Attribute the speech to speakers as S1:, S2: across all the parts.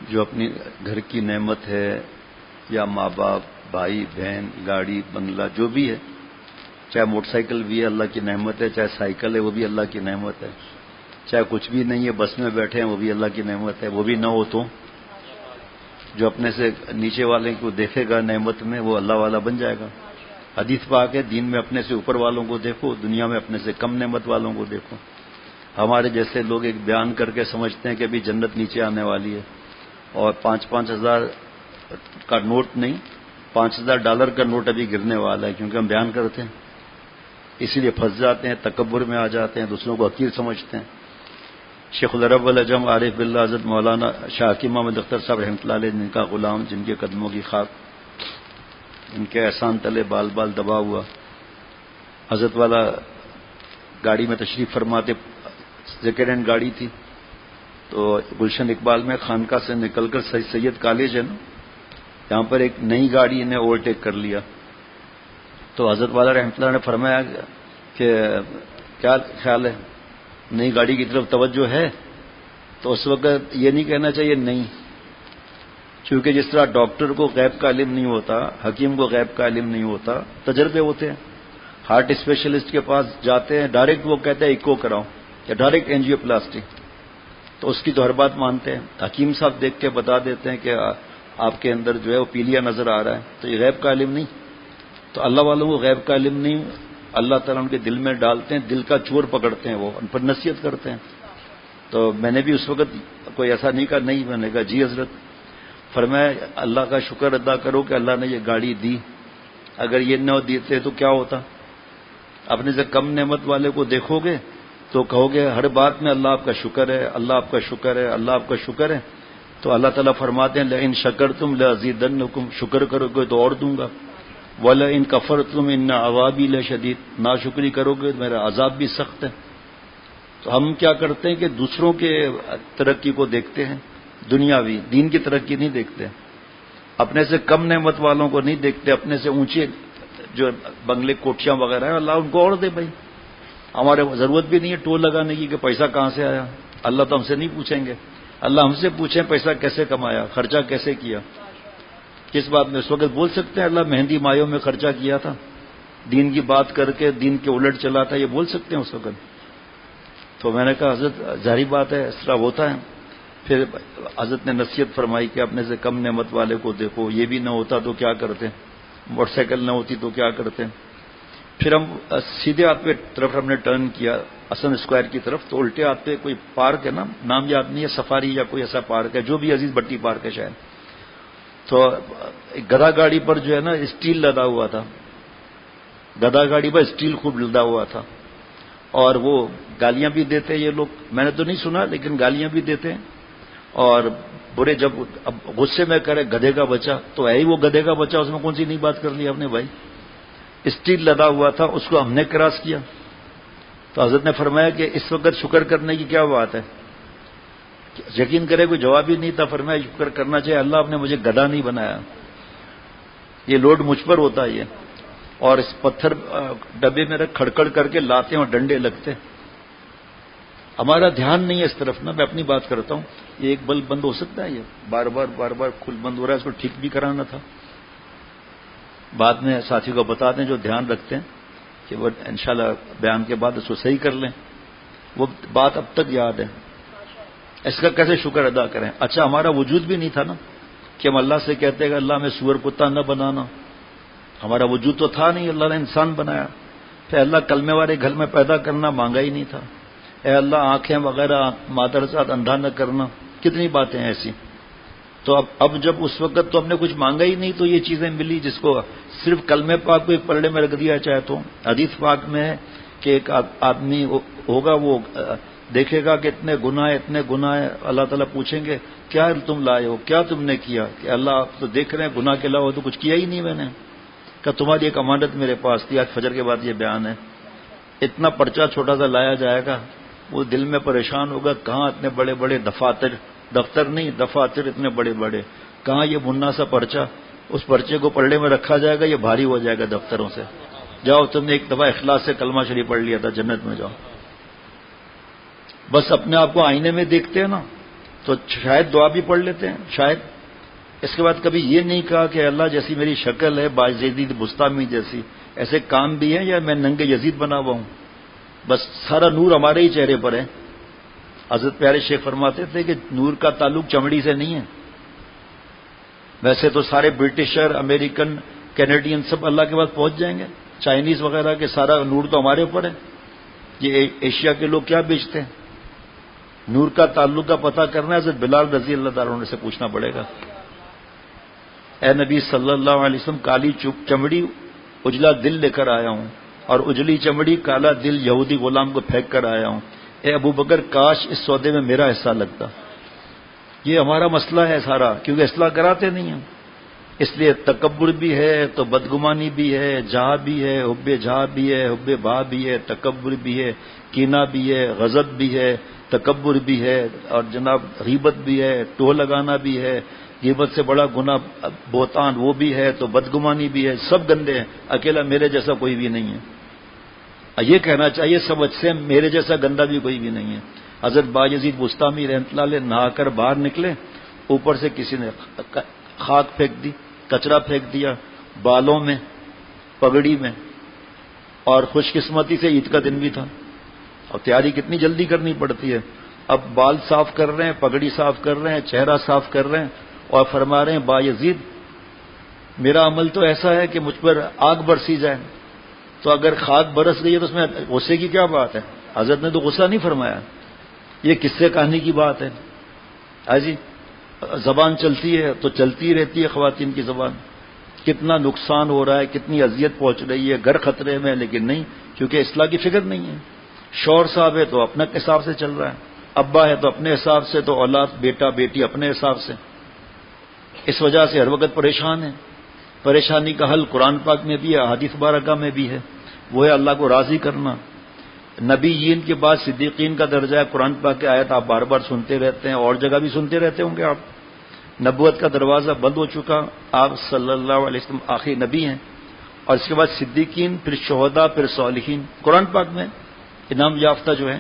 S1: جو اپنی گھر کی نعمت ہے یا ماں باپ بھائی بہن گاڑی بنگلہ جو بھی ہے، چاہے موٹر سائیکل بھی ہے اللہ کی نعمت ہے، چاہے سائیکل ہے وہ بھی اللہ کی نعمت ہے، چاہے کچھ بھی نہیں ہے بس میں بیٹھے ہیں وہ بھی اللہ کی نعمت ہے، وہ بھی نہ ہو تو جو اپنے سے نیچے والے کو دیکھے گا نعمت میں وہ اللہ والا بن جائے گا۔ حدیث پاک ہے دین میں اپنے سے اوپر والوں کو دیکھو، دنیا میں اپنے سے کم نعمت والوں کو دیکھو۔ ہمارے جیسے لوگ ایک بیان کر کے سمجھتے ہیں کہ ابھی جنت نیچے آنے والی ہے اور 5,000 کا نوٹ نہیں $5,000 کا نوٹ ابھی گرنے والا ہے، کیونکہ ہم بیان کرتے ہیں اسی لیے پھنس جاتے ہیں، تکبر میں آ جاتے ہیں، دوسروں کو حقیر سمجھتے ہیں۔ شیخ العرب والعجم عارف باللہ حضرت مولانا شاہ حکیم محمد اختر صاحب رحمۃ اللہ علیہ، جن کا غلام، جن کے قدموں کی خاک، ان کے احسان تلے بال بال دبا ہوا، حضرت والا گاڑی میں تشریف فرماتے، سیکنڈ ہینڈ گاڑی تھی، تو گلشن اقبال میں خانقاہ سے نکل کر سید کالج ہے نا، یہاں پر ایک نئی گاڑی نے اوورٹیک کر لیا، تو حضرت والا رحمۃ اللہ نے فرمایا کہ کیا خیال ہے، نئی گاڑی کی طرف توجہ ہے؟ تو اس وقت یہ نہیں کہنا چاہیے نہیں، کیونکہ جس طرح ڈاکٹر کو غیب کا علم نہیں ہوتا، حکیم کو غیب کا علم نہیں ہوتا، تجربے ہوتے ہیں۔ ہارٹ اسپیشلسٹ کے پاس جاتے ہیں، ڈائریکٹ وہ کہتے ہیں ایکو کراؤ یا ڈائریکٹ اینجیو پلاسٹی، تو اس کی تو ہر بات مانتے ہیں۔ حکیم صاحب دیکھ کے بتا دیتے ہیں کہ آپ کے اندر جو ہے وہ پیلیا نظر آ رہا ہے، تو یہ غیب کا علم نہیں۔ تو اللہ والوں کو غیب کا علم نہیں، اللہ تعالیٰ ان کے دل میں ڈالتے ہیں، دل کا چور پکڑتے ہیں، وہ ان پر نصیحت کرتے ہیں۔ تو میں نے بھی اس وقت کوئی ایسا نہیں کہا نہیں، میں نے کہا جی حضرت، فرمایا اللہ کا شکر ادا کرو کہ اللہ نے یہ گاڑی دی، اگر یہ نہ دیتے تو کیا ہوتا؟ اپنے سے کم نعمت والے کو دیکھو گے تو کہو گے ہر بات میں اللہ آپ کا شکر ہے، اللہ آپ کا شکر ہے، اللہ آپ کا شکر ہے، تو اللہ تعالیٰ فرماتے ہیں لئن شکرتم لازیدنکم، شکر کرو گے تو اور دوں گا، وَلَئِن كَفَرْتُمْ إِنَّ عَذَابِي لَشَدِيدٌ، ناشکری کرو گے تو میرا عذاب بھی سخت ہے۔ تو ہم کیا کرتے ہیں کہ دوسروں کے ترقی کو دیکھتے ہیں، دنیاوی، دین کی ترقی نہیں دیکھتے، اپنے سے کم نعمت والوں کو نہیں دیکھتے، اپنے سے اونچے جو بنگلے کوٹھیاں وغیرہ ہیں اللہ ان کو اور دے بھائی، ہمارے ضرورت بھی نہیں ہے ٹول لگانے کی کہ پیسہ کہاں سے آیا، اللہ تو ہم سے نہیں پوچھیں گے، اللہ ہم سے پوچھیں پیسہ کیسے کمایا، خرچہ کیسے کیا، کس بات میں اس وقت بول سکتے ہیں اللہ مہندی مایوں میں خرچہ کیا تھا، دین کی بات کر کے دین کے الٹ چلا تھا، یہ بول سکتے ہیں اس وقت؟ تو میں نے کہا حضرت ظاہری بات ہے اس طرح ہوتا ہے۔ پھر حضرت نے نصیحت فرمائی کہ اپنے سے کم نعمت والے کو دیکھو، یہ بھی نہ ہوتا تو کیا کرتے، موٹر سائیکل نہ ہوتی تو کیا کرتے۔ پھر ہم سیدھے ہاتھ پہ طرف ہم نے ٹرن کیا حسن اسکوائر کی طرف، تو الٹے ہاتھ پہ کوئی پارک ہے نا، نام یاد نہیں ہے، سفاری یا کوئی ایسا پارک ہے، جو بھی عزیز بٹی پارک ہے شاید، تو گدھا گاڑی پر جو ہے نا اسٹیل لدا ہوا تھا، گدھا گاڑی پر اسٹیل خوب لدا ہوا تھا، اور وہ گالیاں بھی دیتے یہ لوگ، میں نے تو نہیں سنا لیکن گالیاں بھی دیتے ہیں، اور برے جب اب غصے میں کرے گدھے کا بچہ، تو ہے ہی وہ گدھے کا بچہ، اس میں کون سی نہیں بات کر لی آپ نے بھائی، اسٹیل لدا ہوا تھا، اس کو ہم نے کراس کیا، تو حضرت نے فرمایا کہ اس وقت شکر کرنے کی کیا بات ہے، یقین کرے کوئی جواب ہی نہیں تھا، فرمایا شکر کرنا چاہیے اللہ آپ نے مجھے گدھا نہیں بنایا، یہ لوڈ مجھ پر ہوتا ہے، اور اس پتھر ڈبے میں رکھ کھڑکڑ کر کے لاتے ہیں اور ڈنڈے لگتے ہیں، ہمارا دھیان نہیں ہے اس طرف نا، میں اپنی بات کرتا ہوں، یہ ایک بلب بند ہو سکتا ہے، یہ بار بار کھل بند ہو رہا ہے، اس کو ٹھیک بھی کرانا تھا، بعد میں ساتھی کو بتا دیں جو دھیان رکھتے ہیں کہ وہ انشاءاللہ بیان کے بعد اس کو صحیح کر لیں، وہ بات اب تک یاد ہے، اس کا کیسے شکر ادا کریں۔ اچھا ہمارا وجود بھی نہیں تھا نا کہ ہم اللہ سے کہتے ہیں کہ اللہ میں سور کتا نہ بنانا، ہمارا وجود تو تھا نہیں، اللہ نے انسان بنایا، پھر اللہ کلمے والے گھر میں پیدا کرنا مانگا ہی نہیں تھا، اے اللہ آنکھیں وغیرہ مادر ساتھ اندھا نہ کرنا، کتنی باتیں ایسی، تو اب جب اس وقت تو ہم نے کچھ مانگا ہی نہیں تو یہ چیزیں ملی، جس کو صرف کلمے پاک کو ایک پلڑے میں رکھ دیا چاہے تو، حدیث پاک میں ہے کہ ایک آدمی ہوگا وہ دیکھے گا کہ اتنے گناہ ہیں، اللہ تعالیٰ پوچھیں گے کیا تم لائے ہو، کیا تم نے کیا، کہ اللہ آپ تو دیکھ رہے ہیں گناہ کے علاوہ تو کچھ کیا ہی نہیں میں نے، کہ تمہاری ایک امانت میرے پاس تھی، آج فجر کے بعد یہ بیان ہے، اتنا پرچہ چھوٹا سا لایا جائے گا، وہ دل میں پریشان ہوگا کہاں اتنے بڑے بڑے دفتر نہیں دفاتر اتنے بڑے بڑے، کہاں یہ منا سا پرچہ، اس پرچے کو پلڑے میں رکھا جائے گا، یہ بھاری ہو جائے گا دفتروں سے، جاؤ تم نے ایک دفعہ اخلاص سے کلمہ شریف پڑھ لیا تھا جنت میں جاؤ۔ بس اپنے آپ کو آئینے میں دیکھتے ہیں نا، تو تو شاید دعا بھی پڑھ لیتے ہیں شاید. اس کے بعد کبھی یہ نہیں کہا کہ اللہ جیسی میری شکل ہے بایزید بستامی جیسی، ایسے کام بھی ہیں یا میں ننگے یزید بنا ہوا ہوں؟ بس سارا نور ہمارے ہی چہرے پر ہے. حضرت پیارے شیخ فرماتے تھے کہ نور کا تعلق چمڑی سے نہیں ہے. ویسے تو سارے برٹشر، امریکن، کینیڈین سب اللہ کے پاس پہنچ جائیں گے، چائنیز وغیرہ کے سارا نور تو ہمارے اوپر ہے. یہ ایشیا کے لوگ کیا بیچتے ہیں؟ نور کا تعلق کا پتہ کرنا ہے حضرت بلال رضی اللہ تعالیٰ عنہ سے پوچھنا پڑے گا. اے نبی صلی اللہ علیہ وسلم، کالی چمڑی اجلا دل لے کر آیا ہوں، اور اجلی چمڑی کالا دل یہودی غلام کو پھینک کر آیا ہوں. اے ابو بکر، کاش اس سودے میں میرا حصہ لگتا. یہ ہمارا مسئلہ ہے سارا، کیونکہ اصلاح کراتے نہیں ہیں. اس لیے تکبر بھی ہے تو بدگمانی بھی ہے، جہاں بھی ہے، حب جہاں بھی ہے، حب با بھی ہے، تکبر بھی ہے، کینہ بھی ہے، غضب بھی ہے، تکبر بھی ہے، اور جناب غیبت بھی ہے، ٹوہ لگانا بھی ہے، غیبت سے بڑا گناہ بہتان وہ بھی ہے، تو بدگمانی بھی ہے. سب گندے ہیں، اکیلا میرے جیسا کوئی بھی نہیں ہے. یہ کہنا چاہیے سب اچھے، میرے جیسا گندا بھی کوئی بھی نہیں ہے. حضرت بایزید بستامی رحمۃ اللہ علیہ نہا کر باہر نکلے، اوپر سے کسی نے خاک پھینک دی، کچرا پھینک دیا بالوں میں، پگڑی میں. اور خوش قسمتی سے عید کا دن بھی تھا، اور تیاری کتنی جلدی کرنی پڑتی ہے. اب بال صاف کر رہے ہیں، پگڑی صاف کر رہے ہیں، چہرہ صاف کر رہے ہیں، اور فرما رہے ہیں بایزید میرا عمل تو ایسا ہے کہ مجھ پر آگ برسی جائے. تو اگر خاک برس گئی ہے تو اس میں غصے کی کیا بات ہے؟ حضرت نے تو غصہ نہیں فرمایا. یہ قصے کہانی کی بات ہے. جی زبان چلتی ہے تو چلتی رہتی ہے خواتین کی زبان. کتنا نقصان ہو رہا ہے، کتنی اذیت پہنچ رہی ہے، گھر خطرے میں، لیکن نہیں، کیونکہ اصلاح کی فکر نہیں ہے. شوہر صاحب ہے تو اپنے حساب سے چل رہا ہے، ابا ہے تو اپنے حساب سے، تو اولاد بیٹا بیٹی اپنے حساب سے. اس وجہ سے ہر وقت پریشان ہے. پریشانی کا حل قرآن پاک میں بھی ہے، احادیث مبارکہ میں بھی ہے. وہ ہے اللہ کو راضی کرنا. نبیین کے بعد صدیقین کا درجہ ہے. قرآن پاک کی آیت آپ بار بار سنتے رہتے ہیں، اور جگہ بھی سنتے رہتے ہوں گے آپ. نبوت کا دروازہ بند ہو چکا، آپ صلی اللہ علیہ وسلم آخری نبی ہیں، اور اس کے بعد صدیقین، پھر شہداء، پھر صالحین. قرآن پاک میں انعام یافتہ جو ہیں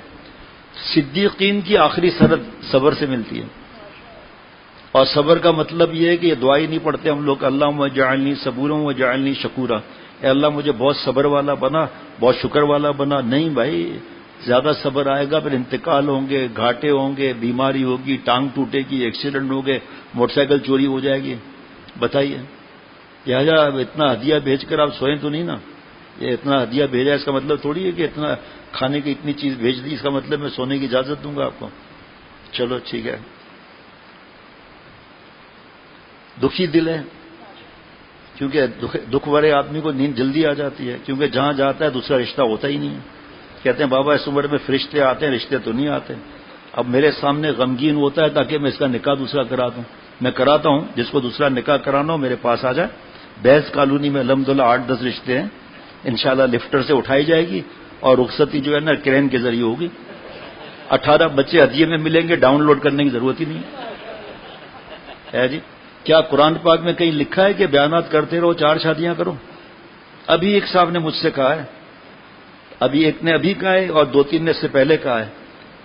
S1: صدیقین کی آخری سند صبر سے ملتی ہے. اور صبر کا مطلب یہ ہے کہ یہ دعا ہی نہیں پڑھتے ہم لوگ، اللہم اجعلنی صبورا واجعلنی شکورا، اے اللہ مجھے بہت صبر والا بنا، بہت شکر والا بنا. نہیں بھائی، زیادہ صبر آئے گا پھر انتقال ہوں گے، گھاٹے ہوں گے، بیماری ہوگی، ٹانگ ٹوٹے گی، ایکسیڈنٹ ہو گئے، موٹر سائیکل چوری ہو جائے گی. بتائیے، لہٰذا اتنا ہدیہ بھیج کر آپ سوئیں تو نہیں نا. یہ اتنا ہدیہ بھیجا اس کا مطلب تھوڑی ہے کہ اتنا کھانے کی اتنی چیز بھیج دی اس کا مطلب میں سونے کی اجازت دوں گا آپ کو. چلو ٹھیک ہے. دکھی دل ہے، کیونکہ دکھ بھرے آدمی کو نیند جلدی آ جاتی ہے، کیونکہ جہاں جاتا ہے دوسرا رشتہ ہوتا ہی نہیں ہے. کہتے ہیں بابا اس عمر میں فرشتے آتے ہیں، رشتے تو نہیں آتے. اب میرے سامنے غمگین ہوتا ہے تاکہ میں اس کا نکاح دوسرا کرا دوں. میں کراتا ہوں، جس کو دوسرا نکاح کرانا ہو میرے پاس آ جائے. بحث کالونی میں الحمدللہ 8-10 رشتے ہیں، انشاءاللہ لفٹر سے اٹھائی جائے گی، اور رخصتی جو ہے نا کرین کے ذریعے ہوگی. 18 بچے ہدیے میں ملیں گے، ڈاؤن لوڈ کرنے کی ضرورت ہی نہیں ہے. جی کیا قرآن پاک میں کہیں لکھا ہے کہ بیانات کرتے رہو 4 شادیاں کرو؟ ابھی ایک صاحب نے مجھ سے کہا ہے، ابھی ایک نے ابھی کہا ہے، اور 2-3 نے اس سے پہلے کہا ہے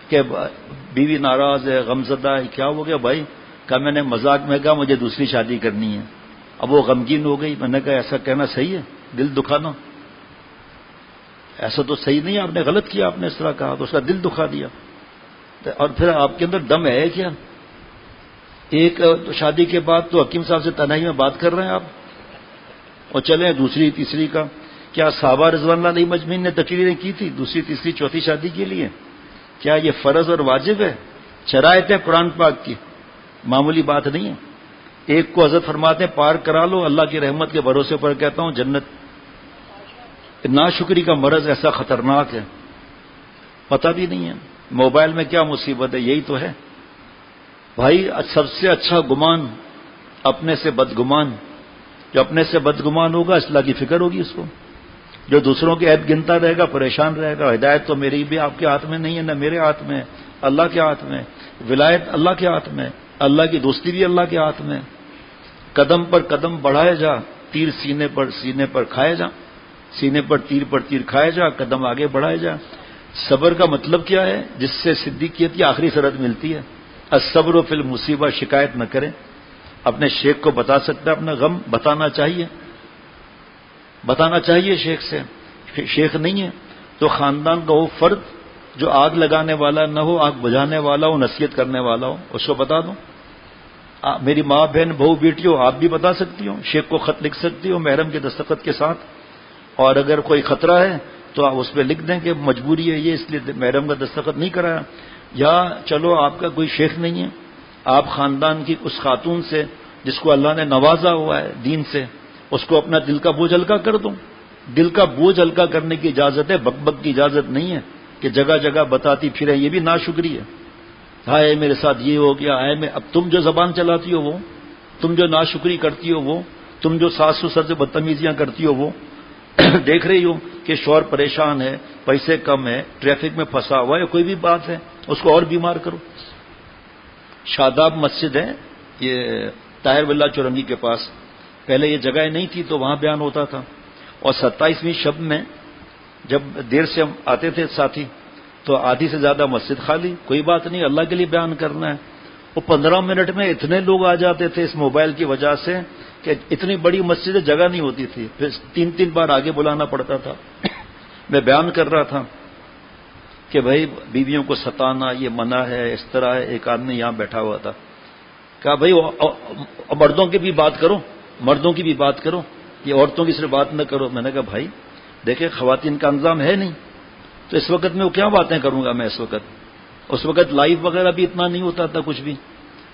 S1: کہ بیوی ناراض ہے، غمزدہ ہے. کیا ہو گیا بھائی؟ کہا میں نے مذاق میں کہا مجھے دوسری شادی کرنی ہے. اب وہ غمگین ہو گئی. میں نے کہا ایسا کہنا صحیح ہے؟ دل دکھانا ایسا تو صحیح نہیں ہے، آپ نے غلط کیا، آپ نے اس طرح کہا تو اس کا دل دکھا دیا. اور پھر آپ کے اندر دم ہے کیا؟ ایک شادی کے بعد تو حکیم صاحب سے تنہائی میں بات کر رہے ہیں آپ، اور چلیں دوسری تیسری کا. کیا صحابہ رضوان اللہ علیہ مجمعین نے تقریریں کی تھی دوسری تیسری چوتھی شادی کے لیے؟ کیا یہ فرض اور واجب ہے؟ شرائط ہے قرآن پاک کی، معمولی بات نہیں ہے. ایک کو حضرت فرماتے ہیں پار کرا لو، اللہ کی رحمت کے بھروسے پر کہتا ہوں جنت. ناشکری کا مرض ایسا خطرناک ہے، پتہ بھی نہیں ہے. موبائل میں کیا مصیبت ہے، یہی تو ہے بھائی. سب سے اچھا گمان اپنے سے بدگمان. جو اپنے سے بدگمان ہوگا اصلاح کی فکر ہوگی اس کو. جو دوسروں کے عیب گنتا رہے گا پریشان رہے گا. ہدایت تو میری بھی آپ کے ہاتھ میں نہیں ہے، نہ میرے ہاتھ میں، اللہ کے ہاتھ میں. ولایت اللہ کے ہاتھ میں، اللہ کی دوستی بھی اللہ کے ہاتھ میں. قدم پر قدم بڑھائے جا، تیر سینے پر کھائے جا، سینے پر تیر کھائے جا، قدم آگے بڑھائے جا. صبر کا مطلب کیا ہے؟ جس سے صدیقیت کی آخری سرحد ملتی ہے. الصبر فی المصیبہ، شکایت نہ کریں. اپنے شیخ کو بتا سکتا ہے اپنا غم، بتانا چاہیے شیخ سے. شیخ نہیں ہے تو خاندان کا وہ فرد جو آگ لگانے والا نہ ہو، آگ بجھانے والا ہو، نصیحت کرنے والا ہو، اس کو بتا دو. میری ماں بہن بہو بیٹی ہو، آپ بھی بتا سکتی ہو، شیخ کو خط لکھ سکتی ہو محرم کے دستخط کے ساتھ. اور اگر کوئی خطرہ ہے تو آپ اس پہ لکھ دیں کہ مجبوری ہے یہ، اس لیے محرم کا دستخط نہیں کرایا. یا چلو آپ کا کوئی شیخ نہیں ہے، آپ خاندان کی اس خاتون سے جس کو اللہ نے نوازا ہوا ہے دین سے، اس کو اپنا دل کا بوجھ ہلکا کر دو. دل کا بوجھ ہلکا کرنے کی اجازت ہے، بک بک کی اجازت نہیں ہے کہ جگہ جگہ بتاتی پھرے. یہ بھی ناشکری ہے. ہائے میرے ساتھ یہ ہو گیا، ہائے میں. اب تم جو زبان چلاتی ہو وہ، تم جو ناشکری کرتی ہو وہ، تم جو ساس سسر سے بدتمیزیاں کرتی ہو وہ، دیکھ رہی ہو کہ شوہر پریشان ہے، پیسے کم ہے، ٹریفک میں پھنسا ہوا ہے، کوئی بھی بات ہے اس کو اور بیمار کرو. شاداب مسجد ہے یہ طاہر واللہ چورنگی کے پاس، پہلے یہ جگہ نہیں تھی تو وہاں بیان ہوتا تھا. اور 27ویں شب میں جب دیر سے ہم آتے تھے ساتھی تو آدھی سے زیادہ مسجد خالی. کوئی بات نہیں، اللہ کے لیے بیان کرنا ہے. وہ 15 منٹ میں اتنے لوگ آ جاتے تھے اس موبائل کی وجہ سے کہ اتنی بڑی مسجد جگہ نہیں ہوتی تھی، پھر 3 بار آگے بلانا پڑتا تھا. میں بیان کر رہا تھا کہ بھائی بیویوں کو ستانا یہ منع ہے، اس طرح ہے. ایک آدمی یہاں بیٹھا ہوا تھا، کہا بھائی مردوں کی بھی بات کرو، مردوں کی بھی بات کرو، یہ عورتوں کی صرف بات نہ کرو. میں نے کہا بھائی دیکھیں خواتین کا انتظام ہے نہیں تو اس وقت میں وہ کیا باتیں کروں گا. میں اس وقت لائیو وغیرہ بھی اتنا نہیں ہوتا تھا کچھ بھی.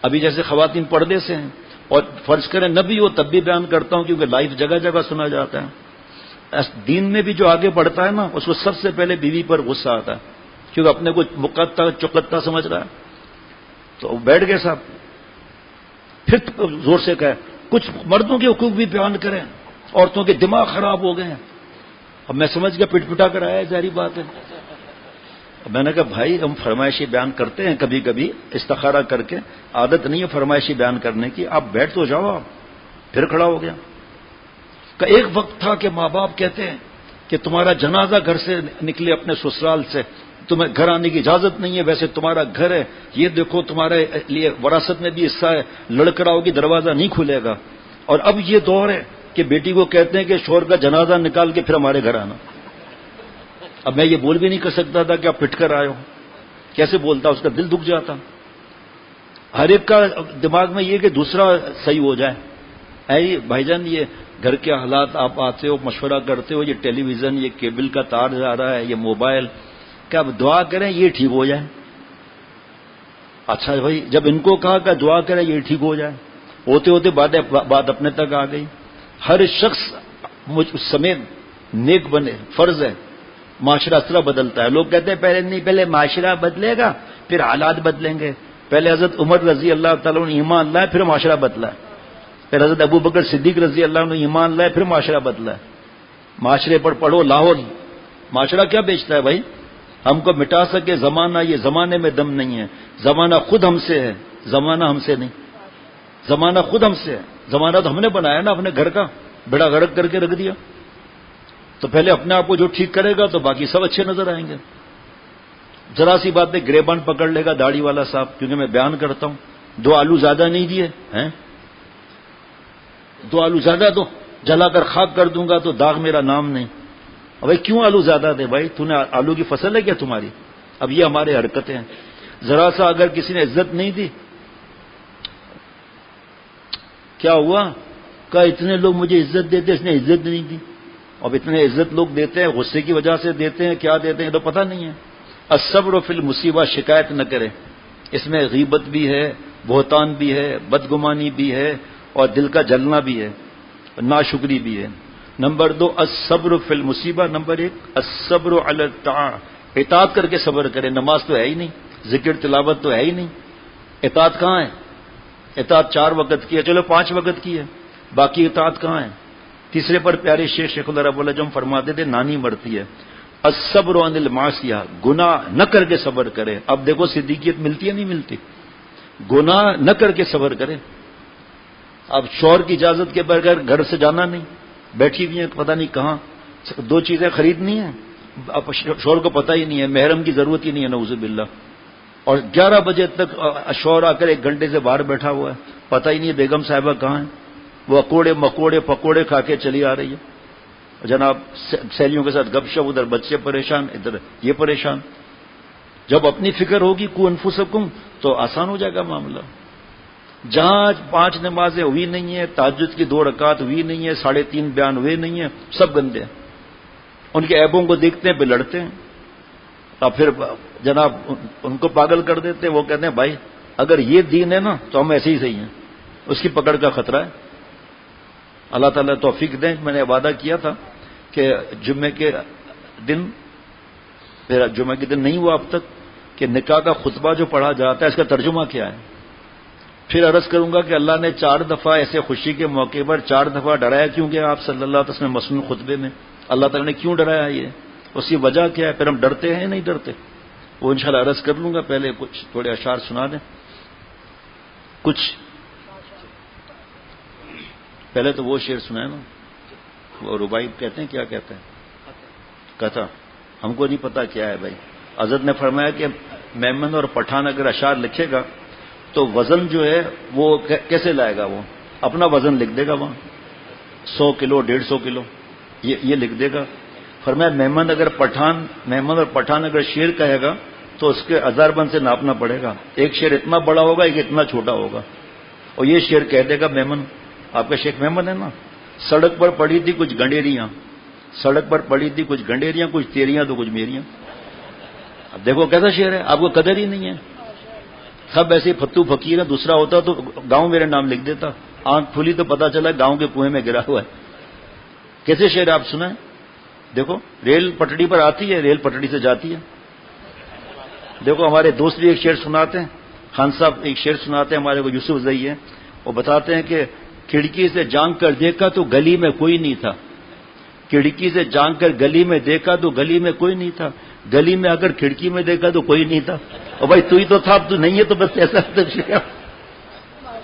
S1: ابھی جیسے خواتین پردے سے ہیں اور فرض کریں نہ بھی ہو تب بھی بیان کرتا ہوں کیونکہ لائیو جگہ جگہ سنا جاتا ہے. دین میں بھی جو آگے بڑھتا ہے نا اس کو سب سے پہلے بیوی پر غصہ آتا ہے کیونکہ اپنے کو مقتا چقتا سمجھ رہا ہے. تو بیٹھ گئے صاحب، پھر زور سے کہے کچھ مردوں کے حقوق بھی بیان کریں، عورتوں کے دماغ خراب ہو گئے ہیں. اب میں سمجھ گیا پٹ پٹا کر آیا، ظاہری بات ہے. میں نے کہا بھائی ہم فرمائشی بیان کرتے ہیں کبھی کبھی استخارہ کر کے، عادت نہیں ہے فرمائشی بیان کرنے کی. آپ بیٹھ تو جاؤ. آپ پھر کھڑا ہو گیا کہ ایک وقت تھا کہ ماں باپ کہتے ہیں کہ تمہارا جنازہ گھر سے نکلے اپنے سسرال سے، تمہیں گھر آنے کی اجازت نہیں ہے، ویسے تمہارا گھر ہے، یہ دیکھو تمہارے لیے وراثت میں بھی حصہ ہے، لڑکڑا ہوگی دروازہ نہیں کھلے گا. اور اب یہ دور ہے کہ بیٹی کو کہتے ہیں کہ شوہر کا جنازہ نکال کے پھر ہمارے گھر آنا. اب میں یہ بول بھی نہیں کر سکتا تھا کہ آپ پٹ کر آئے ہو. کیسے بولتا، اس کا دل دکھ جاتا. ہر ایک کا دماغ میں یہ کہ دوسرا صحیح ہو جائے. اے بھائی جان یہ گھر کے حالات آپ آتے ہو مشورہ کرتے ہو، یہ ٹیلی ویژن، یہ کیبل کا تار جا رہا ہے، یہ موبائل، کیا دعا کریں یہ ٹھیک ہو جائے. اچھا بھائی جب ان کو کہا کہ دعا کریں یہ ٹھیک ہو جائے، ہوتے ہوتے بات اپنے تک آ گئی. ہر شخص مجھ سمیت نیک بنے، فرض ہے. معاشرہ اس طرح بدلتا ہے. لوگ کہتے ہیں پہلے معاشرہ بدلے گا پھر حالات بدلیں گے. پہلے حضرت عمر رضی اللہ تعالیٰ نے ایمان لائے پھر معاشرہ بدلا ہے. پھر حضرت ابو بکر صدیق رضی اللہ عنہ ایمان لائے پھر معاشرہ بدلا ہے. معاشرے پر پڑھو لاہور، معاشرہ کیا بیچتا ہے بھائی. ہم کو مٹا سکے زمانہ، یہ زمانے میں دم نہیں ہے. زمانہ خود ہم سے ہے، زمانہ ہم سے نہیں. زمانہ خود ہم سے ہے. زمانہ تو ہم نے بنایا نا، اپنے گھر کا بیڑا غرق کر کے رکھ دیا. تو پہلے اپنے آپ کو جو ٹھیک کرے گا تو باقی سب اچھے نظر آئیں گے. ذرا سی بات میں گریبان پکڑ لے گا داڑھی والا صاحب، کیونکہ میں بیان کرتا ہوں. 2 آلو زیادہ نہیں دیے ہیں، 2 آلو زیادہ دو، جلا کر خاک کر دوں گا تو داغ میرا نام نہیں. بھائی کیوں آلو زیادہ دے بھائی، تو نے آلو کی فصل ہے کیا تمہاری. اب یہ ہمارے حرکتیں ہیں. ذرا سا اگر کسی نے عزت نہیں دی، کیا ہوا، کہا اتنے لوگ مجھے عزت دیتے، اس نے عزت نہیں دی. اب اتنے عزت لوگ دیتے ہیں، غصے کی وجہ سے دیتے ہیں، کیا دیتے ہیں تو پتہ نہیں ہے. الصبر فی المصیبہ، شکایت نہ کرے. اس میں غیبت بھی ہے، بہتان بھی ہے، بدگمانی بھی ہے اور دل کا جلنا بھی ہے، ناشکری بھی ہے. نمبر 2 الصبر فی المصیبہ. نمبر 1 الصبر علی الطاعہ، اطاعت کر کے صبر کرے. نماز تو ہے ہی نہیں، ذکر تلاوت تو ہے ہی نہیں، اطاعت کہاں ہے. اطاعت 4 وقت کی ہے، چلو 5 وقت کی ہے، باقی اطاعت کہاں ہے. تیسرے پر پیارے شیخ اللہ رب العزت فرماتے تھے نانی مرتی ہے. الصبر عن المعصیہ، گناہ نہ کر کے صبر کرے. اب دیکھو صدیقیت ملتی ہے نہیں ملتی. گناہ نہ کر کے صبر کرے. اب شوہر کی اجازت کے بغیر گھر سے جانا نہیں، بیٹھی ہوئی ہیں پتہ نہیں کہاں، 2 چیزیں خریدنی ہیں، اب شوہر کو پتہ ہی نہیں ہے، محرم کی ضرورت ہی نہیں ہے، نعوذ باللہ. اور 11 بجے تک شوہر آ کر 1 گھنٹے سے باہر بیٹھا ہوا ہے، پتہ ہی نہیں بیگم صاحبہ کہاں ہیں، وہ اکوڑے مکوڑے پکوڑے کھا کے چلی آ رہی ہے، جناب سہیلیوں کے ساتھ گپ شپ، ادھر بچے پریشان، ادھر یہ پریشان۔ جب اپنی فکر ہوگی قو انفسکم تو آسان ہو جائے گا معاملہ۔ جہاں 5 نمازیں ہوئی نہیں ہیں، تہجد کی 2 رکعت ہوئی نہیں ہے، 3.5 بیان ہوئے نہیں ہیں، سب گندے ہیں، ان کے عیبوں کو دیکھتے ہیں پھر لڑتے ہیں، اور پھر جناب ان کو پاگل کر دیتے ہیں۔ وہ کہتے ہیں بھائی اگر یہ دین ہے نا تو ہم ایسے ہی صحیح ہیں، اس کی پکڑ کا خطرہ ہے۔ اللہ تعالیٰ توفیق دیں۔ میں نے وعدہ کیا تھا کہ جمعے کے دن، میرا جمعے کے دن نہیں ہوا اب تک، کہ نکاح کا خطبہ جو پڑھا جاتا ہے اس کا ترجمہ کیا ہے۔ پھر عرض کروں گا کہ اللہ نے 4 دفعہ ایسے خوشی کے موقع پر 4 دفعہ ڈرایا کیوں کہ آپ صلی اللہ علیہ وسلم مسنون خطبے میں اللہ تعالیٰ نے کیوں ڈرایا، یہ اس کی وجہ کیا ہے، پھر ہم ڈرتے ہیں نہیں ڈرتے، وہ انشاءاللہ عرض کر لوں گا۔ پہلے کچھ تھوڑے اشعار سنا دیں، کچھ پہلے تو وہ شعر سنائے نا، وہ ربائی کہتے ہیں، کیا کہتے ہیں، کتھا، ہم کو نہیں پتا کیا ہے بھائی۔ حضرت نے فرمایا کہ میمن اور پٹھان اگر اشعار لکھے گا تو وزن جو ہے وہ کیسے لائے گا، وہ اپنا وزن لکھ دے گا، وہاں 100 کلو 150 کلو یہ لکھ دے گا۔ فرمایا میمن اور پٹھان اگر شعر کہے گا تو اس کے 1000 بند سے ناپنا پڑے گا، ایک شعر اتنا بڑا ہوگا ایک اتنا چھوٹا ہوگا، اور یہ شعر کہہ دے گا میمن، آپ کا شیخ میمن ہے نا، سڑک پر پڑی تھی کچھ گنڈیریاں، سڑک پر پڑی تھی کچھ گنڈیریاں، کچھ تیریاں تو کچھ میریاں۔ اب دیکھو کیسا شعر ہے، آپ کو قدر ہی نہیں ہے، سب ایسے فتو فقیر ہے، دوسرا ہوتا تو گاؤں میرے نام لکھ دیتا، آنکھ کھلی تو پتا چلا گاؤں کے کنویں میں گرا ہوا ہے۔ کیسے شعر آپ سنیں، دیکھو ریل پٹڑی پر آتی ہے، ریل پٹڑی سے جاتی ہے۔ دیکھو ہمارے دوست بھی ایک شعر سناتے ہیں، خان صاحب ایک شعر سناتے ہیں ہمارے کو، یوسف زئی ہیں، وہ بتاتے ہیں کہ کھڑکی سے جھانک کر دیکھا تو گلی میں کوئی نہیں تھا، کھڑکی سے جھانک کر گلی میں دیکھا تو گلی میں کوئی نہیں تھا، گلی میں اگر کھڑکی میں دیکھا تو کوئی نہیں تھا، اور بھائی تو ہی تو تھا، اب تو نہیں ہے تو بس ایسا۔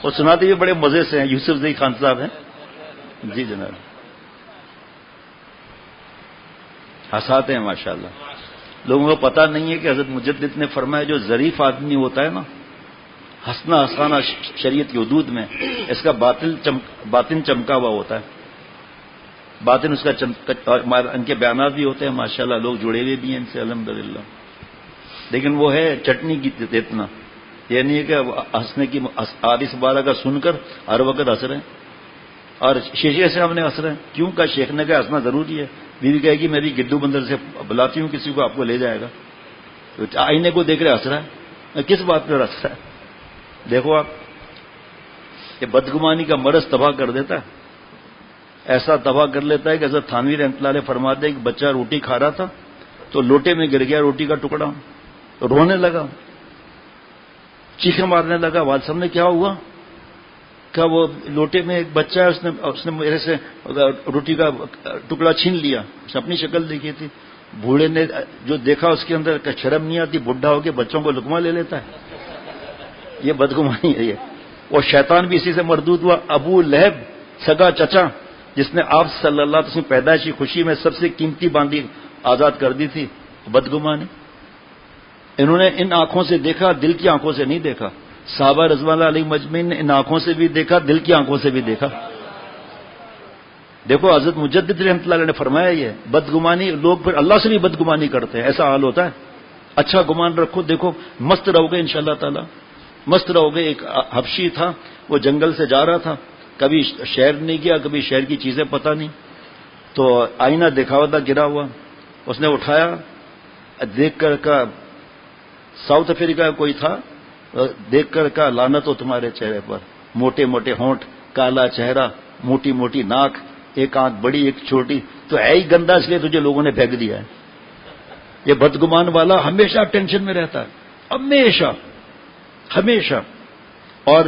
S1: وہ سناتے ہوئے بڑے مزے سے ہیں، یوسف زئی خان صاحب ہیں جی جناب، ہنساتے ہیں ماشاءاللہ۔ لوگوں کو پتہ نہیں ہے کہ حضرت مجدد نے فرمایا جو ظریف آدمی ہوتا ہے نا، ہنسنا ہنسانا شریعت کی حدود میں، اس کا باطن چمکا ہوا ہوتا ہے، باطن اس کا ان کے بیانات بھی ہوتے ہیں ماشاءاللہ، لوگ جڑے ہوئے بھی ہیں ان سے الحمدللہ، لیکن وہ ہے چٹنی کی اتنا، یہ نہیں ہے کہ ہنسنے کی حدیث بارہ کا سن کر ہر وقت ہنس رہے ہیں، اور شیشے سے ہم نے ہنس رہے ہیں، کیوں کا شیخ نے کہا ہنسنا ضروری ہے، بیوی کہے گی میں بھی گڈو بندر سے بلاتی ہوں کسی کو، آپ کو لے جائے گا، آئینے کو دیکھ رہے ہنس رہا ہے، کس بات پہ ہنس رہا ہے؟ دیکھو آپ، یہ بدگمانی کا مرض تباہ کر دیتا ہے، ایسا تباہ کر لیتا ہے کہ حضرت تھانوی رحمۃ اللہ علیہ فرماتے ہیں کہ بچہ روٹی کھا رہا تھا تو لوٹے میں گر گیا روٹی کا ٹکڑا، رونے لگا، چیخیں مارنے لگا، والد صاحب نے کیا ہوا؟ کہ وہ لوٹے میں ایک بچہ ہے، اس نے میرے سے روٹی کا ٹکڑا چھین لیا، اس نے اپنی شکل دیکھی تھی، بوڑھے نے جو دیکھا اس کے اندر کہ شرم نہیں آتی، بڈھا ہو کے بچوں کو لقمہ لے لیتا ہے، یہ بدگمانی ہے یہ، اور شیطان بھی اسی سے مردود ہوا۔ ابو لہب سگا چچا جس نے آپ صلی اللہ علیہ وسلم پیدائشی خوشی میں سب سے قیمتی باندھی آزاد کر دی تھی، بدگمانی، انہوں نے ان آنکھوں سے دیکھا، دل کی آنکھوں سے نہیں دیکھا، صحابہ رضوان اللہ علیہ مجمعین نے ان آنکھوں سے بھی دیکھا، دل کی آنکھوں سے بھی دیکھا۔ دیکھو حضرت مجدد رحمۃ اللہ علیہ نے فرمایا یہ بدگمانی، لوگ پھر اللہ سے بھی بدگمانی کرتے ہیں، ایسا حال ہوتا ہے، اچھا گمان رکھو، دیکھو مست رہو گے انشاءاللہ تعالی، مست رہو گے۔ ایک حبشی تھا، وہ جنگل سے جا رہا تھا، کبھی شہر نہیں گیا، کبھی شہر کی چیزیں پتہ نہیں، تو آئینہ دیکھا ہوا تھا گرا ہوا، اس نے اٹھایا، دیکھ کر کا ساؤتھ افریقہ کا کوئی تھا، دیکھ کر کا لعنت ہو تمہارے چہرے پر، موٹے موٹے ہونٹ، کالا چہرہ، موٹی موٹی ناک، ایک آنکھ بڑی ایک چھوٹی، تو ہے ہی گندا، اس لیے تجھے لوگوں نے پھینک دیا ہے۔ یہ بدگمان والا ہمیشہ ٹینشن میں رہتا ہے، ہمیشہ ہمیشہ۔ اور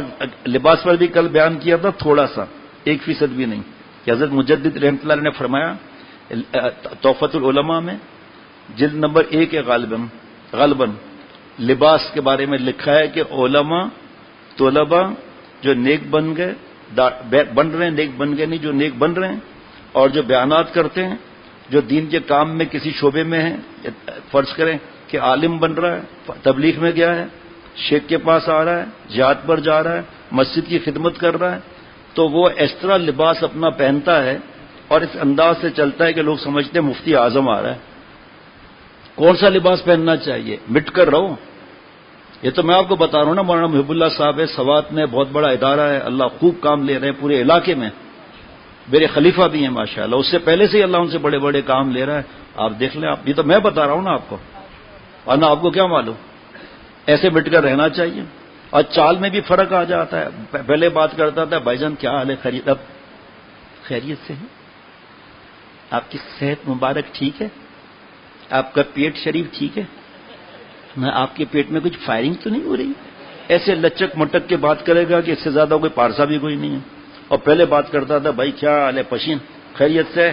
S1: لباس پر بھی کل بیان کیا تھا، تھوڑا سا 1% بھی نہیں، کہ حضرت مجدد رحمۃ اللہ نے فرمایا تحفۃ العلماء میں جلد نمبر 1 ہے غالباً لباس کے بارے میں لکھا ہے کہ علماء طلباء جو نیک بن گئے بن رہے ہیں، نیک بن گئے نہیں، جو نیک بن رہے ہیں اور جو بیانات کرتے ہیں، جو دین کے کام میں کسی شعبے میں ہیں، فرض کریں کہ عالم بن رہا ہے، تبلیغ میں گیا ہے، شیخ کے پاس آ رہا ہے، جہاد پر جا رہا ہے، مسجد کی خدمت کر رہا ہے، تو وہ اس طرح لباس اپنا پہنتا ہے اور اس انداز سے چلتا ہے کہ لوگ سمجھتے ہیں مفتی اعظم آ رہا ہے۔ کون سا لباس پہننا چاہیے؟ مٹ کر رہو۔ یہ تو میں آپ کو بتا رہا ہوں نا، مولانا محب اللہ صاحب ہے، سوات میں بہت بڑا ادارہ ہے، اللہ خوب کام لے رہے ہیں پورے علاقے میں، میرے خلیفہ بھی ہیں ماشاءاللہ، اس سے پہلے سے ہی اللہ ان سے بڑے بڑے کام لے رہا ہے۔ آپ دیکھ لیں، آپ یہ تو میں بتا رہا ہوں نا آپ کو، ورنہ آپ کو کیا معلوم؟ ایسے مٹ کر رہنا چاہیے، اور چال میں بھی فرق آ جاتا ہے۔ پہلے بات کرتا تھا بھائی جان کیا حال ہے، خیریت؟ اب خیریت سے ہے؟ آپ کی صحت مبارک ٹھیک ہے؟ آپ کا پیٹ شریف ٹھیک ہے؟ میں آپ کے پیٹ میں کچھ فائرنگ تو نہیں ہو رہی؟ ایسے لچک مٹک کے بات کرے گا کہ اس سے زیادہ کوئی پارسا بھی کوئی نہیں ہے۔ اور پہلے بات کرتا تھا بھائی کیا حال ہے پشین، خیریت سے؟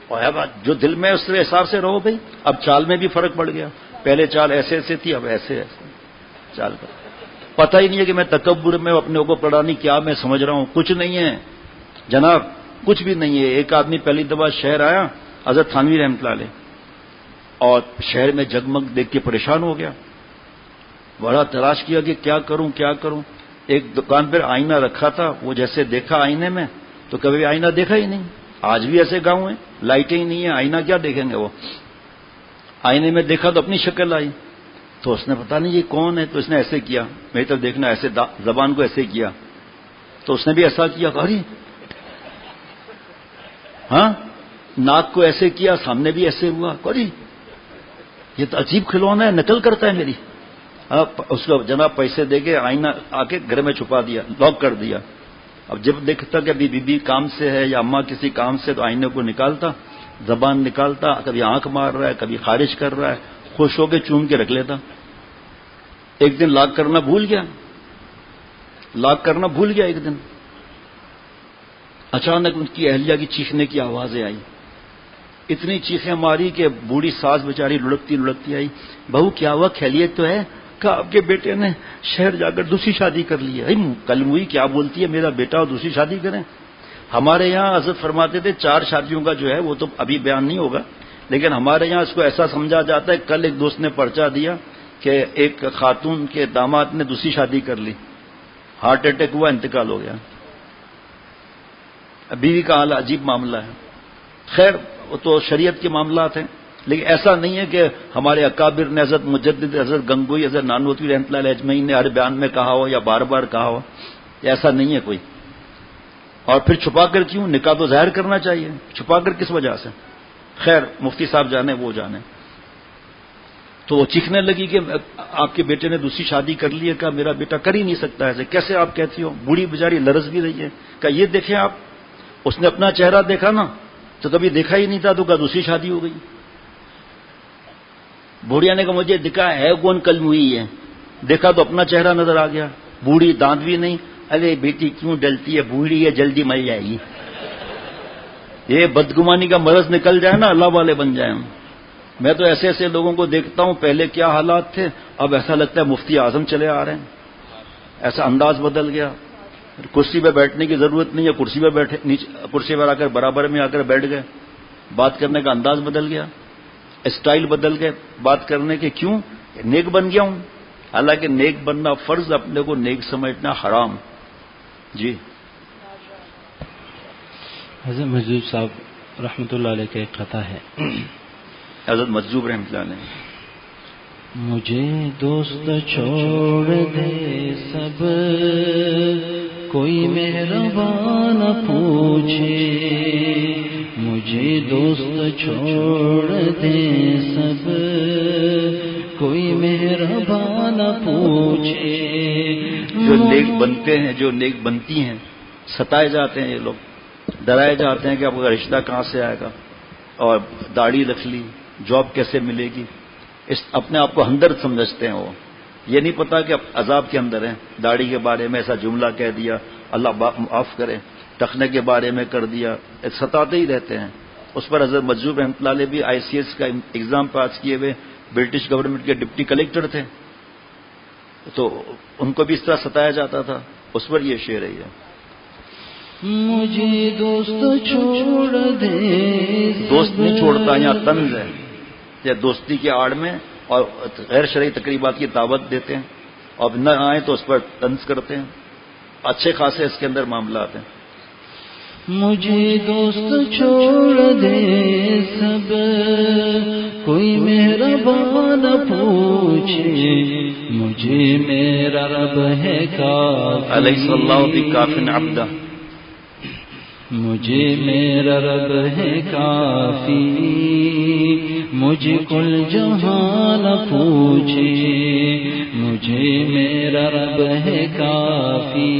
S1: اور ہے بات جو دل میں اس حساب سے رہو بھائی۔ اب چال میں بھی فرق پڑ گیا، پہلے چال ایسے ایسے تھی، اب ایسے ایسے چال پر پتہ ہی نہیں ہے کہ میں تکبر میں اپنے کو پڑھانی کیا میں سمجھ رہا ہوں، کچھ نہیں ہے جناب، کچھ بھی نہیں ہے۔ ایک آدمی پہلی دفعہ شہر آیا، حضرت تھانوی رحمۃ اللہ علیہ، اور شہر میں جگمگ دیکھ کے پریشان ہو گیا، بڑا تلاش کیا کہ کیا کروں کیا کروں۔ ایک دکان پر آئینہ رکھا تھا، وہ جیسے دیکھا آئینے میں تو کبھی آئینہ دیکھا ہی نہیں، آج بھی ایسے گاؤں ہیں لائٹیں ہی نہیں ہیں، آئینہ کیا دیکھیں گے وہ۔ آئینے میں دیکھا تو اپنی شکل آئی، تو اس نے پتا نہیں یہ کون ہے، تو اس نے ایسے کیا، میری طرف دیکھنا، ایسے زبان کو ایسے کیا، تو اس نے بھی ایسا کیا، ارے ہاں، ناک کو ایسے کیا، سامنے بھی ایسے ہوا، ارے یہ تو عجیب کھلونا ہے، نقل کرتا ہے میری۔ اس کو جناب پیسے دے کے آئینہ آ کے گھر میں چھپا دیا، لاک کر دیا۔ اب جب دیکھتا کہ ابھی بی کام سے ہے یا اماں کسی کام سے، تو آئینے کو نکالتا، زبان نکالتا، کبھی آنکھ مار رہا ہے کبھی خارج کر رہا ہے، خوش ہو کے چوم کے رکھ لیتا۔ ایک دن لاک کرنا بھول گیا، ایک دن اچانک ان کی اہلیہ کی چیخنے کی آوازیں آئی، اتنی چیخیں ماری کہ بوڑھی ساس بیچاری لڑکتی آئی، بہو کیا ہوا، خیریت تو ہے؟ کہا آپ کے بیٹے نے شہر جا کر دوسری شادی کر لی ہے۔ کل ہوئی کیا بولتی ہے، میرا بیٹا اور دوسری شادی کریں؟ ہمارے یہاں حضرت فرماتے تھے 4 شادیوں کا جو ہے وہ تو ابھی بیان نہیں ہوگا، لیکن ہمارے یہاں اس کو ایسا سمجھا جاتا ہے، کل ایک دوست نے پرچہ دیا کہ ایک خاتون کے داماد نے دوسری شادی کر لی، ہارٹ اٹیک ہوا، انتقال ہو گیا۔ بیوی کا حال عجیب معاملہ ہے، خیر وہ تو شریعت کے معاملات ہیں، لیکن ایسا نہیں ہے کہ ہمارے اکابر نے، حضرت مجدد، حضرت گنگوئی، حضرت نانوتوی رحمۃ اللہ علیہ اجمعین نے ہر بیان میں کہا ہو یا بار بار کہا ہو، ایسا نہیں ہے کوئی۔ اور پھر چھپا کر کیوں؟ نکاح تو ظاہر کرنا چاہیے، چھپا کر کس وجہ سے؟ خیر مفتی صاحب جانے وہ جانے۔ تو وہ چیخنے لگی کہ آپ کے بیٹے نے دوسری شادی کر لی ہے، کہا میرا بیٹا کر ہی نہیں سکتا ایسے، کیسے آپ کہتی ہو؟ بوڑھی بیچاری لرز بھی رہی ہے، کہا یہ دیکھیں آپ، اس نے اپنا چہرہ دیکھا نا تو کبھی دیکھا ہی نہیں تھا، تو کہا دوسری شادی ہو گئی۔ بوڑھیا نے کہا مجھے دکھا ہے کون، کل ہوئی ہے، دیکھا تو اپنا چہرہ نظر آ گیا، بوڑھی، دانت بھی نہیں، ارے بیٹی کیوں ڈلتی ہے، بوڑھی ہے جلدی مر جائے گی۔ یہ بدگمانی کا مرض نکل جائے نا، اللہ والے بن جائیں۔ میں تو ایسے ایسے لوگوں کو دیکھتا ہوں، پہلے کیا حالات تھے، اب ایسا لگتا ہے مفتی اعظم چلے آ رہے ہیں، ایسا انداز بدل گیا۔ کرسی پہ بیٹھنے کی ضرورت نہیں ہے، کرسی پہ بیٹھے، نیچے کرسی پر آ کر برابر میں آ کر بیٹھ گئے، بات کرنے کا انداز بدل گیا، اسٹائل بدل گئے بات کرنے کے۔ کیوں؟ نیک بن گیا ہوں، حالانکہ نیک بننا فرض، اپنے کو نیک سمجھنا حرام۔ جی
S2: حضرت مجذوب صاحب رحمۃ اللہ علیہ کا ایک قطع ہے،
S1: حضرت مجذوب رحمۃ اللہ علیہ،
S2: مجھے دوست چھوڑ دے سب، کوئی مہربان نہ پوچھے، مجھے دوست چھوڑ دے سب، کوئی مہربان نہ پوچھے۔
S1: جو نیک بنتے ہیں، جو نیک بنتی ہیں، ستائے جاتے ہیں یہ لوگ، ڈرائے جاتے ہیں کہ آپ کا رشتہ کہاں سے آئے گا، اور داڑھی رکھ لی، جاب کیسے ملے گی، اپنے آپ کو ہمدرد سمجھتے ہیں۔ وہ یہ نہیں پتا کہ عذاب کے اندر ہیں۔ داڑھی کے بارے میں ایسا جملہ کہہ دیا، اللہ معاف کرے، ٹخنے کے بارے میں کر دیا، ستاتے ہی رہتے ہیں۔ اس پر حضرت مجذوب رحمۃ اللہ علیہ بھی ICS کا ایگزام پاس کیے ہوئے برٹش گورنمنٹ کے ڈپٹی کلیکٹر تھے، تو ان کو بھی اس طرح ستایا جاتا تھا۔ اس پر یہ شعر ہے،
S2: مجھے دوست چھوڑ دے،
S1: دوست نہیں چھوڑتا، یہاں طنز ہے، یا دوستی کے آڑ میں اور غیر شرعی تقریبات کی دعوت دیتے ہیں اور نہ آئیں تو اس پر طنز کرتے ہیں. اچھے خاصے اس کے اندر معاملات ہیں.
S2: مجھے دوست چھوڑ دے سب کوئی مہربان پوچھے مجھے میرا رب ہے کافی.
S1: الیس اللہ بکاف عبدہ.
S2: مجھے میرا رب ہے کافی مجھے کل جہان پوچھے مجھے میرا رب ہے کافی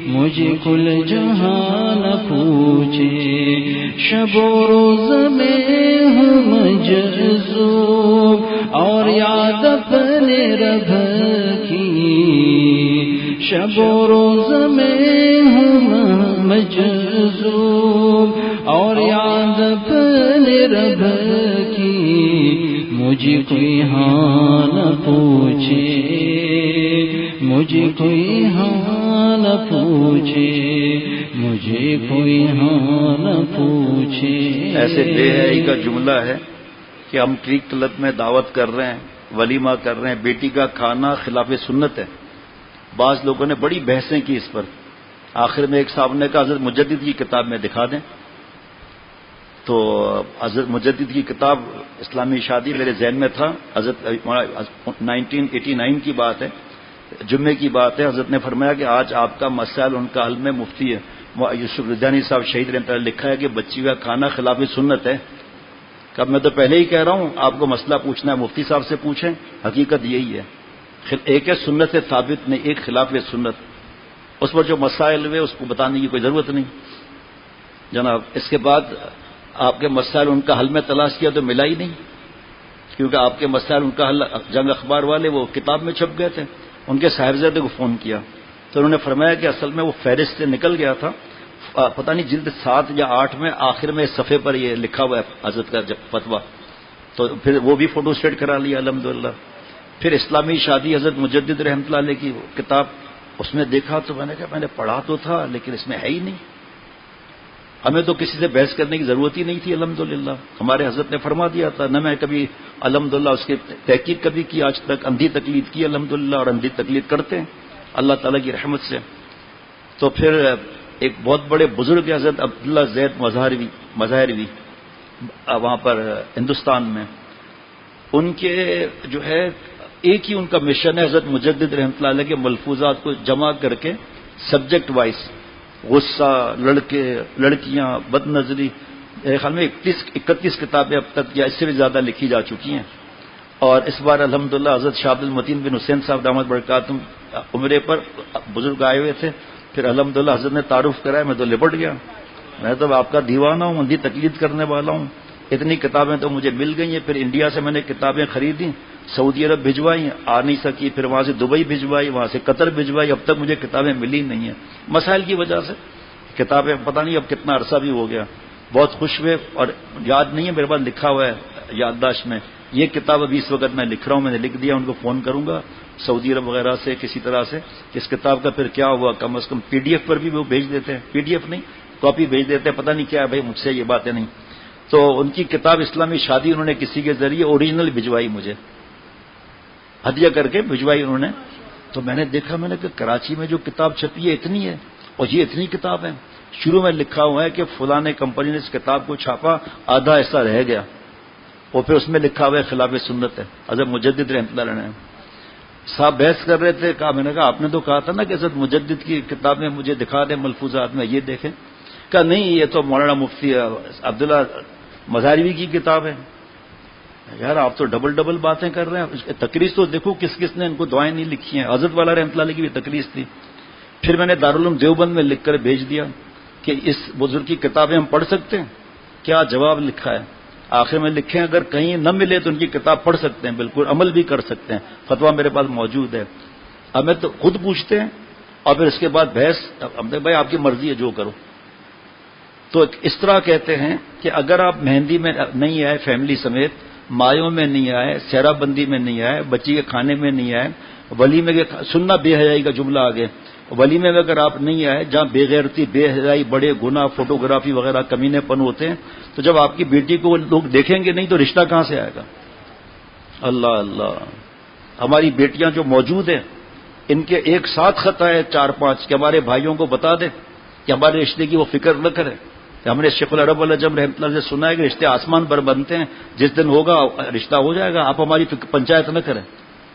S2: مجھے کل جہان پوچھے. شب و روز میں ہوں مجذوب اور یاد اپنے رب کی. شب و روز میں ہوں مجذوب اور یاد اپنے رب کی. مجھے کوئی ہاں نہ پوچھے مجھے کوئی ہاں نہ پوچھے مجھے کوئی ہاں نہ پوچھے.
S1: ایسے بے حیائی کا جملہ ہے کہ ہم ٹریک کلب میں دعوت کر رہے ہیں, ولیمہ کر رہے ہیں, بیٹی کا کھانا خلاف سنت ہے. بعض لوگوں نے بڑی بحثیں کی اس پر. آخر میں ایک صاحب نے کہا حضرت مجدد کی کتاب میں دکھا دیں. تو حضرت مجدد کی کتاب اسلامی شادی میرے ذہن میں تھا. حضرت 1989 کی بات ہے, جمعے کی بات ہے. حضرت نے فرمایا کہ آج آپ کا مسائل ان کا حل میں مفتی ہے یوسف ردانی صاحب شہید رحمۃ اللہ لکھا ہے کہ بچی کا کھانا خلاف سنت ہے. کہ میں تو پہلے ہی کہہ رہا ہوں آپ کو مسئلہ پوچھنا ہے مفتی صاحب سے پوچھیں. حقیقت یہی ہے. ایک ہے سنت سے ثابت نہیں, ایک خلاف سنت. اس پر جو مسائل ہوئے اس کو بتانے کی کوئی ضرورت نہیں جناب. اس کے بعد آپ کے مسائل ان کا حل میں تلاش کیا تو ملا ہی نہیں, کیونکہ آپ کے مسائل ان کا حل جنگ اخبار والے وہ کتاب میں چھپ گئے تھے. ان کے صاحبزادے کو فون کیا تو انہوں نے فرمایا کہ اصل میں وہ فہرست سے نکل گیا تھا, پتہ نہیں جلد 7 یا 8 میں آخر میں صفحے پر یہ لکھا ہوا ہے حضرت کا فتویٰ. تو پھر وہ بھی فوٹو اسٹیٹ کرا لیا الحمدللہ. پھر اسلامی شادی حضرت مجدد رحمۃ اللہ علیہ کی کتاب, اس میں دیکھا تو میں نے کہا میں نے پڑھا تو تھا لیکن اس میں ہے ہی نہیں. ہمیں تو کسی سے بحث کرنے کی ضرورت ہی نہیں تھی الحمدللہ. ہمارے حضرت نے فرما دیا تھا. نہ میں کبھی الحمدللہ اس کی تحقیق کبھی کی آج تک. اندھی تقلید کی الحمدللہ, اور اندھی تقلید کرتے ہیں اللہ تعالیٰ کی رحمت سے. تو پھر ایک بہت بڑے بزرگ حضرت عبداللہ زید مظاہروی وہاں پر ہندوستان میں, ان کے جو ہے ایک ہی ان کا مشن ہے حضرت مجدد رحمۃ اللہ علیہ کے ملفوظات کو جمع کر کے سبجیکٹ وائز, غصہ, لڑکے, لڑکیاں, بد نظری, میرے خیال میں 31 کتابیں اب تک یا اس سے بھی زیادہ لکھی جا چکی ہیں. اور اس بار الحمدللہ حضرت شاہ عبد المتین بن حسین صاحب دامت برکاتہم عمرے پر بزرگ آئے ہوئے تھے. پھر الحمدللہ حضرت نے تعارف کرایا, میں تو لپٹ گیا. میں تو آپ کا دیوانہ ہوں, اندھی تقلید کرنے والا ہوں. اتنی کتابیں تو مجھے مل گئی ہیں. پھر انڈیا سے میں نے کتابیں خریدیں, سعودی عرب بھجوائی, آ نہیں سکی. پھر وہاں سے دبئی بھجوائی, وہاں سے قطر بھجوائی. اب تک مجھے کتابیں ملی نہیں ہیں مسائل کی وجہ سے. کتابیں پتہ نہیں اب کتنا عرصہ بھی ہو گیا. بہت خوش ہوئے, اور یاد نہیں ہے میرے پاس لکھا ہوا ہے یادداشت میں. یہ کتاب ابھی اس وقت میں لکھ رہا ہوں, میں نے لکھ دیا. ان کو فون کروں گا سعودی عرب وغیرہ سے کسی طرح سے. اس کتاب کا پھر کیا ہوا, کم از کم PDF پر بھی وہ بھیج دیتے ہیں. PDF نہیں, کاپی بھیج دیتے ہیں. پتہ نہیں کیا ہے بھائی, مجھ سے یہ باتیں نہیں. تو ان کی کتاب اسلامی شادی انہوں نے کسی کے ذریعے اوریجنل بھجوائی, مجھے ہدیہ کر کے بھجوائی انہوں نے. تو میں نے دیکھا, میں نے کہا کراچی میں جو کتاب چھپی ہے اتنی ہے, اور یہ اتنی کتاب ہے. شروع میں لکھا ہوا ہے کہ فلاں کمپنی نے اس کتاب کو چھاپا, آدھا ایسا رہ گیا, اور پھر اس میں لکھا ہوا ہے خلاف سنت ہے. حضرت مجدد رحمۃ اللہ علیہ صاحب بحث کر رہے تھے. کہا, میں نے کہا آپ نے تو کہا تھا نا کہ حضرت مجدد کی کتاب میں مجھے دکھا دیں ملفوظات میں, یہ دیکھیں. کہا نہیں, یہ تو مولانا مفتی عبداللہ مظاہروی کی کتاب ہے. یار آپ تو ڈبل باتیں کر رہے ہیں. تقریض تو دیکھو کس کس نے ان کو دعائیں نہیں لکھی ہیں. حضرت والا رحمۃ اللہ علیہ کی بھی تقریض تھی. پھر میں نے دارالعلوم دیوبند میں لکھ کر بھیج دیا کہ اس بزرگ کی کتابیں ہم پڑھ سکتے ہیں. کیا جواب لکھا ہے آخر میں, لکھیں اگر کہیں نہ ملے تو ان کی کتاب پڑھ سکتے ہیں, بالکل عمل بھی کر سکتے ہیں. فتویٰ میرے پاس موجود ہے. ہمیں تو خود پوچھتے ہیں, اور پھر اس کے بعد بحث. بھائی آپ کی مرضی ہے, جو کرو. تو اس طرح کہتے ہیں کہ اگر آپ مہندی میں نہیں آئے فیملی سمیت, مایوں میں نہیں آئے, سہرا بندی میں نہیں آئے, بچی کے کھانے میں نہیں آئے, ولیمے کے سننا بے حیائی کا جملہ آگے, ولیمے میں اگر آپ نہیں آئے جہاں بے غیرتی, بے حیائی, بڑے گناہ, فوٹوگرافی وغیرہ کمینے پن ہوتے ہیں, تو جب آپ کی بیٹی کو لوگ دیکھیں گے نہیں تو رشتہ کہاں سے آئے گا. اللہ اللہ. ہماری بیٹیاں جو موجود ہیں ان کے ایک ساتھ خط آئے 4-5 کہ ہمارے بھائیوں کو بتا دیں کہ ہمارے رشتے کی وہ فکر نہ کریں. ہم نے شیخ العرب العجم رحمۃ اللہ سے سنا ہے کہ رشتے آسمان پر بنتے ہیں، جس دن ہوگا رشتہ ہو جائے گا، آپ ہماری پنچایت نہ کریں.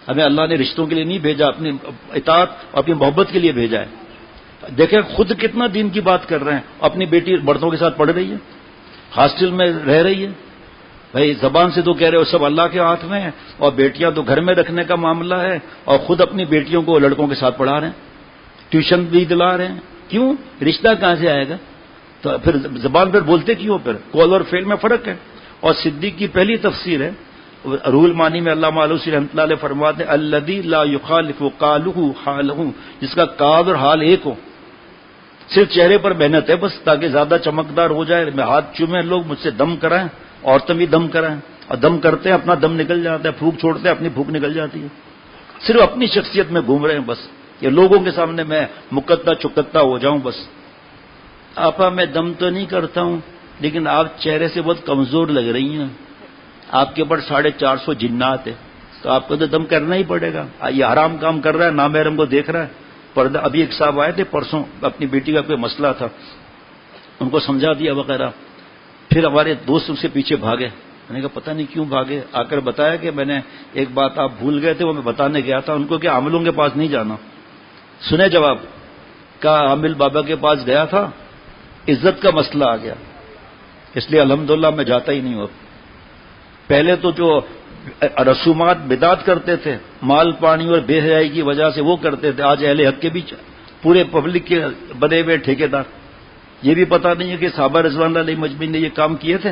S1: ہمیں اللہ نے رشتوں کے لیے نہیں بھیجا، اپنی اطاعت اور اپنی محبت کے لیے بھیجا ہے. دیکھیں خود کتنا دین کی بات کر رہے ہیں، اپنی بیٹی مردوں کے ساتھ پڑھ رہی ہے، ہاسٹل میں رہ رہی ہے. بھائی زبان سے تو کہہ رہے ہو سب اللہ کے ہاتھ میں ہے، اور بیٹیاں تو گھر میں رکھنے کا معاملہ ہے، اور خود اپنی بیٹیوں کو لڑکوں کے ساتھ پڑھا رہے ہیں، ٹیوشن بھی دلا رہے ہیں. کیوں؟ رشتہ کہاں سے آئے گا؟ تو پھر زبان پر بولتے کیوں؟ پھر قول اور فعل میں فرق ہے. اور صدیق کی پہلی تفسیر ہے روح المعانی میں علامہ آلوسی رحمۃ اللہ علیہ فرماتے ہیں الذی لا یخالف قالہ حالہ، جس کا قال اور حال ایک ہو. صرف چہرے پر محنت ہے بس تاکہ زیادہ چمکدار ہو جائے، میں ہاتھ چومیں لوگ، مجھ سے دم کرائیں، عورتیں بھی دم کرائیں، اور دم کرتے ہیں اپنا دم نکل جاتا ہے، پھونک چھوڑتے ہیں اپنی پھونک نکل جاتی ہے. صرف اپنی شخصیت میں گھوم رہے ہیں بس، یہ لوگوں کے سامنے میں مقدہ چکتا ہو جاؤں بس. آپا میں دم تو نہیں کرتا ہوں، لیکن آپ چہرے سے بہت کمزور لگ رہی ہیں، آپ کے اوپر 450 جنات ہے، تو آپ کو تو دم کرنا ہی پڑے گا. یہ حرام کام کر رہا ہے، نامحرم کو دیکھ رہا ہے. پردہ ابھی ایک صاحب آئے تھے پرسوں، اپنی بیٹی کا کوئی مسئلہ تھا، ان کو سمجھا دیا وغیرہ. پھر ہمارے دوست ان سے پیچھے بھاگے. میں نے کہا پتہ نہیں کیوں بھاگے. آ کر بتایا کہ میں نے ایک بات آپ بھول گئے تھے، وہ میں بتانے گیا تھا ان کو کہ عاملوں کے پاس نہیں جانا. سنے جواب؟ کہا عامل بابا کے پاس گیا تھا، عزت کا مسئلہ آ گیا، اس لیے الحمدللہ میں جاتا ہی نہیں ہوں. پہلے تو جو رسومات بدعت کرتے تھے، مال پانی اور بے حیائی کی وجہ سے وہ کرتے تھے، آج اہل حق کے بیچ پورے پبلک کے بنے ہوئے ٹھیکیدار. یہ بھی پتہ نہیں ہے کہ صحابہ رضوان اللہ علیہ مجمعین نے یہ کام کیے تھے،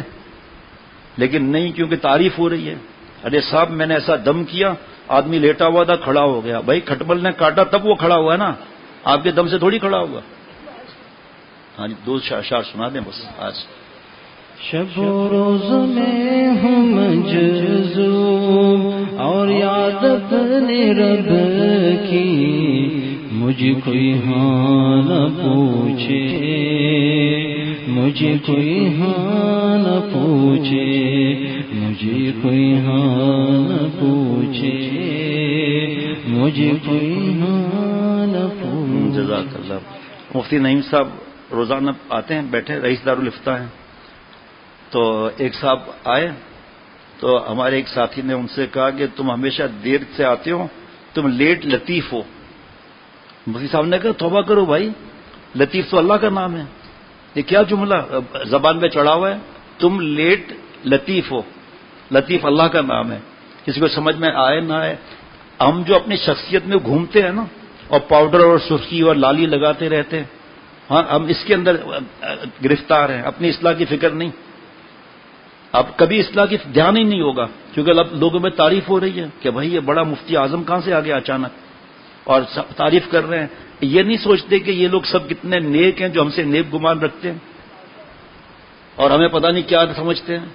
S1: لیکن نہیں، کیونکہ تعریف ہو رہی ہے. ارے صاحب میں نے ایسا دم کیا، آدمی لیٹا ہوا تھا کھڑا ہو گیا. بھائی کھٹمل نے کاٹا تب وہ کھڑا ہوا ہے نا، آپ کے دم سے تھوڑی کھڑا ہوگا. ہاں جی 2 اشعار سنا دیں بس آج.
S2: شب و روز میں ہوں مجذوب اور یاد اپنے رب کی، مجھے کوئی ہاں نہ پوچھے، مجھے کوئی ہاں نہ پوچھے، مجھے کوئی ہاں نہ پوچھے، مجھے کوئی ہاں نہ پوچھے.
S1: جزاک اللہ. مفتی نعیم صاحب روزانہ آتے ہیں، بیٹھے رئیس دارالفتہ ہیں. تو ایک صاحب آئے تو ہمارے ایک ساتھی نے ان سے کہا کہ تم ہمیشہ دیر سے آتے ہو، تم لیٹ لطیف ہو. مفتی صاحب نے کہا توبہ کرو بھائی، لطیف تو اللہ کا نام ہے، یہ کیا جملہ زبان پہ چڑھا ہوا ہے؟ تم لیٹ لطیف ہو، لطیف اللہ کا نام ہے. کسی کو سمجھ میں آئے نہ آئے، ہم جو اپنی شخصیت میں گھومتے ہیں نا، اور پاؤڈر اور سرخی اور لالی لگاتے رہتے ہیں، ہاں ہم اس کے اندر گرفتار ہیں، اپنی اصلاح کی فکر نہیں. اب کبھی اصلاح کی دھیان ہی نہیں ہوگا، کیونکہ اب لوگوں میں تعریف ہو رہی ہے کہ بھائی یہ بڑا مفتی اعظم کہاں سے آ گیا اچانک، اور تعریف کر رہے ہیں. یہ نہیں سوچتے کہ یہ لوگ سب کتنے نیک ہیں جو ہم سے نیک گمان رکھتے ہیں، اور ہمیں پتہ نہیں کیا سمجھتے ہیں.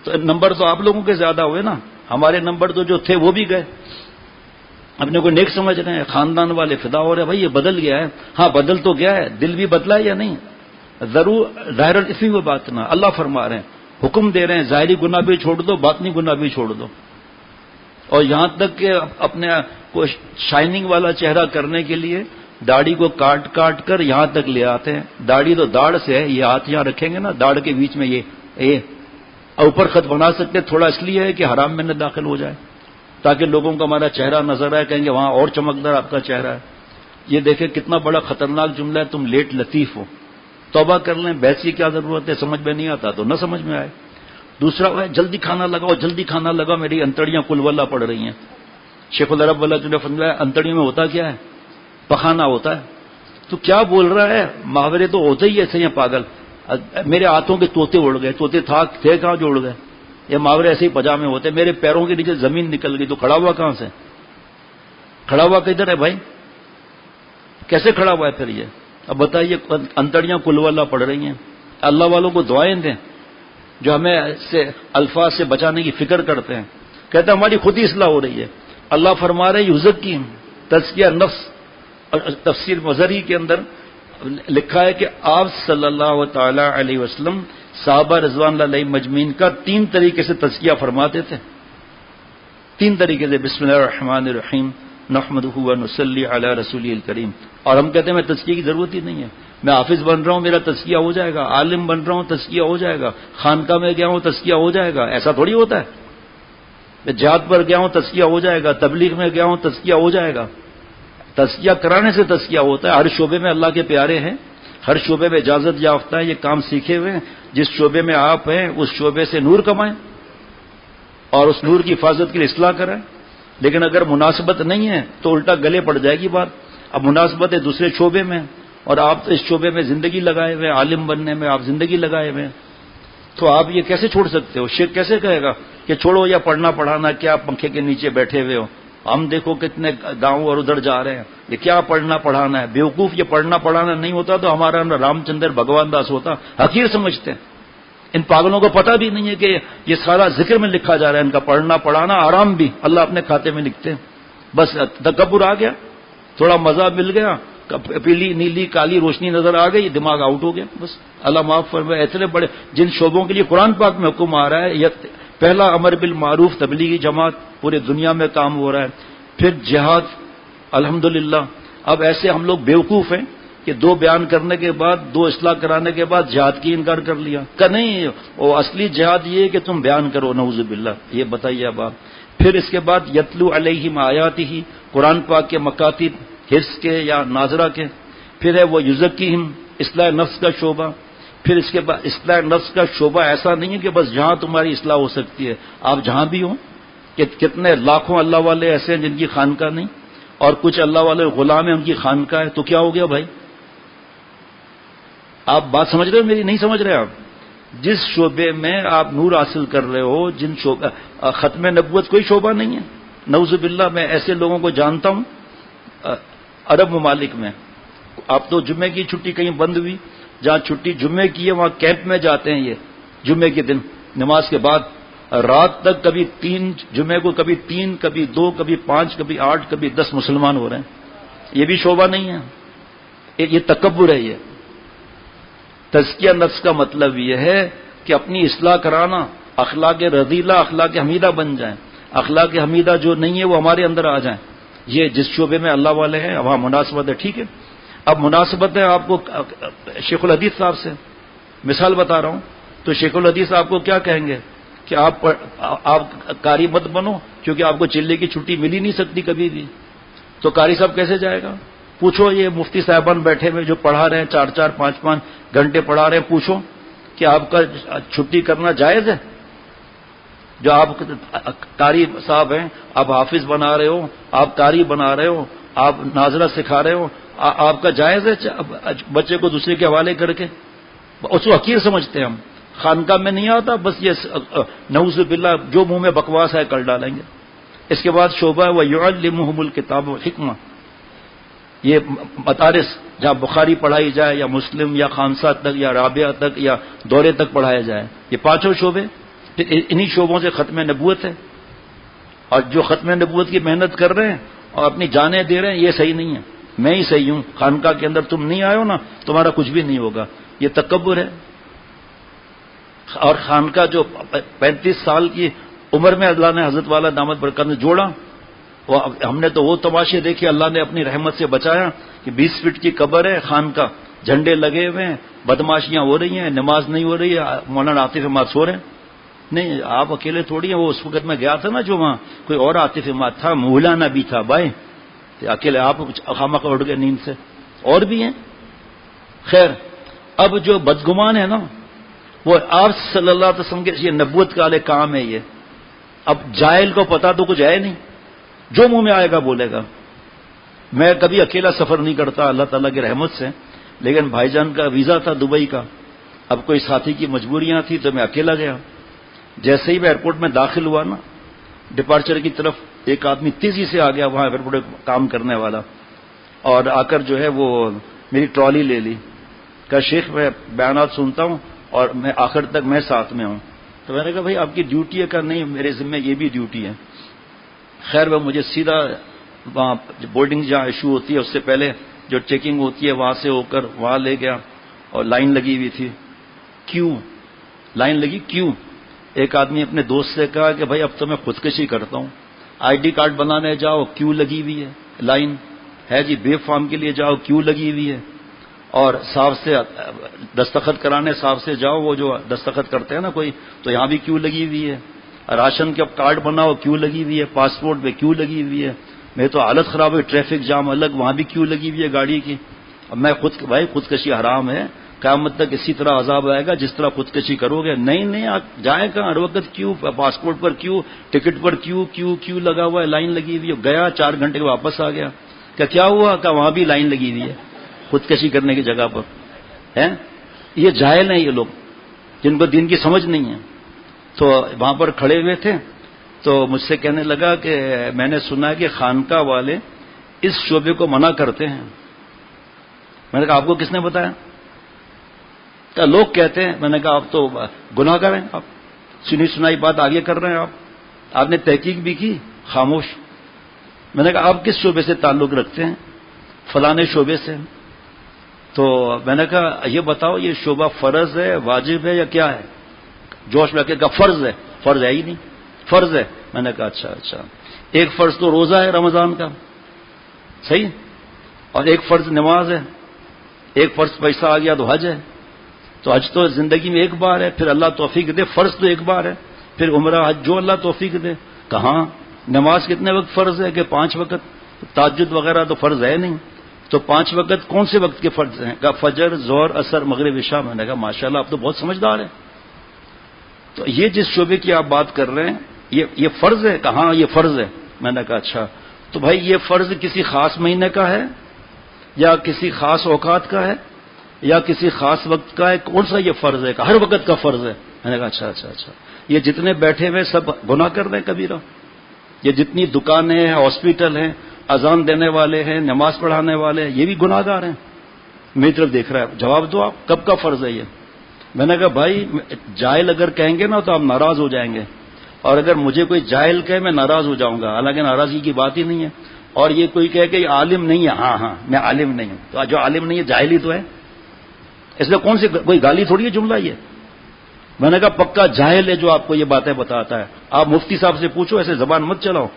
S1: تو نمبر تو آپ لوگوں کے زیادہ ہوئے نا، ہمارے نمبر تو جو تھے وہ بھی گئے. اپنے کو نیک سمجھ رہے ہیں، خاندان والے فدا ہو رہے ہیں. بھائی یہ بدل گیا ہے، ہاں بدل تو گیا ہے، دل بھی بدلا ہے یا نہیں؟ ضرور ظاہر اسی میں بات نہ، اللہ فرما رہے ہیں، حکم دے رہے ہیں ظاہری گناہ بھی چھوڑ دو، باطنی گناہ بھی چھوڑ دو. اور یہاں تک کہ اپنے کو شائننگ والا چہرہ کرنے کے لیے داڑھی کو کاٹ کاٹ کر یہاں تک لے آتے ہیں. داڑھی تو داڑھ سے ہے، یہ ہاتھ یہاں رکھیں گے نا داڑھ کے بیچ میں، یہ اوپر خط بنا سکتے، تھوڑا اس لیے ہے کہ حرام میں نہ داخل ہو جائے، تاکہ لوگوں کو ہمارا چہرہ نظر آئے، کہیں گے وہاں اور چمکدار آپ کا چہرہ ہے. یہ دیکھیں کتنا بڑا خطرناک جملہ ہے، تم لیٹ لطیف ہو. توبہ کر لیں، بحث کی کیا ضرورت ہے؟ سمجھ میں نہیں آتا تو نہ سمجھ میں آئے. دوسرا ہے جلدی کھانا لگاؤ، جلدی کھانا لگاؤ، میری انتڑیاں کل واللہ پڑ رہی ہیں. شیخ العرب واللہ جو فرمایا انتڑیوں میں ہوتا کیا ہے؟ پخانا ہوتا ہے. تو کیا بول رہا ہے؟ محاورے تو ہوتے ہی ایسے ہیں پاگل. میرے ہاتھوں کے طوطے اڑ گئے، طوطے تھے کہاں جو اڑ گئے؟ یہ محاورے ایسے ہی پجامے ہوتے. میرے پیروں کے نیچے زمین نکل گئی، تو کھڑا ہوا کہاں سے؟ کھڑا ہوا کدھر ہے بھائی؟ کیسے کھڑا ہوا ہے پھر یہ؟ اب بتائیے، انتڑیاں کل واللہ پڑ رہی ہیں. اللہ والوں کو دعائیں دیں جو ہمیں سے الفاظ سے بچانے کی فکر کرتے ہیں. کہتے ہیں ہماری خود ہی اصلاح ہو رہی ہے. اللہ فرما رہے یزکی تزکیہ نفس. تفسیر مظہری کے اندر لکھا ہے کہ آپ صلی اللہ تعالی علیہ وسلم صحابہ رضوان اللہ علیہ مجمعین کا 3 طریقے سے تزکیہ فرماتے تھے. 3 طریقے سے بسم اللہ الرحمن الرحیم نحمدہ و نصلی علی رسولہ الکریم. اور ہم کہتے ہیں میں تزکیے کی ضرورت ہی نہیں ہے، میں حافظ بن رہا ہوں میرا تزکیہ ہو جائے گا، عالم بن رہا ہوں تزکیہ ہو جائے گا، خانقاہ میں گیا ہوں تزکیہ ہو جائے گا. ایسا تھوڑی ہوتا ہے. میں جہاد پر گیا ہوں تزکیہ ہو جائے گا، تبلیغ میں گیا ہوں تزکیہ ہو جائے گا. تزکیہ کرانے سے تزکیہ ہوتا ہے. ہر شعبے میں اللہ کے پیارے ہیں، ہر شعبے میں اجازت یافتہ ہیں، یہ کام سیکھے ہوئے ہیں. جس شعبے میں آپ ہیں اس شعبے سے نور کمائیں اور اس نور کی حفاظت کے لیے اصلاح کریں. لیکن اگر مناسبت نہیں ہے تو الٹا گلے پڑ جائے گی بات. اب مناسبت ہے دوسرے شعبے میں اور آپ تو اس شعبے میں زندگی لگائے ہوئے، عالم بننے میں آپ زندگی لگائے ہوئے، تو آپ یہ کیسے چھوڑ سکتے ہو؟ شرک کیسے کہے گا کہ چھوڑو یا پڑھنا پڑھانا، کیا پنکھے کے نیچے بیٹھے ہوئے ہو؟ ہم دیکھو کتنے گاؤں اور ادھر جا رہے ہیں، یہ کیا پڑھنا پڑھانا ہے؟ بیوقوف، یہ پڑھنا پڑھانا نہیں ہوتا تو ہمارا رام چندر بھگوان داس ہوتا. حقیر سمجھتے ہیں. ان پاگلوں کو پتہ بھی نہیں ہے کہ یہ سارا ذکر میں لکھا جا رہا ہے. ان کا پڑھنا پڑھانا آرام بھی اللہ اپنے کھاتے میں لکھتے ہیں. بس تکبر آ گیا، تھوڑا مزہ مل گیا، پیلی نیلی کالی روشنی نظر آ گئی، دماغ آؤٹ ہو گیا. بس اللہ معاف فرمائے. اتنے بڑے جن شعبوں کے لیے قرآن پاک میں حکم آ رہا ہے، پہلا امر بالمعروف تبلیغی جماعت پورے دنیا میں کام ہو رہا ہے، پھر جہاد الحمدللہ. اب ایسے ہم لوگ بیوقوف ہیں کہ 2 بیان کرنے کے بعد، 2 اصلاح کرانے کے بعد جہاد کی انکار کر لیا کہ نہیں وہ اصلی جہاد یہ ہے کہ تم بیان کرو. نعوذ باللہ. یہ بتائیے اب آپ. پھر اس کے بعد یتلو علیہم آیاتہ، قرآن پاک کے مکاتب حفظ کے یا ناظرہ کے. پھر ہے وہ یزکیہم، اصلاح نفس کا شعبہ. پھر اس کے بعد اصلاح نفس کا شعبہ ایسا نہیں ہے کہ بس جہاں تمہاری اصلاح ہو سکتی ہے آپ جہاں بھی ہوں. کہ کتنے لاکھوں اللہ والے ایسے ہیں جن کی خانقاہ نہیں، اور کچھ اللہ والے غلام ہیں ان کی خانقاہ ہے. تو کیا ہو گیا بھائی؟ آپ بات سمجھ رہے ہو میری؟ نہیں سمجھ رہے آپ؟ جس شعبے میں آپ نور حاصل کر رہے ہو، جن شعبہ ختم نبوت کوئی شعبہ نہیں ہے. نعوذ باللہ. میں ایسے لوگوں کو جانتا ہوں عرب ممالک میں. آپ تو جمعے کی چھٹی کہیں بند ہوئی، جہاں چھٹی جمعے کی ہے وہاں کیمپ میں جاتے ہیں. یہ جمعے کے دن نماز کے بعد رات تک کبھی 3 جمعے کو کبھی 3 کبھی 2 کبھی 5 کبھی 8 کبھی 10 مسلمان ہو رہے ہیں. یہ بھی شعبہ نہیں ہے، یہ تکبر ہے. یہ تزکیہ نفس کا مطلب یہ ہے کہ اپنی اصلاح کرانا، اخلاق رذیلہ اخلاق حمیدہ بن جائیں. اخلاق حمیدہ جو نہیں ہے وہ ہمارے اندر آ جائیں. یہ جس شعبے میں اللہ والے ہیں وہاں مناسبت ہے. ٹھیک ہے. اب مناسبت ہے آپ کو شیخ الحدیث صاحب سے مثال بتا رہا ہوں. تو شیخ الحدیث آپ کو کیا کہیں گے کہ آپ قاری مت بنو کیونکہ آپ کو چلے کی چھٹی مل ہی نہیں سکتی کبھی بھی. تو قاری صاحب کیسے جائے گا؟ پوچھو یہ مفتی صاحبان بیٹھے ہوئے جو پڑھا رہے ہیں 4-4 5-5 گھنٹے پڑھا رہے ہیں، پوچھو کہ آپ کا چھٹی کرنا جائز ہے؟ جو آپ قاری صاحب ہیں، آپ حافظ بنا رہے ہو، آپ قاری بنا رہے ہو، آپ ناظرہ سکھا رہے ہو، آپ کا جائز ہے بچے کو دوسرے کے حوالے کر کے؟ اس کو حقیر سمجھتے ہیں ہم. خانقاہ میں نہیں آتا، بس یہ نعوذ باللہ جو منہ میں بکواس ہے کر ڈالیں گے. اس کے بعد شعبہ ہے وَيُعَلِّمُهُمُ الْكِتَابَ وَالْحِکْمَةَ. یہ مدارس جہاں بخاری پڑھائی جائے یا مسلم یا خانسہ تک یا رابعہ تک یا دورے تک پڑھایا جائے. یہ 5 شعبے انہی شعبوں سے ختم نبوت ہے. اور جو ختم نبوت کی محنت کر رہے ہیں اور اپنی جانیں دے رہے ہیں یہ صحیح نہیں ہے. میں ہی صحیح ہوں، خانقاہ کے اندر تم نہیں آئے ہو نا تمہارا کچھ بھی نہیں ہوگا. یہ تکبر ہے. اور خانقاہ جو 35 سال کی عمر میں اللہ نے حضرت والا دامت برکات نے جوڑا، ہم نے تو وہ تماشے دیکھے. اللہ نے اپنی رحمت سے بچایا کہ 20 فٹ کی قبر ہے خانقاہ، جھنڈے لگے ہوئے ہیں، بدماشیاں ہو رہی ہیں، نماز نہیں ہو رہی ہے، مولانا عاطف احمد سو رہے ہیں. نہیں آپ اکیلے تھوڑی ہیں. وہ اس وقت میں گیا تھا نا جو وہاں کوئی اور عاطف احمد تھا، مولانا بھی تھا بھائی. اکیلے آپ خامخواہ اٹھ گئے نیند سے. اور بھی ہیں. خیر اب جو بدگمان ہے نا وہ آپ صلی اللہ علیہ وسلم کے یہ نبوت کا کام ہے. یہ اب جاہل کو پتا تو کچھ ہے نہیں، جو منہ میں آئے گا بولے گا. میں کبھی اکیلا سفر نہیں کرتا اللہ تعالیٰ کی رحمت سے، لیکن بھائی جان کا ویزا تھا دبئی کا. اب کوئی ساتھی کی مجبوریاں تھی تو میں اکیلا گیا. جیسے ہی میں ایئرپورٹ میں داخل ہوا نا ڈپارچر کی طرف، ایک آدمی تیزی سے آ گیا وہاں ایئرپورٹ کام کرنے والا، اور آ کر جو ہے وہ میری ٹرالی لے لی. کہا شیخ میں بیانات سنتا ہوں اور میں آخر تک میں ساتھ میں ہوں. تو میں نے کہا بھائی آپ کی ڈیوٹی ہے؟ کہ نہیں میرے ذمہ یہ بھی ڈیوٹی ہے. خیر وہ مجھے سیدھا وہاں بورڈنگ جہاں ایشو ہوتی ہے اس سے پہلے جو چیکنگ ہوتی ہے وہاں سے ہو کر وہاں لے گیا، اور لائن لگی ہوئی تھی. کیوں لائن لگی؟ کیوں؟ ایک آدمی اپنے دوست سے کہا کہ بھائی اب تو میں خودکشی کرتا ہوں. آئی ڈی کارڈ بنانے جاؤ کیو لگی ہوئی ہے، لائن ہے جی، بے فارم کے لیے جاؤ کیو لگی ہوئی ہے، اور صاحب سے دستخط کرانے صاحب سے جاؤ، وہ جو دستخط کرتے ہیں نا کوئی، تو یہاں بھی کیو لگی ہوئی ہے، راشن کا کارڈ بناؤ کیو لگی ہوئی ہے، پاسپورٹ پہ کیو لگی ہوئی ہے، میرے تو حالت خراب ہوئی، ٹریفک جام الگ، وہاں بھی کیو لگی ہوئی ہے گاڑی کی. اب میں بھائی خودکشی حرام ہے، قیامت تک اسی طرح عذاب آئے گا جس طرح خودکشی کرو گے. نہیں آپ جائیں کہاں، ہر وقت کیوں، پاسپورٹ پر کیوں، ٹکٹ پر کیوں لگا ہوا ہے، لائن لگی ہوئی ہے. گیا 4 گھنٹے کے واپس آ گیا، کیا ہوا، کہ وہاں بھی لائن لگی ہوئی ہے خودکشی کرنے کی جگہ پر. ہے یہ جاہل ہیں یہ لوگ جن کو دین کی سمجھ نہیں ہے. تو وہاں پر کھڑے ہوئے تھے تو مجھ سے کہنے لگا کہ میں نے سنا ہے کہ خانقاہ والے اس شعبے کو منع کرتے ہیں. میں نے کہا آپ کو کس نے بتایا؟ کہ لوگ کہتے ہیں. میں نے کہا آپ تو گناہ گار ہیں، آپ سنی سنائی بات آگے کر رہے ہیں، آپ نے تحقیق بھی کی، خاموش. میں نے کہا آپ کس شعبے سے تعلق رکھتے ہیں؟ فلانے شعبے سے. تو میں نے کہا یہ بتاؤ یہ شعبہ فرض ہے، واجب ہے یا کیا ہے؟ جوش میں کہا فرض ہے. فرض ہے ہی نہیں، فرض ہے. میں نے کہا اچھا، ایک فرض تو روزہ ہے رمضان کا، صحیح، اور ایک فرض نماز ہے، ایک فرض پیسہ آ گیا تو حج ہے. تو حج تو زندگی میں ایک بار ہے، پھر اللہ توفیق دے. فرض تو ایک بار ہے، پھر عمرہ حج جو اللہ توفیق دے. کہاں نماز کتنے وقت فرض ہے؟ کہ 5 وقت. تہجد وغیرہ تو فرض ہے نہیں. تو 5 وقت کون سے وقت کے فرض ہیں؟ کہا فجر، ظہر، عصر، مغرب، عشاء. میں نے کہا ماشاءاللہ آپ تو بہت سمجھدار ہیں. تو یہ جس شعبے کی آپ بات کر رہے ہیں یہ فرض ہے. کہاں یہ فرض ہے؟ میں نے کہا اچھا. تو بھائی یہ فرض کسی خاص مہینے کا ہے یا کسی خاص اوقات کا ہے یا کسی خاص وقت کا ہے؟ کون سا یہ فرض ہے؟ کہ ہر وقت کا فرض ہے. میں نے کہا اچھا. یہ جتنے بیٹھے ہوئے سب گناہ کر رہے ہیں کبیرہ. یہ جتنی دکانیں ہیں، ہاسپٹل ہیں، اذان دینے والے ہیں، نماز پڑھانے والے ہیں، یہ بھی گناہ گار ہیں. میری طرف دیکھ رہا ہے. جواب دو آپ، کب کا فرض ہے یہ؟ میں نے کہا بھائی جاہل اگر کہیں گے نا تو آپ ناراض ہو جائیں گے، اور اگر مجھے کوئی جاہل کہے میں ناراض ہو جاؤں گا، حالانکہ ناراضگی کی بات ہی نہیں ہے. اور یہ کوئی کہے کہ یہ عالم نہیں ہے، ہاں میں عالم نہیں ہوں. تو جو عالم نہیں ہے جاہل ہی تو ہے. اس میں کون سی کوئی گالی تھوڑی ہے جملہ یہ. میں نے کہا پکا جاہل ہے جو آپ کو یہ باتیں بتاتا ہے. آپ مفتی صاحب سے پوچھو، ایسے زبان مت چلاؤ.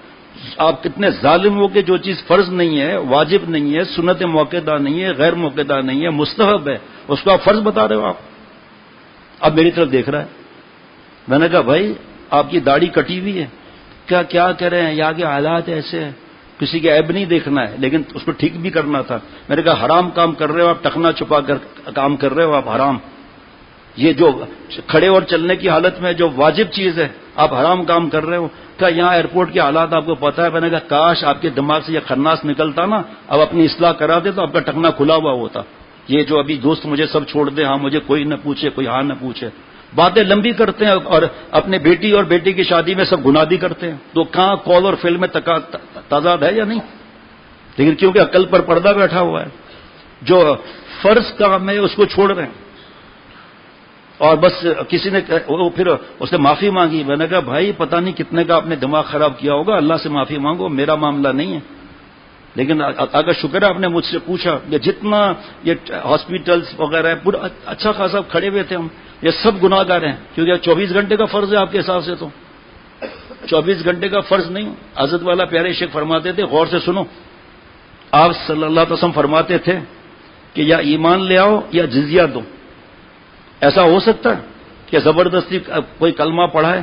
S1: آپ کتنے ظالم ہو کہ جو چیز فرض نہیں ہے، واجب نہیں ہے، سنت موقعہ نہیں ہے، غیر موقعہ نہیں ہے، مستحب ہے، اس کو آپ فرض بتا رہے ہو. آپ اب میری طرف دیکھ رہا ہے. میں نے کہا بھائی آپ کی داڑھی کٹی ہوئی ہے، کیا کریں، یہاں کے حالات ایسے ہیں. کسی کے عیب نہیں دیکھنا ہے لیکن اس کو ٹھیک بھی کرنا تھا. میں نے کہا حرام کام کر رہے ہو آپ، ٹخنا چھپا کر کام کر رہے ہو آپ، حرام. یہ جو کھڑے اور چلنے کی حالت میں جو واجب چیز ہے آپ حرام کام کر رہے ہو. کیا یہاں ایئرپورٹ کے حالات آپ کو پتا ہے؟ میں نے کہا کاش آپ کے دماغ سے یہ خناس نکلتا نا، اب اپنی اصلاح کرا دے تو آپ کا ٹخنا کھلا ہوا ہوتا. یہ جو ابھی دوست مجھے سب چھوڑ دے، ہاں مجھے کوئی نہ پوچھے، کوئی ہاں نہ پوچھے، باتیں لمبی کرتے ہیں اور اپنے بیٹی اور بیٹی کی شادی میں سب گناہ بھی کرتے ہیں. تو کہاں قول اور فعل میں تضاد ہے یا نہیں؟ لیکن کیونکہ عقل پر پردہ بیٹھا ہوا ہے، جو فرض کام ہے اس کو چھوڑ رہے ہیں. اور بس کسی نے پھر اس نے معافی مانگی. میں نے کہا بھائی پتہ نہیں کتنے کا آپ نے دماغ خراب کیا ہوگا، اللہ سے معافی مانگو، میرا معاملہ نہیں ہے. لیکن اگر شکر ہے آپ نے مجھ سے پوچھا. کہ جتنا یہ ہاسپٹلس وغیرہ پورا اچھا خاصا کھڑے ہوئے تھے ہم، یہ سب گناہ گار ہیں. کیونکہ 24 گھنٹے کا فرض ہے آپ کے حساب سے. تو 24 گھنٹے کا فرض نہیں. حضرت والا پیارے شیخ فرماتے تھے، غور سے سنو، آپ صلی اللہ علیہ وسلم فرماتے تھے کہ یا ایمان لے آؤ یا جزیہ دو. ایسا ہو سکتا ہے کہ زبردستی کوئی کلمہ پڑھائے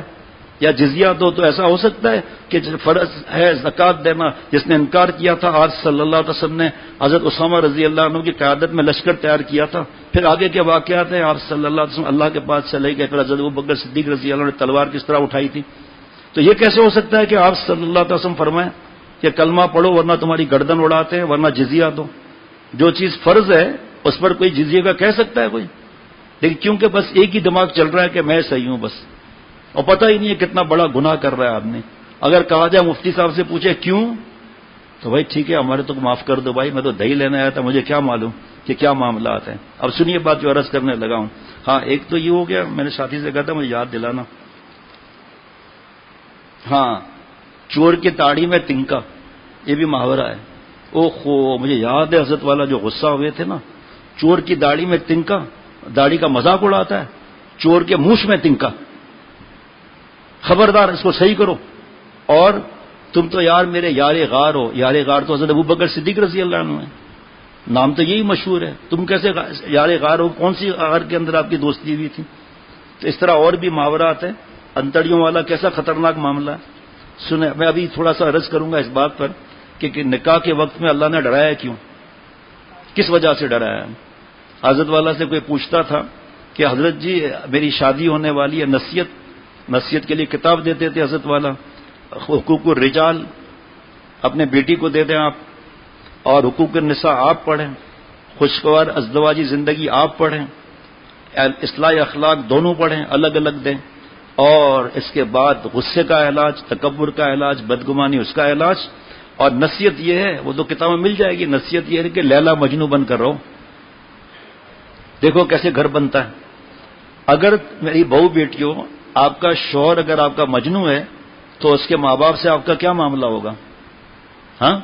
S1: یا جزیہ دو؟ تو ایسا ہو سکتا ہے کہ فرض ہے زکوٰۃ دینا، جس نے انکار کیا تھا آج صلی اللہ علیہ وسلم نے حضرت اسامہ رضی اللہ عنہ کی قیادت میں لشکر تیار کیا تھا. پھر آگے کے واقعات ہیں، آپ صلی اللہ علیہ وسلم اللہ کے پاس چلے گئے، پھر حضرت ابوبکر صدیق رضی اللہ عنہ نے تلوار کس طرح اٹھائی تھی. تو یہ کیسے ہو سکتا ہے کہ آپ صلی اللہ علیہ وسلم فرمائیں کہ کلمہ پڑھو ورنہ تمہاری گردن اڑاتے ہیں، ورنہ جزیہ دو؟ جو چیز فرض ہے اس پر کوئی جزیے کا کہہ سکتا ہے کوئی؟ لیکن کیونکہ بس ایک ہی دماغ چل رہا ہے کہ میں صحیح ہوں بس، اور پتہ ہی نہیں ہے کتنا بڑا گناہ کر رہا ہے آدمی. اگر کہا جائے مفتی صاحب سے پوچھے کیوں، تو بھائی ٹھیک ہے ہمارے تو معاف کر دو بھائی، میں تو دہی لینے آیا تھا، مجھے کیا معلوم کہ کیا معاملات ہیں. اب سنیے بات جو عرض کرنے لگا ہوں. ہاں ایک تو یہ ہو گیا، میں نے ساتھی سے کہا تھا مجھے یاد دلانا. ہاں چور کی تاڑی میں تنکا، یہ بھی محاورہ ہے. اوہو مجھے یاد ہے حضرت والا جو غصہ ہوئے تھے نا، چور کی داڑھی میں تنکا، داڑھی کا مذاق اڑاتا ہے، چور کے منہ میں تنکا. خبردار اس کو صحیح کرو. اور تم تو یار میرے یار غار ہو. یار غار تو حضرت ابوبکر صدیق رضی اللہ عنہ ہے, نام تو یہی مشہور ہے. تم کیسے یار غار ہو؟ کون سی غار کے اندر آپ کی دوستی ہوئی تھی؟ تو اس طرح اور بھی محاورات ہیں. انتڑیوں والا کیسا خطرناک معاملہ ہے. سنیں, میں ابھی تھوڑا سا عرض کروں گا اس بات پر کہ نکاح کے وقت میں اللہ نے ڈرایا کیوں, کس وجہ سے ڈرایا. حضرت والا سے کوئی پوچھتا تھا کہ حضرت جی میری شادی ہونے والی ہے, نصیحت کے لیے کتاب دیتے تھے حضرت والا, حقوق الرجال اپنے بیٹی کو دے دیں آپ, اور حقوق النساء آپ پڑھیں, خوشگوار ازدواجی زندگی آپ پڑھیں, اصلاح اخلاق دونوں پڑھیں, الگ الگ دیں, اور اس کے بعد غصے کا علاج, تکبر کا علاج, بدگمانی اس کا علاج. اور نصیحت یہ ہے, وہ تو کتاب میں مل جائے گی, نصیحت یہ ہے کہ لیلا مجنو بن کر رہو. دیکھو کیسے گھر بنتا ہے. اگر میری بہو بیٹیوں, آپ کا شوہر اگر آپ کا مجنو ہے تو اس کے ماں باپ سے آپ کا کیا معاملہ ہوگا؟ ہاں,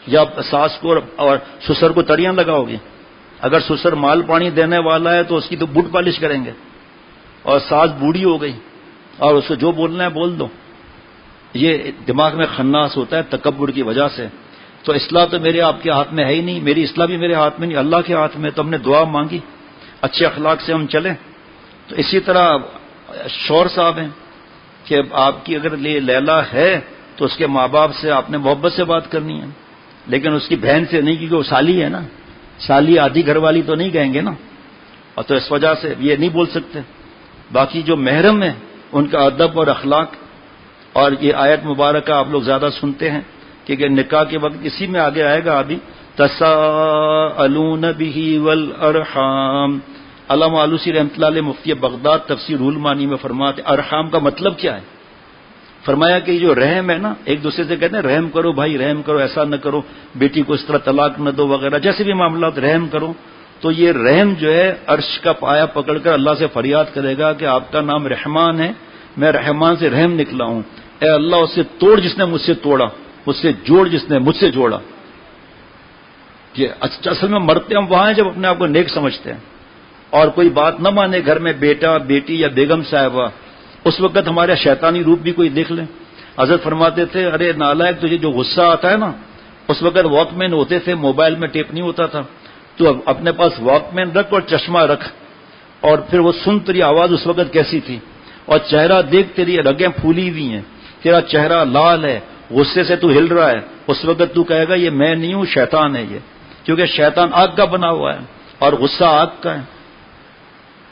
S1: یا ساس کو اور سسر کو تریاں لگاؤ گے؟ اگر سسر مال پانی دینے والا ہے تو اس کی تو بوٹ پالش کریں گے, اور ساس بوڑھی ہو گئی اور اس کو جو بولنا ہے بول دو. یہ دماغ میں خناس ہوتا ہے تکبر کی وجہ سے. تو اصلاح تو میرے آپ کے ہاتھ میں ہے ہی نہیں, میری اصلاح بھی میرے ہاتھ میں نہیں, اللہ کے ہاتھ میں. تو ہم نے دعا مانگی اچھے اخلاق سے ہم چلیں. تو اسی طرح شوہر صاحب ہیں کہ آپ کی اگر لیلا ہے تو اس کے ماں باپ سے آپ نے محبت سے بات کرنی ہے, لیکن اس کی بہن سے نہیں, کیونکہ وہ سالی ہے نا, سالی آدھی گھر والی تو نہیں کہیں گے نا, اور تو اس وجہ سے یہ نہیں بول سکتے. باقی جو محرم ہیں ان کا ادب اور اخلاق, اور یہ آیت مبارکہ آپ لوگ زیادہ سنتے ہیں کیونکہ نکاح کے وقت اسی میں آگے آئے گا ابھی, تساءلون بہ والارحام. علامہ آلوسی رحمۃ اللہ علیہ مفتی بغداد تفسیر رول مانی میں فرماتے ارحام کا مطلب کیا ہے. فرمایا کہ جو رحم ہے نا, ایک دوسرے سے کہتے ہیں رحم کرو بھائی, رحم کرو, ایسا نہ کرو, بیٹی کو اس طرح طلاق نہ دو وغیرہ, جیسے بھی معاملات رحم کرو. تو یہ رحم جو ہے عرش کا پایا پکڑ کر اللہ سے فریاد کرے گا کہ آپ کا نام رحمان ہے, میں رحمان سے رحم نکلا ہوں, اے اللہ اس سے توڑ جس نے مجھ سے توڑا, مجھ سے جوڑ جس نے مجھ سے جوڑا. کہ اصل میں مرتے ہم وہاں ہیں جب اپنے آپ کو نیک سمجھتے ہیں, اور کوئی بات نہ مانے گھر میں بیٹا بیٹی یا بیگم صاحبہ, اس وقت ہمارا شیطانی روپ بھی کوئی دیکھ لے. حضرت فرماتے تھے ارے نالائق تجھے جو غصہ آتا ہے نا, اس وقت واک مین ہوتے تھے, موبائل میں ٹیپ نہیں ہوتا تھا, تو اپنے پاس واک مین رکھ اور چشمہ رکھ, اور پھر وہ سن تیری آواز اس وقت کیسی تھی, اور چہرہ دیکھ تیری رگیں پھولی ہوئی ہیں, تیرا چہرہ لال ہے, غصے سے تو ہل رہا ہے, اس وقت تو کہے گا یہ میں نہیں ہوں, شیطان ہے یہ, کیونکہ شیطان آگ کا بنا ہوا ہے اور غصہ آگ کا ہے.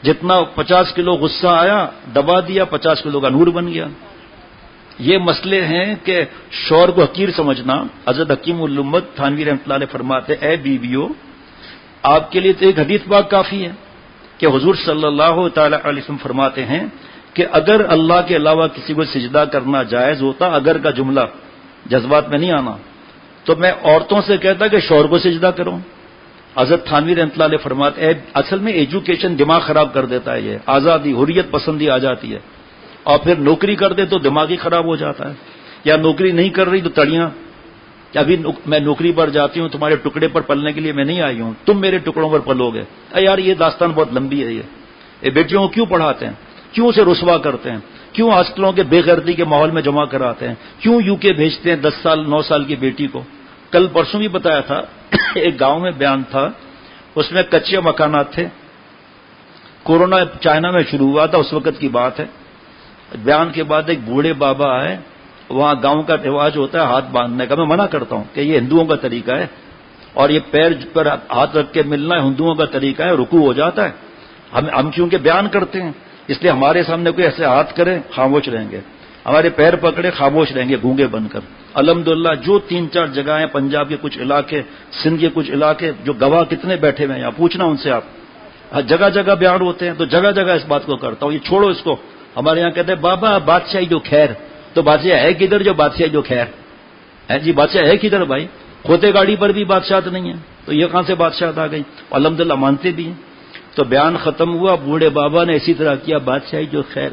S1: جتنا 50 کلو غصہ آیا دبا دیا, 50 کلو کا نور بن گیا. یہ مسئلے ہیں کہ شوہر کو حقیر سمجھنا. حضرت حکیم الامت تھانوی رحمۃ اللہ علیہ فرماتے اے بیویو, آپ کے لیے تو ایک حدیث پاک کافی ہے کہ حضور صلی اللہ تعالی علیہ وسلم فرماتے ہیں کہ اگر اللہ کے علاوہ کسی کو سجدہ کرنا جائز ہوتا, اگر کا جملہ جذبات میں نہیں آنا, تو میں عورتوں سے کہتا کہ شوہر کو سجدہ کرو. حضرت تھانوی رحمۃ اللہ علیہ فرماتے اصل میں ایجوکیشن دماغ خراب کر دیتا ہے, یہ آزادی حریت پسندی آ جاتی ہے, اور پھر نوکری کر دے تو دماغ ہی خراب ہو جاتا ہے, یا نوکری نہیں کر رہی تو تڑیاں, ابھی میں نوکری پر جاتی ہوں, تمہارے ٹکڑے پر پلنے کے لیے میں نہیں آئی ہوں, تم میرے ٹکڑوں پر پلو گے. یار یہ داستان بہت لمبی ہے. یہ بیٹیوں کو کیوں پڑھاتے ہیں, کیوں اسے رسوا کرتے ہیں, کیوں ہاسٹلوں کے بے غیرتی کے ماحول میں جمع کراتے ہیں, کیوں یو کے بھیجتے ہیں 10 سال 9 سال کی بیٹی کو. کل پرسوں بھی بتایا تھا, ایک گاؤں میں بیان تھا, اس میں کچے مکانات تھے, کورونا چائنا میں شروع ہوا تھا, اس وقت کی بات ہے. بیان کے بعد ایک بوڑھے بابا آئے, وہاں گاؤں کا رواج ہوتا ہے ہاتھ باندھنے کا, میں منع کرتا ہوں کہ یہ ہندوؤں کا طریقہ ہے, اور یہ پیر پر ہاتھ رکھ کے ملنا ہندوؤں کا طریقہ ہے, رکوع ہو جاتا ہے. ہم چونکہ بیان کرتے ہیں اس لیے ہمارے سامنے کوئی ایسے ہاتھ کرے خاموش رہیں گے, ہمارے پیر پکڑے خاموش رہیں گے گونگے بن کر. الحمدللہ جو 3-4 جگہیں, پنجاب کے کچھ علاقے, سندھ کے کچھ علاقے, جو گواہ کتنے بیٹھے ہوئے ہیں, یہاں پوچھنا ان سے آپ, جگہ جگہ بیان ہوتے ہیں, تو جگہ جگہ اس بات کو کرتا ہوں. یہ چھوڑو اس کو. ہمارے یہاں کہتے ہیں بابا بادشاہی جو خیر, تو بادشاہ ہے کدھر جو بادشاہی جو خیر ہے, جی بادشاہ ہے کدھر بھائی, کھوتے گاڑی پر بھی بادشاہت نہیں ہے, تو یہ کہاں سے بادشاہت آ گئی. الحمدللہ مانتے بھی ہیں. تو بیان ختم ہوا, بوڑھے بابا نے اسی طرح کیا, بادشاہی جو خیر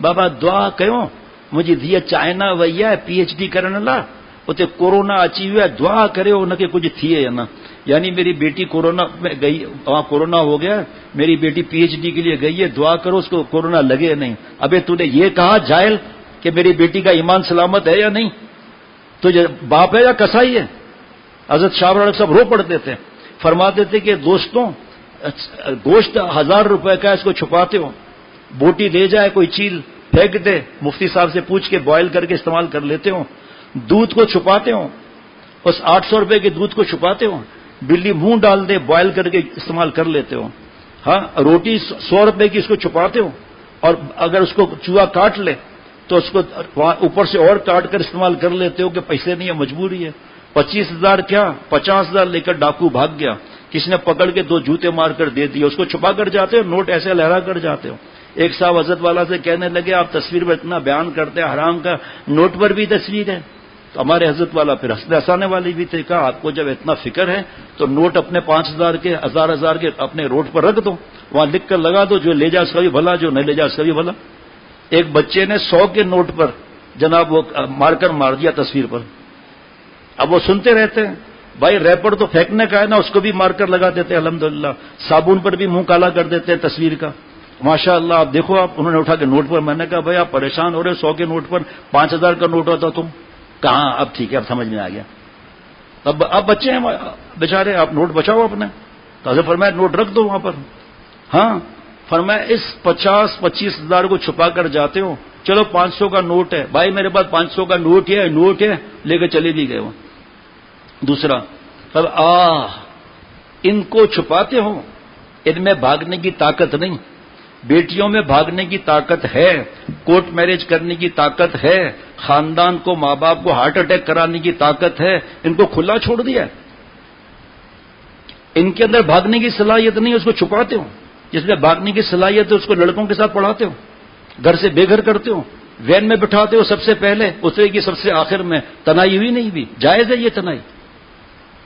S1: بابا دعا کیوں مجھے دیا چائنا ویا PhD کرنے لا, اتنے کورونا اچی ہوا, دعا کرے نہ کہ کچھ تھیے یا نہ. یعنی میری بیٹی کورونا میں گئی, وہاں کورونا ہو گیا, میری بیٹی PhD کے لیے گئی ہے, دعا کرو اس کو کورونا لگے نہیں. ابے تو نے یہ کہا جاہل کہ میری بیٹی کا ایمان سلامت ہے یا نہیں,
S3: تو یہ باپ ہے یا کسائی ہے؟ حضرت شاہ رخ صاحب رو پڑتے تھے، فرماتے تھے کہ دوستوں گوشت 1000 روپے کا اس کو چھپاتے ہو، بوٹی لے جائے کوئی چیل پھینک دے، مفتی صاحب سے پوچھ کے بوائل کر کے استعمال کر لیتے ہو، دودھ کو چھپاتے ہو، اس 800 روپے کے دودھ کو چھپاتے ہو، بلی منہ ڈال دے بوائل کر کے استعمال کر لیتے ہو، ہاں روٹی 100 روپے کی اس کو چھپاتے ہو، اور اگر اس کو چوہا کاٹ لے تو اس کو اوپر سے اور کاٹ کر استعمال کر لیتے ہو کہ پیسے نہیں ہے، مجبوری ہے۔ 25,000 کیا 50,000 لے کر ڈاکو بھاگ گیا، کسی نے پکڑ کے 2 جوتے مار کر دے دیے، اس کو چھپا کر جاتے ہو، نوٹ ایسے لہرا کر جاتے ہو۔ ایک صاحب حضرت والا سے کہنے لگے آپ تصویر میں اتنا بیان کرتے ہیں حرام کا، نوٹ پر بھی تصویر ہے؟ تو ہمارے حضرت والا پھر ہنسانے والی بھی تھے، کہا آپ کو جب اتنا فکر ہے تو نوٹ اپنے 5,000 کے 1,000 کے اپنے روڈ پر رکھ دو، وہاں لکھ کر لگا دو، جو لے جا اس کا بھی بھلا، جو نہیں لے جا اس کا بھی بھلا۔ ایک بچے نے 100 کے نوٹ پر جناب وہ مار دیا تصویر پر، اب وہ سنتے رہتے ہیں، بھائی ریپر تو پھینکنے کا ہے نا، اس کو بھی مار کر لگا دیتے ہیں الحمدللہ، صابن پر بھی منہ کالا کر دیتے ہیں تصویر کا، ماشاء اللہ آپ دیکھو آپ، انہوں نے اٹھا کے نوٹ پر، میں نے کہا بھائی آپ پریشان ہو رہے، 100 کے نوٹ پر 5,000 کا نوٹ ہوتا تم کہاں، اب ٹھیک ہے اب سمجھ میں آ گیا، اب بچے ہیں بیچارے، آپ نوٹ بچاؤ اپنے، تو حضرت فرمایا نوٹ رکھ دو وہاں پر، ہاں فرمایا اس 50-25,000 کو چھپا کر جاتے ہو، چلو 500 کا نوٹ ہے، بھائی میرے پاس 500 کا نوٹ ہے لے کے چلے بھی گئے وہ۔ دوسرا ان کو چھپاتے ہو، ان میں بھاگنے کی طاقت نہیں، بیٹیوں میں بھاگنے کی طاقت ہے، کورٹ میرج کرنے کی طاقت ہے، خاندان کو ماں باپ کو ہارٹ اٹیک کرانے کی طاقت ہے، ان کو کھلا چھوڑ دیا، ان کے اندر بھاگنے کی صلاحیت نہیں، اس کو چھپاتے ہو، جس میں بھاگنے کی صلاحیت ہے اس کو لڑکوں کے ساتھ پڑھاتے ہو، گھر سے بے گھر کرتے ہو، وین میں بٹھاتے ہو سب سے پہلے، اترے کی سب سے آخر میں، تنائی ہوئی نہیں بھی، جائز ہے یہ تنائی،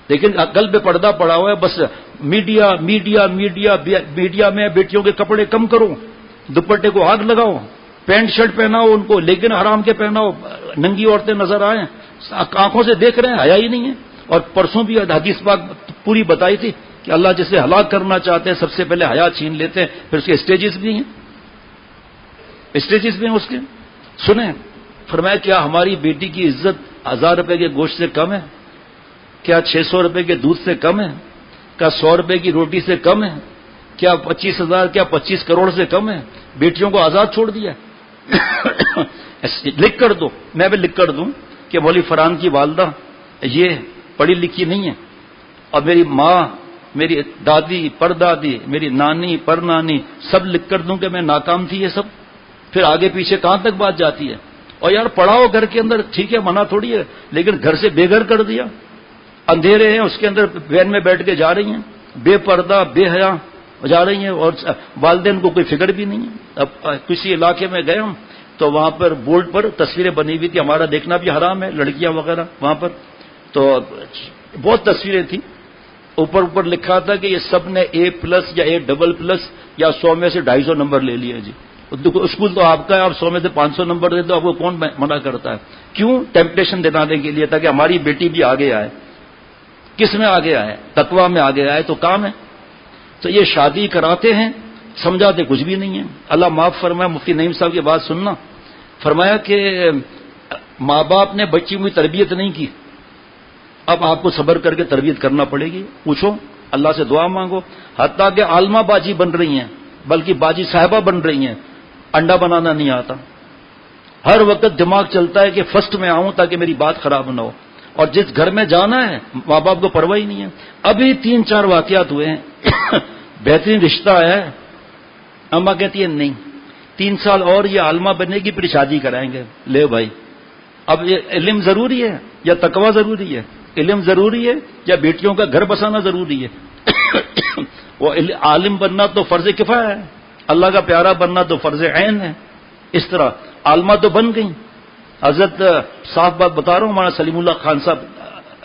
S3: لیکن عقل پہ پردہ پڑا ہوا ہے، بس میڈیا میڈیا میڈیا میڈیا میں بیٹیوں کے کپڑے کم کرو، دوپٹے کو آگ لگاؤ، پینٹ شرٹ پہناؤ ان کو، لیکن حرام کے پہناؤ، ننگی عورتیں نظر آئیں، آنکھوں سے دیکھ رہے ہیں، حیا ہی نہیں ہے۔ اور پرسوں بھی حدیث پاک پوری بتائی تھی کہ اللہ جسے ہلاک کرنا چاہتے ہیں سب سے پہلے حیا چھین لیتے ہیں، پھر اس کے اسٹیجز بھی ہیں، اسٹیجز بھی ہیں اس کے۔ سنیں فرمایا کیا ہماری بیٹی کی عزت 1,000 روپے کے گوشت سے کم ہے؟ کیا 600 روپے کے دودھ سے کم ہے؟ کیا 100 روپے کی روٹی سے کم ہے؟ کیا 25,000 کیا 25 کروڑ سے کم ہے؟ بیٹیوں کو آزاد چھوڑ دیا لکھ کر دو، میں بھی لکھ کر دوں کہ مولوی فرحان کی والدہ یہ پڑھی لکھی نہیں ہے، اور میری ماں، میری دادی پردادی، میری نانی پرنانی سب لکھ کر دوں کہ میں ناکام تھی، یہ سب پھر آگے پیچھے کہاں تک بات جاتی ہے؟ اور یار پڑھاؤ گھر کے اندر، ٹھیک ہے منع تھوڑی ہے، لیکن گھر سے بے گھر کر دیا، اندھیرے ہیں اس کے اندر وین میں بیٹھ کے جا رہی ہیں، بے پردہ بے حیا جا رہی ہیں، اور والدین کو کوئی فکر بھی نہیں ہے۔ اب کسی علاقے میں گئے ہم تو وہاں پر بورڈ پر تصویریں بنی ہوئی تھی، ہمارا دیکھنا بھی حرام ہے، لڑکیاں وغیرہ وہاں پر، تو بہت تصویریں تھیں، اوپر لکھا تھا کہ یہ سب نے A+ یا A++ یا 100 میں سے 250 نمبر لے لیا جی، اسکول تو آپ کا ہے، آپ 100 میں سے 500 نمبر دے دو، آپ کو کون منع کرتا ہے؟ کیوں؟ ٹیمپٹیشن دلانے کے لیے، تاکہ ہماری بیٹی بھی آگے آئے۔ کس میں آگے آئے؟ تقویٰ میں آگے آئے تو کام ہے۔ تو یہ شادی کراتے ہیں، سمجھاتے کچھ بھی نہیں ہے۔ اللہ معاف فرمائے، مفتی نعیم صاحب کی بات سننا، فرمایا کہ ماں باپ نے بچی کی تربیت نہیں کی، اب آپ کو صبر کر کے تربیت کرنا پڑے گی، پوچھو اللہ سے دعا مانگو، حتیٰ کہ عالمہ باجی بن رہی ہیں، بلکہ باجی صاحبہ بن رہی ہیں، انڈا بنانا نہیں آتا، ہر وقت دماغ چلتا ہے کہ فرسٹ میں آؤں تاکہ میری بات خراب نہ ہو، اور جس گھر میں جانا ہے ماں باپ کو پرواہ ہی نہیں ہے۔ ابھی 3-4 واقعات ہوئے ہیں، بہترین رشتہ ہے، اماں کہتی ہے نہیں 3 سال اور یہ عالمہ بننے کی پھر شادی کرائیں گے، لے بھائی اب یہ علم ضروری ہے یا تقویٰ ضروری ہے؟ علم ضروری ہے یا بیٹیوں کا گھر بسانا ضروری ہے؟ وہ عالم بننا تو فرض کفایہ ہے، اللہ کا پیارا بننا تو فرض عین ہے۔ اس طرح عالمہ تو بن گئی۔ حضرت صاف بات بتا رہا ہوں، ہمارا سلیم اللہ خان صاحب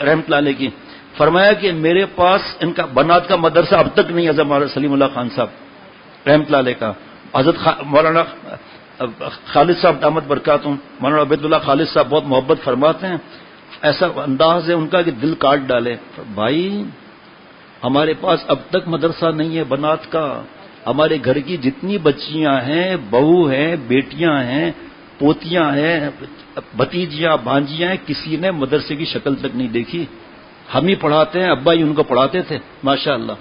S3: رحمۃ اللہ علیہ کی، فرمایا کہ میرے پاس ان کا بنات کا مدرسہ اب تک نہیں ہے، ہمارا سلیم اللہ خان صاحب رحمۃ اللہ علیہ کا۔ حضرت مولانا خالد صاحب دامت برکاتہم، مولانا عبید اللہ خالد صاحب بہت محبت فرماتے ہیں، ایسا انداز ہے ان کا کہ دل کاٹ ڈالے۔ بھائی ہمارے پاس اب تک مدرسہ نہیں ہے بنات کا، ہمارے گھر کی جتنی بچیاں ہیں، بہو ہیں، بیٹیاں ہیں، پوتیاں ہیں، بھتیجیاں، بھانجیاں ہیں، کسی نے مدرسے کی شکل تک نہیں دیکھی. ہم ہی پڑھاتے ہیں، ابا ہی ان کو پڑھاتے تھے ماشاءاللہ.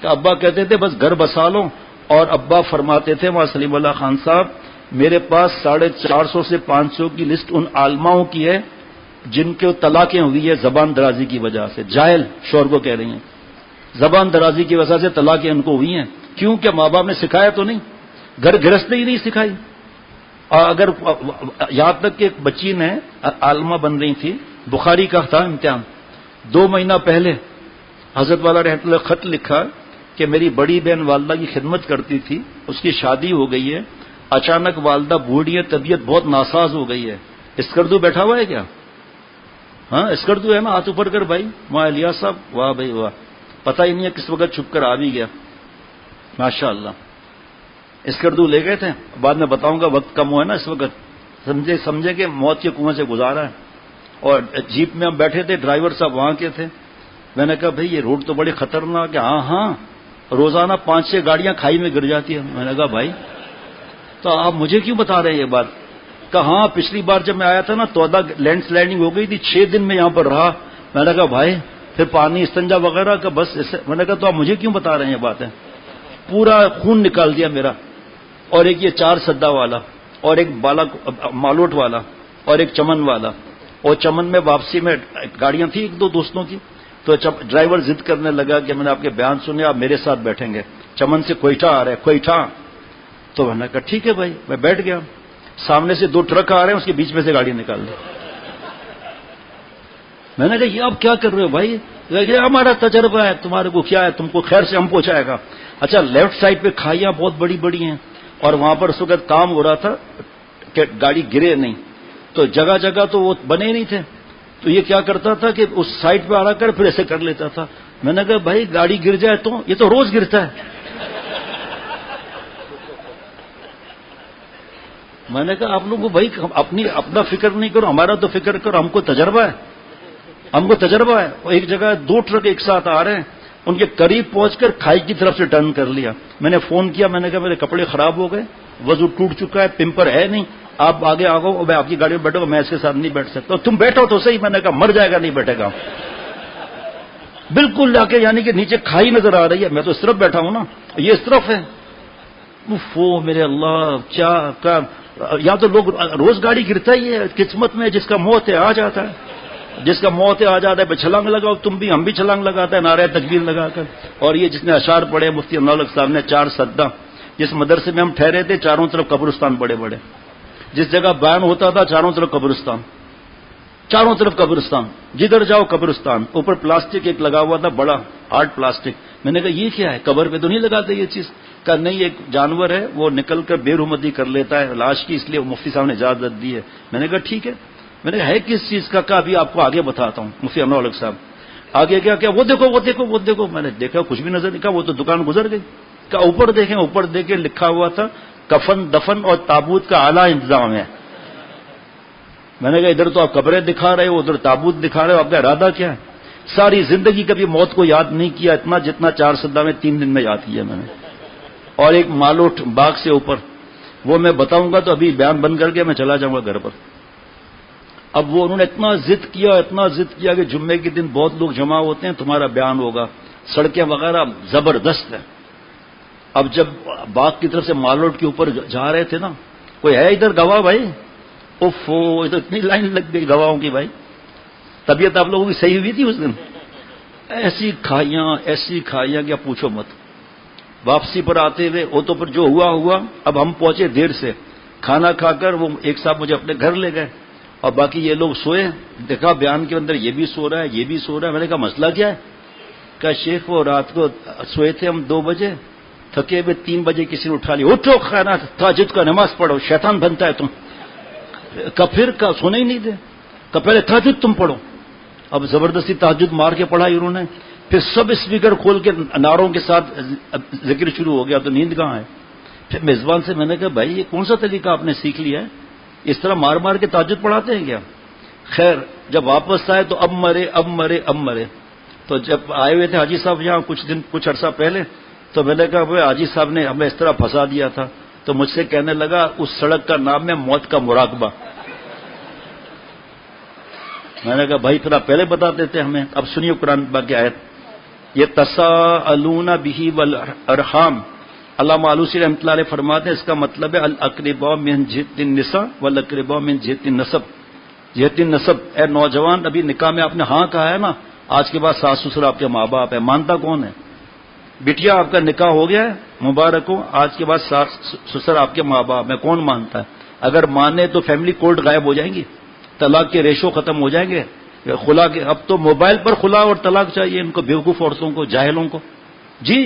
S3: کہ ابا کہتے تھے بس گھر بسا لو، اور ابا فرماتے تھے وہاں سلیم اللہ خان صاحب، میرے پاس 450 سے 500 کی لسٹ ان عالماؤں کی ہے جن کے طلاقیں ہوئی ہے زبان درازی کی وجہ سے. جاہل شور کو کہہ رہی ہیں، زبان درازی کی وجہ سے طلاقیں ان کو ہوئی ہیں. کیوں کہ ماں باپ نے سکھایا تو نہیں، گھر گرہستی ہی نہیں سکھائی. اور اگر یہاں تک کہ ایک بچی نے عالمہ بن رہی تھی، بخاری کا تھا امتحان، 2 مہینہ پہلے حضرت والا رحمۃ اللہ خط لکھا کہ میری بڑی بہن والدہ کی خدمت کرتی تھی، اس کی شادی ہو گئی ہے، اچانک والدہ بوڑھی ہے، طبیعت بہت ناساز ہو گئی ہے. اسکردو بیٹھا ہوا ہے کیا؟ ہاں اسکردو ہے نا، ہاتھ اوپر کر بھائی. وہاں الیاس صاحب، واہ بھائی واہ، پتہ ہی نہیں ہے کس وقت چھپ کر آ بھی گیا ماشاء اللہ. اسکردو لے گئے تھے، بعد میں بتاؤں گا، وقت کم ہوا ہے نا اس وقت. سمجھے کہ موت کے کنویں سے گزارا ہے. اور جیپ میں ہم بیٹھے تھے، ڈرائیور صاحب وہاں کے تھے. میں نے کہا بھائی یہ روڈ تو بڑی خطرناک ہے. ہاں روزانہ 5-6 گاڑیاں کھائی میں گر جاتی ہیں. میں نے کہا بھائی تو آپ مجھے کیوں بتا رہے ہیں یہ بات؟ کہا ہاں پچھلی بار جب میں آیا تھا نا تو لینڈ سلائڈنگ ہو گئی تھی، 6 دن میں یہاں پر رہا. میں نے کہا بھائی پھر پانی استنجا وغیرہ کا بس میں نے کہا تو آپ مجھے کیوں بتا رہے ہیں یہ باتیں؟ پورا خون نکال دیا میرا. اور ایک یہ 4 سدا والا، اور ایک بالا مالوٹ والا، اور ایک چمن والا. اور چمن میں واپسی میں گاڑیاں تھیں 1-2 دوستوں کی، تو ڈرائیور ضد کرنے لگا کہ میں نے آپ کے بیان سنے، آپ میرے ساتھ بیٹھیں گے. چمن سے کوئٹہ آ رہا ہے، کوئٹہ. تو میں نے کہا ٹھیک ہے بھائی. میں بیٹھ گیا. سامنے سے 2 ٹرک آ رہے ہیں، اس کے بیچ میں سے گاڑی نکال دی. میں نے کہا یہ آپ کیا کر رہے ہو بھائی؟ ہمارا تجربہ ہے، تمہارے کو کیا ہے، تم کو خیر سے ہم پہنچائے گا. اچھا لیفٹ سائڈ پہ کھائیاں بہت بڑی بڑی ہیں، اور وہاں پر اس وقت کام ہو رہا تھا کہ گاڑی گرے نہیں، تو جگہ جگہ تو وہ بنے نہیں تھے. تو یہ کیا کرتا تھا کہ اس سائڈ پہ آ کر پھر ایسے کر لیتا تھا. میں نے کہا بھائی گاڑی گر جائے تو یہ تو روز گرتا ہے. میں نے کہا آپ لوگوں بھائی اپنا فکر نہیں کرو، ہمارا تو فکر کرو، ہم کو تجربہ ہے، ہم کو تجربہ ہے. اور ایک جگہ 2 ٹرک ایک ساتھ آ رہے ہیں، ان کے قریب پہنچ کر کھائی کی طرف سے ٹرن کر لیا. میں نے فون کیا، میں نے کہا میرے کپڑے خراب ہو گئے، وضو ٹوٹ چکا ہے، پمپر ہے نہیں، آپ آگے آ گو، میں آپ کی گاڑی میں بیٹھوں گا، میں اس کے ساتھ نہیں بیٹھ سکتا. تم بیٹھو تو صحیح. میں نے کہا مر جائے گا نہیں بیٹھے گا. بالکل لا کے یعنی کہ نیچے کھائی نظر آ رہی ہے، میں تو اس طرف بیٹھا ہوں نا، یہ اس طرف ہے. وہ میرے اللہ کیا یہاں تو لوگ روز گاڑی گرتا ہی ہے. قسمت میں جس کا موت ہے آ جاتا ہے، جس کا موت ہے آ جاتا ہے. چھلانگ لگاؤ تم بھی، ہم بھی چھلانگ لگاتے ہیں نعرہ تکبیر لگا کر. اور یہ جس نے اشعار پڑھے مفتی انوار صاحب نے 4 سدا، جس مدرسے میں ہم ٹھہرے تھے چاروں طرف قبرستان بڑے بڑے، جس جگہ بیان ہوتا تھا چاروں طرف قبرستان، چاروں طرف قبرستان، جدھر جاؤ قبرستان. اوپر پلاسٹک ایک لگا ہوا تھا بڑا ہارڈ پلاسٹک. میں نے کہا یہ کیا ہے؟ قبر پہ تو نہیں لگاتے یہ چیز؟ کہا نہیں ایک جانور ہے وہ نکل کر بے رحمتی کر لیتا ہے لاش کی، اس لیے مفتی صاحب نے اجازت دی ہے. میں نے کہا ٹھیک ہے. میں نے کہا ہے کس چیز کا؟ کہا ابھی آپ کو آگے بتاتا ہوں. مفتی انور الحق صاحب آگے کیا وہ دیکھو وہ دیکھو وہ دیکھو. میں نے دیکھا کچھ بھی نظر نہیں. کہا وہ تو دکان گزر گئی. کہا اوپر دیکھیں. اوپر دیکھے لکھا ہوا تھا کفن دفن اور تابوت کا اعلیٰ انتظام ہے. میں نے کہا ادھر تو آپ قبریں دکھا رہے ہو، ادھر تابوت دکھا رہے ہو، آپ کا ارادہ کیا ہے؟ ساری زندگی کبھی موت کو یاد نہیں کیا اتنا جتنا 4 سدا میں 3 دن میں یاد کیا میں نے. اور ایک مالوٹ باغ سے اوپر، وہ میں بتاؤں گا تو ابھی بیان بند کر کے میں چلا جاؤں گا گھر پر. اب وہ انہوں نے اتنا ضد کیا کہ جمعے کے دن بہت لوگ جمع ہوتے ہیں، تمہارا بیان ہوگا، سڑکیں وغیرہ زبردست ہیں. اب جب باغ کی طرف سے مالوٹ کے اوپر جا رہے تھے نا، کوئی ہے ادھر گواہ بھائی؟ تو اتنی لائن لگ گئی گواہوں کی بھائی. طبیعت آپ لوگوں کی صحیح ہوئی تھی اس دن؟ ایسی کھائیاں کیا پوچھو مت. واپسی پر آتے ہوئے وہ تو پر جو ہوا. اب ہم پہنچے دیر سے، کھانا کھا کر وہ ایک صاحب مجھے اپنے گھر لے گئے، اور باقی یہ لوگ سوئے. دیکھا بیان کے اندر یہ بھی سو رہا ہے، یہ بھی سو رہا ہے. میں نے کہا مسئلہ کیا ہے؟ کہا شیخ وہ رات کو سوئے تھے ہم 2 بجے، تھکے ہوئے 3 بجے کسی نے اٹھا لیا، اٹھو خیرات تہجد کا نماز پڑھو، شیطان بنتا ہے تم. پھر کا سونے ہی نہیں دے. کہ پہلے تہجد تم پڑھو. اب زبردستی تہجد مار کے پڑھائی انہوں نے. پھر سب اسپیکر کھول کے نعروں کے ساتھ ذکر شروع ہو گیا. تو نیند کہاں ہے؟ پھر میزبان سے میں نے کہا بھائی یہ کون سا طریقہ آپ نے سیکھ لیا ہے؟ اس طرح مار مار کے تہجد پڑھاتے ہیں کیا؟ خیر جب واپس آئے تو اب مرے. تو جب آئے ہوئے تھے حاجی صاحب یہاں کچھ عرصہ پہلے، تو میں نے کہا بھائی حاجی صاحب نے ہمیں اس طرح پھنسا دیا تھا. تو مجھ سے کہنے لگا اس سڑک کا نام ہے موت کا مراقبہ. میں نے کہا بھائی پھر آپ پہلے بتا دیتے ہمیں. اب سنیے قرآن پاک کی آیت. یہ تساءلون بہ والارحام، علامہ آلوسی رحمۃ اللہ علیہ فرماتے ہیں اس کا مطلب ہے الاقرباء من جہت النساء والاقرباء من جہت النسب. جہت النسب، اے نوجوان ابھی نکاح میں آپ نے ہاں کہا ہے نا، آج کے بعد ساس سسر آپ کے ماں باپ ہے، مانتا کون ہے؟ بیٹیا آپ کا نکاح ہو گیا ہے، مبارک ہو، آج کے بعد ساس سسر آپ کے ماں باپ ہے، کون مانتا ہے؟ اگر مانے تو فیملی کورٹ غائب ہو جائیں گی، طلاق کے ریشو ختم ہو جائیں گے. خلا کے اب تو موبائل پر خلا اور طلاق چاہیے ان کو، بیوقوف عورتوں کو، جاہلوں کو. جی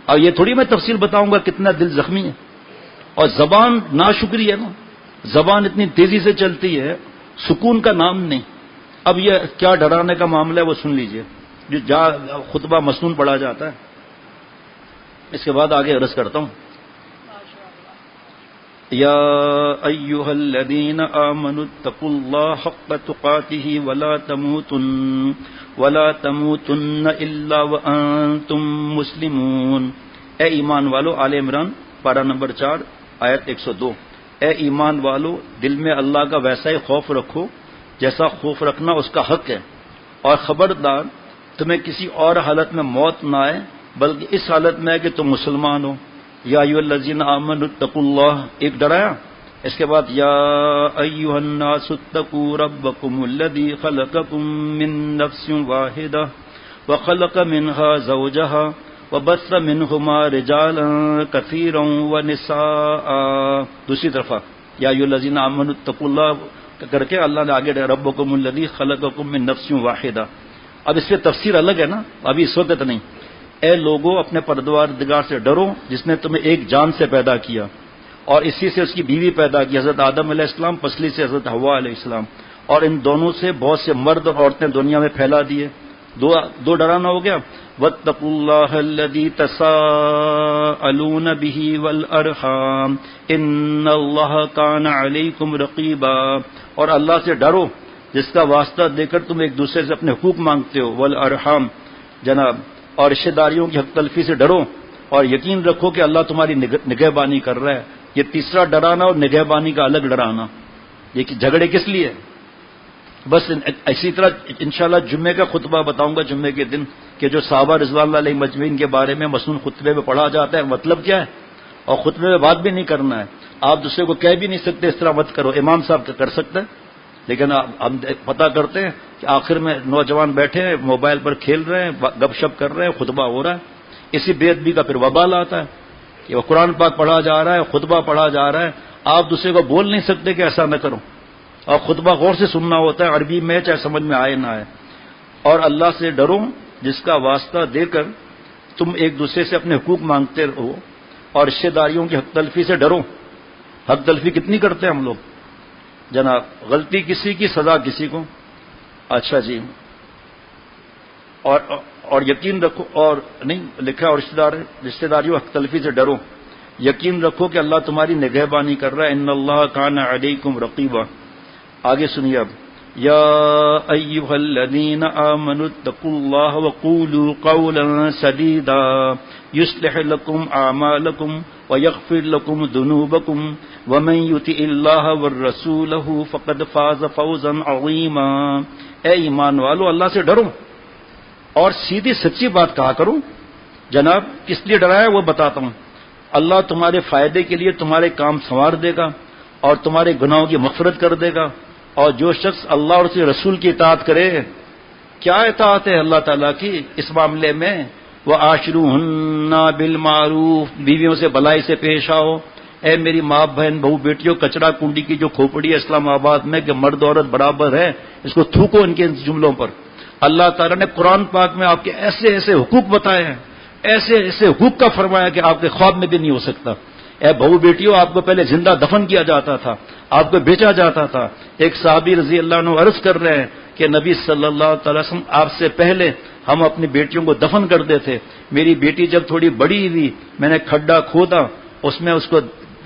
S3: اور یہ تھوڑی میں تفصیل بتاؤں گا کتنا دل زخمی ہے. اور زبان ناشکری ہے نا، زبان اتنی تیزی سے چلتی ہے، سکون کا نام نہیں. اب یہ کیا ڈرانے کا معاملہ ہے وہ سن لیجئے، جو خطبہ مسنون پڑھا جاتا ہے. اس کے بعد آگے عرض کرتا ہوں. یا ایھا الذین آمنوا اتقوا اللہ حق تقاتہ ولا تموتن الا وانتم مسلمون. اے ایمان والو، آل عمران پارہ نمبر 4 آیت 102. اے ایمان والو، دل میں اللہ کا ویسا ہی خوف رکھو جیسا خوف رکھنا اس کا حق ہے، اور خبردار تمہیں کسی اور حالت میں موت نہ آئے بلکہ اس حالت میں ہے کہ تم مسلمان ہو. یا ایھا الذین آمنوا اتقوا اللہ، ایک ڈرایا. اس کے بعد یا ایھا الناس اتقوا ربکم الذی خلقکم من نفس واحدہ وخلق منها زوجہا وبث منہما رجالا کثیرا ونساء. دوسری طرف یا ایھا الذین آمنوا اتقوا اللہ کر کے اللہ نے آگے ربکم الذی خلقکم من نفس واحدہ. اب اس پہ تفسیر الگ ہے نا، ابھی اس وقت نہیں. اے لوگوں، اپنے پروردگار سے ڈرو جس نے تمہیں ایک جان سے پیدا کیا اور اسی سے اس کی بیوی پیدا کی، حضرت آدم علیہ السلام، پسلی سے حضرت حوا علیہ السلام، اور ان دونوں سے بہت سے مرد اور عورتیں دنیا میں پھیلا دیے. دو ڈرانا ہو گیا. واتقوا اللہ الذی تساءلون بہ والارحام ان اللہ کان علیکم رقیبا. اور اللہ سے ڈرو جس کا واسطہ دے کر تم ایک دوسرے سے اپنے حقوق مانگتے ہو. والارحام جناب، اور رشتہ داریوں کی حق تلفی سے ڈرو اور یقین رکھو کہ اللہ تمہاری نگہبانی کر رہا ہے. یہ تیسرا ڈرانا اور نگہبانی کا الگ ڈرانا. یہ جھگڑے کس لیے؟ بس اسی طرح انشاءاللہ جمعے کا خطبہ بتاؤں گا جمعے کے دن کہ جو صحابہ رضوان اللہ علیہ مجمعین کے بارے میں مسنون خطبے میں پڑھا جاتا ہے مطلب کیا ہے، اور خطبے میں بات بھی نہیں کرنا ہے. آپ دوسرے کو کہہ بھی نہیں سکتے اس طرح مت کرو. امام صاحب کر سکتا ہے، لیکن ہم پتہ کرتے ہیں کہ آخر میں نوجوان بیٹھے ہیں موبائل پر کھیل رہے ہیں، گپ شپ کر رہے ہیں، خطبہ ہو رہا ہے. اسی بے ادبی کا پھر وبال آتا ہے کہ وہ قرآن پاک پڑھا جا رہا ہے، خطبہ پڑھا جا رہا ہے، آپ دوسرے کو بول نہیں سکتے کہ ایسا نہ کرو. اور خطبہ غور سے سننا ہوتا ہے، عربی میں چاہے سمجھ میں آئے نہ آئے. اور اللہ سے ڈرو جس کا واسطہ دے کر تم ایک دوسرے سے اپنے حقوق مانگتے رہو، اور رشتہ داریوں کی حق تلفی سے ڈرو. حق تلفی کتنی کرتے ہیں ہم لوگ جناب، غلطی کسی کی سزا کسی کو. اچھا جی، اور یقین رکھو، اور نہیں لکھا، اور رشتہ داریوں حق تلفی سے ڈرو، یقین رکھو کہ اللہ تمہاری نگہبانی کر رہا ہے. ان اللہ کان علیکم رقیبا. آگے سنیے اب. یا ایھا الذین آمنوا اتقوا اللہ وقولوا قولا سدیدا یصلح لکم اعمالکم ویغفر لکم ذنوبکم ومن یطع اللہ والرسول فقد فاز فوزا عظیما. اے ایمان والو، اللہ سے ڈرو اور سیدھی سچی بات کہا کرو. جناب کس لیے ڈرایا وہ بتاتا ہوں. اللہ تمہارے فائدے کے لیے تمہارے کام سنوار دے گا اور تمہارے گناہوں کی مغفرت کر دے گا. اور جو شخص اللہ اور اس کے رسول کی اطاعت کرے، کیا اطاعت ہے اللہ تعالیٰ کی اس معاملے میں؟ وَعَاشِرُوهُنَّ بِالْمَعْرُوفِ، بیویوں سے بلائی سے پیش آؤ. اے میری ماں بہن بہو بیٹیوں، کچرا کنڈی کی جو کھوپڑی ہے اسلام آباد میں کہ مرد عورت برابر ہے، اس کو تھوکو ان کے جملوں پر. اللہ تعالیٰ نے قرآن پاک میں آپ کے ایسے ایسے حقوق بتائے ہیں، ایسے ایسے حقوق کا فرمایا کہ آپ کے خواب میں بھی نہیں ہو سکتا. اے بہو بیٹیوں، آپ کو پہلے زندہ دفن کیا جاتا تھا، آپ کو بیچا جاتا تھا. ایک صحابی رضی اللہ عنہ عرض کر رہے ہیں کہ نبی صلی اللہ تعالی وسلم آپ سے پہلے ہم اپنی بیٹیوں کو دفن کرتے تھے. میری بیٹی جب تھوڑی بڑی ہوئی میں نے کھڈا کھودا، اس میں اس کو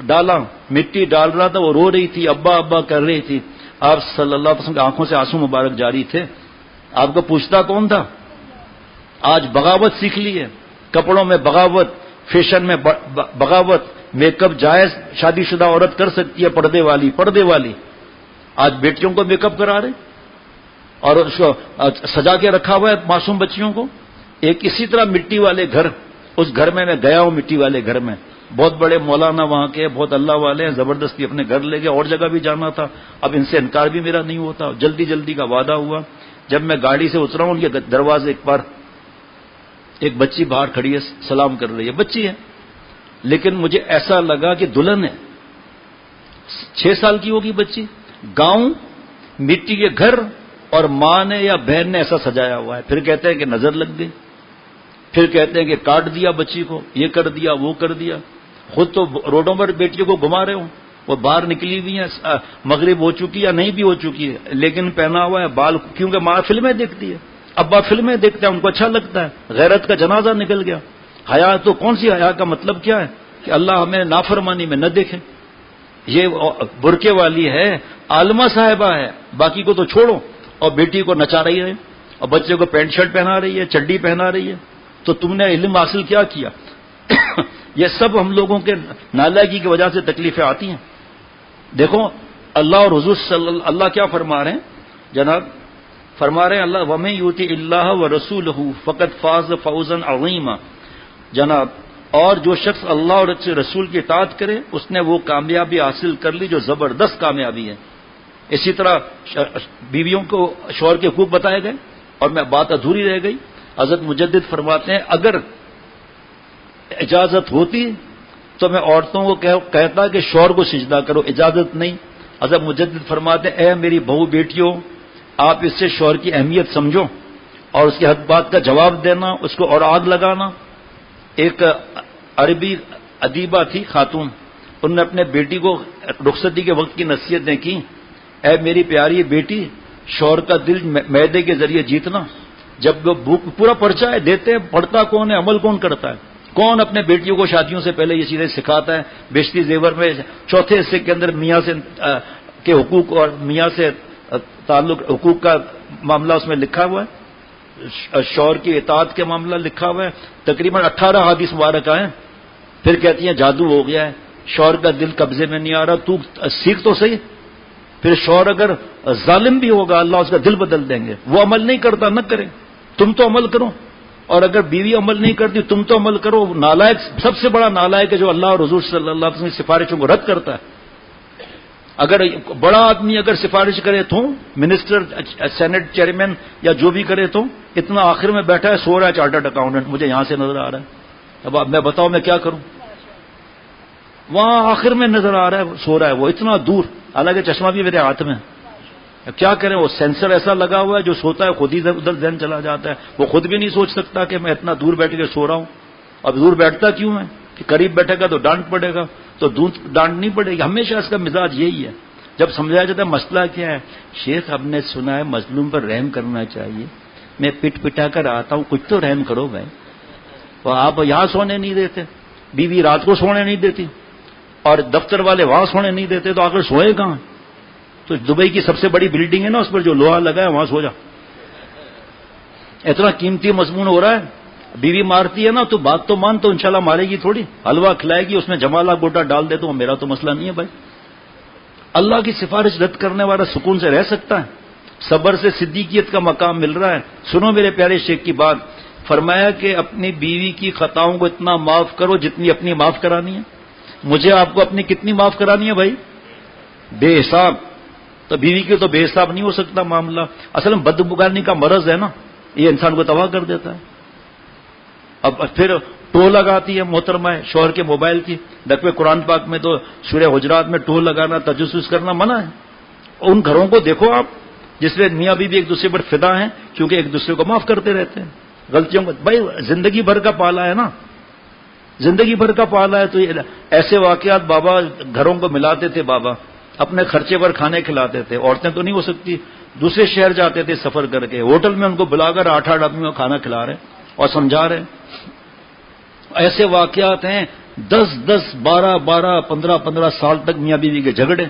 S3: ڈالا، مٹی ڈال رہا تھا، وہ رو رہی تھی، ابا ابا کر رہی تھی. آپ صلی اللہ علیہ وسلم کی آنکھوں سے آنسو مبارک جاری تھے. آپ کو پوچھتا کون تھا؟ آج بغاوت سیکھ لی ہے، کپڑوں میں بغاوت، فیشن میں بغاوت، میک اپ جائز شادی شدہ عورت کر سکتی ہے، پردے والی. آج بیٹیوں کو میک اپ کرا رہے اور اس کو سجا کے رکھا ہوا ہے معصوم بچیوں کو. ایک اسی طرح مٹی والے گھر، اس گھر میں گیا ہوں، مٹی والے گھر میں بہت بڑے مولانا وہاں کے، بہت اللہ والے ہیں، زبردستی اپنے گھر لے گئے. اور جگہ بھی جانا تھا، اب ان سے انکار بھی میرا نہیں ہوتا، جلدی کا وعدہ ہوا. جب میں گاڑی سے اترا ہوں، یہ دروازے ایک بار ایک بچی باہر کھڑی ہے، سلام کر رہی ہے، بچی ہے، لیکن مجھے ایسا لگا کہ دلہن ہے. 6 سال کی ہوگی بچی. گاؤں، مٹی کے گھر، اور ماں نے یا بہن نے ایسا سجایا ہوا ہے. پھر کہتے ہیں کہ نظر لگ گئی، پھر کہتے ہیں کہ کاٹ دیا بچی کو، یہ کر دیا وہ کر دیا. خود تو روڈوں پر بیٹیوں کو گھما رہے ہوں، وہ باہر نکلی ہوئی ہیں، مغرب ہو چکی ہے یا نہیں بھی ہو چکی ہے، لیکن پہنا ہوا ہے بال، کیونکہ ماں فلمیں دیکھتی ہے، ابا فلمیں دیکھتے ہیں، ان کو اچھا لگتا ہے. غیرت کا جنازہ نکل گیا. حیا تو کون سی حیا کا مطلب کیا ہے کہ اللہ ہمیں نافرمانی میں نہ دیکھے. یہ برقے والی ہے، عالمہ صاحبہ ہے، باقی کو تو چھوڑو. اور بیٹی کو نچا رہی ہے اور بچے کو پینٹ شرٹ پہنا رہی ہے، چڈی پہنا رہی ہے. تو تم نے علم حاصل کیا کیا؟ یہ سب ہم لوگوں کے نالائکی کی وجہ سے تکلیفیں آتی ہیں. دیکھو اللہ اور حضور اللہ کیا فرما رہے ہیں جناب؟ فرما رہے ہیں اللہ وَمَن يُطِعِ اللَّهَ وَرَسُولَهُ فَقَدْ فَازَ فَوْزًا عَظِيمًا. جناب، اور جو شخص اللہ اور رسول کی اطاعت کرے اس نے وہ کامیابی حاصل کر لی جو زبردست کامیابی ہے. اسی طرح بیویوں کو شوہر کے حقوق بتائے گئے اور میں بات ادھوری رہ گئی. حضرت مجدد فرماتے ہیں اگر اجازت ہوتی تو میں عورتوں کو کہتا کہ شوہر کو سجدہ کرو، اجازت نہیں. حضرت مجدد فرماتے ہیں اے میری بہو بیٹیوں، آپ اس سے شوہر کی اہمیت سمجھو اور اس کی حق بات کا جواب دینا، اس کو اور آگ لگانا. ایک عربی ادیبہ تھی خاتون، انہوں نے اپنے بیٹی کو رخصتی کے وقت کی نصیحتیں کی. اے میری پیاری بیٹی، شوہر کا دل معدے کے ذریعے جیتنا. جب وہ پورا پرچہ ہے دیتے ہیں، پڑھتا کون ہے، عمل کون کرتا ہے؟ کون اپنے بیٹیوں کو شادیوں سے پہلے یہ چیزیں سکھاتا ہے؟ بیشتی زیور میں چوتھے حصے کے اندر میاں سے کے حقوق اور میاں سے تعلق حقوق کا معاملہ اس میں لکھا ہوا ہے، شوہر کی اطاعت کے معاملہ لکھا ہوا ہے. تقریباً 18 حدیث مبارک ہیں. پھر کہتی ہیں جادو ہو گیا ہے، شوہر کا دل قبضے میں نہیں آ رہا، تو سیکھ تو صحیح. پھر شوہر اگر ظالم بھی ہوگا اللہ اس کا دل بدل دیں گے. وہ عمل نہیں کرتا نہ کرے، تم تو عمل کرو. اور اگر بیوی عمل نہیں کرتی تم تو عمل کرو. نالائق سب سے بڑا نالائق ہے جو اللہ اور حضور صلی اللہ علیہ وسلم کی سفارشوں کو رد کرتا ہے. اگر بڑا آدمی اگر سفارش کرے تو منسٹر، سینٹ چیئرمین یا جو بھی کرے تو اتنا آخر میں بیٹھا ہے، سو رہا ہے چارٹرڈ اکاؤنٹنٹ، مجھے یہاں سے نظر آ رہا ہے. اب میں بتاؤ میں کیا کروں؟ وہاں آخر میں نظر آ رہا ہے سو رہا ہے، وہ اتنا دور، حالانکہ چشمہ بھی میرے ہاتھ میں. اب کیا کریں، وہ سینسر ایسا لگا ہوا ہے جو سوتا ہے خود ہی ادھر ذہن چلا جاتا ہے. وہ خود بھی نہیں سوچ سکتا کہ میں اتنا دور بیٹھ کے سو رہا ہوں. اب دور بیٹھتا کیوں ہے کہ قریب بیٹھے گا تو ڈانٹ پڑے گا، تو ڈانٹ نہیں پڑے گی. ہمیشہ اس کا مزاج یہی ہے. جب سمجھایا جاتا ہے مسئلہ کیا ہے، شیخ ہم نے سنا ہے مظلوم پر رحم کرنا چاہیے، میں پٹ پٹا کر آتا ہوں، کچھ تو رحم کرو بھائی. وہ آپ یہاں سونے نہیں دیتے، بیوی رات کو سونے نہیں دیتی، اور دفتر والے وہاں سونے نہیں دیتے، تو آخر سوئے کہاں؟ تو دبئی کی سب سے بڑی بلڈنگ ہے نا، اس پر جو لوہا لگا ہے وہاں سو جا. اتنا قیمتی مضمون ہو رہا ہے. بیوی مارتی ہے نا تو بات تو مان، تو انشاءاللہ مارے گی تھوڑی. حلوہ کھلائے گی، اس میں جمالا گوٹا ڈال دے تو میرا تو مسئلہ نہیں ہے بھائی. اللہ کی سفارش رد کرنے والا سکون سے رہ سکتا ہے. صبر سے صدیقیت کا مقام مل رہا ہے. سنو میرے پیارے شیخ کی بات، فرمایا کہ اپنی بیوی کی خطاؤں کو اتنا معاف کرو جتنی اپنی معاف کرانی ہے. مجھے آپ کو اپنی کتنی معاف کرانی ہے بھائی؟ بے حساب. تو بیوی کی تو بے حساب نہیں ہو سکتا معاملہ. اصل میں بدگمانی کا مرض ہے نا، یہ انسان کو تباہ کر دیتا ہے. اب پھر ٹو لگاتی ہے محترمہ شوہر کے موبائل کی. دکوے قرآن پاک میں تو سورہ حجرات میں ٹو لگانا، تجسس کرنا منع ہے. ان گھروں کو دیکھو آپ جس میں میاں بیوی ایک دوسرے پر فدا ہیں، کیونکہ ایک دوسرے کو معاف کرتے رہتے ہیں غلطیوں کو. بھائی زندگی بھر کا پالا ہے نا، زندگی بھر کا پالا ہے. تو ایسے واقعات بابا گھروں کو ملاتے تھے، بابا اپنے خرچے پر کھانے کھلاتے تھے. عورتیں تو نہیں ہو سکتی، دوسرے شہر جاتے تھے سفر کر کے، ہوٹل میں ان کو بلا کر 8 آدمیوں کو کھانا کھلا رہے اور سمجھا رہے. ایسے واقعات ہیں 10 12 15 سال تک میاں بیوی کے جھگڑے،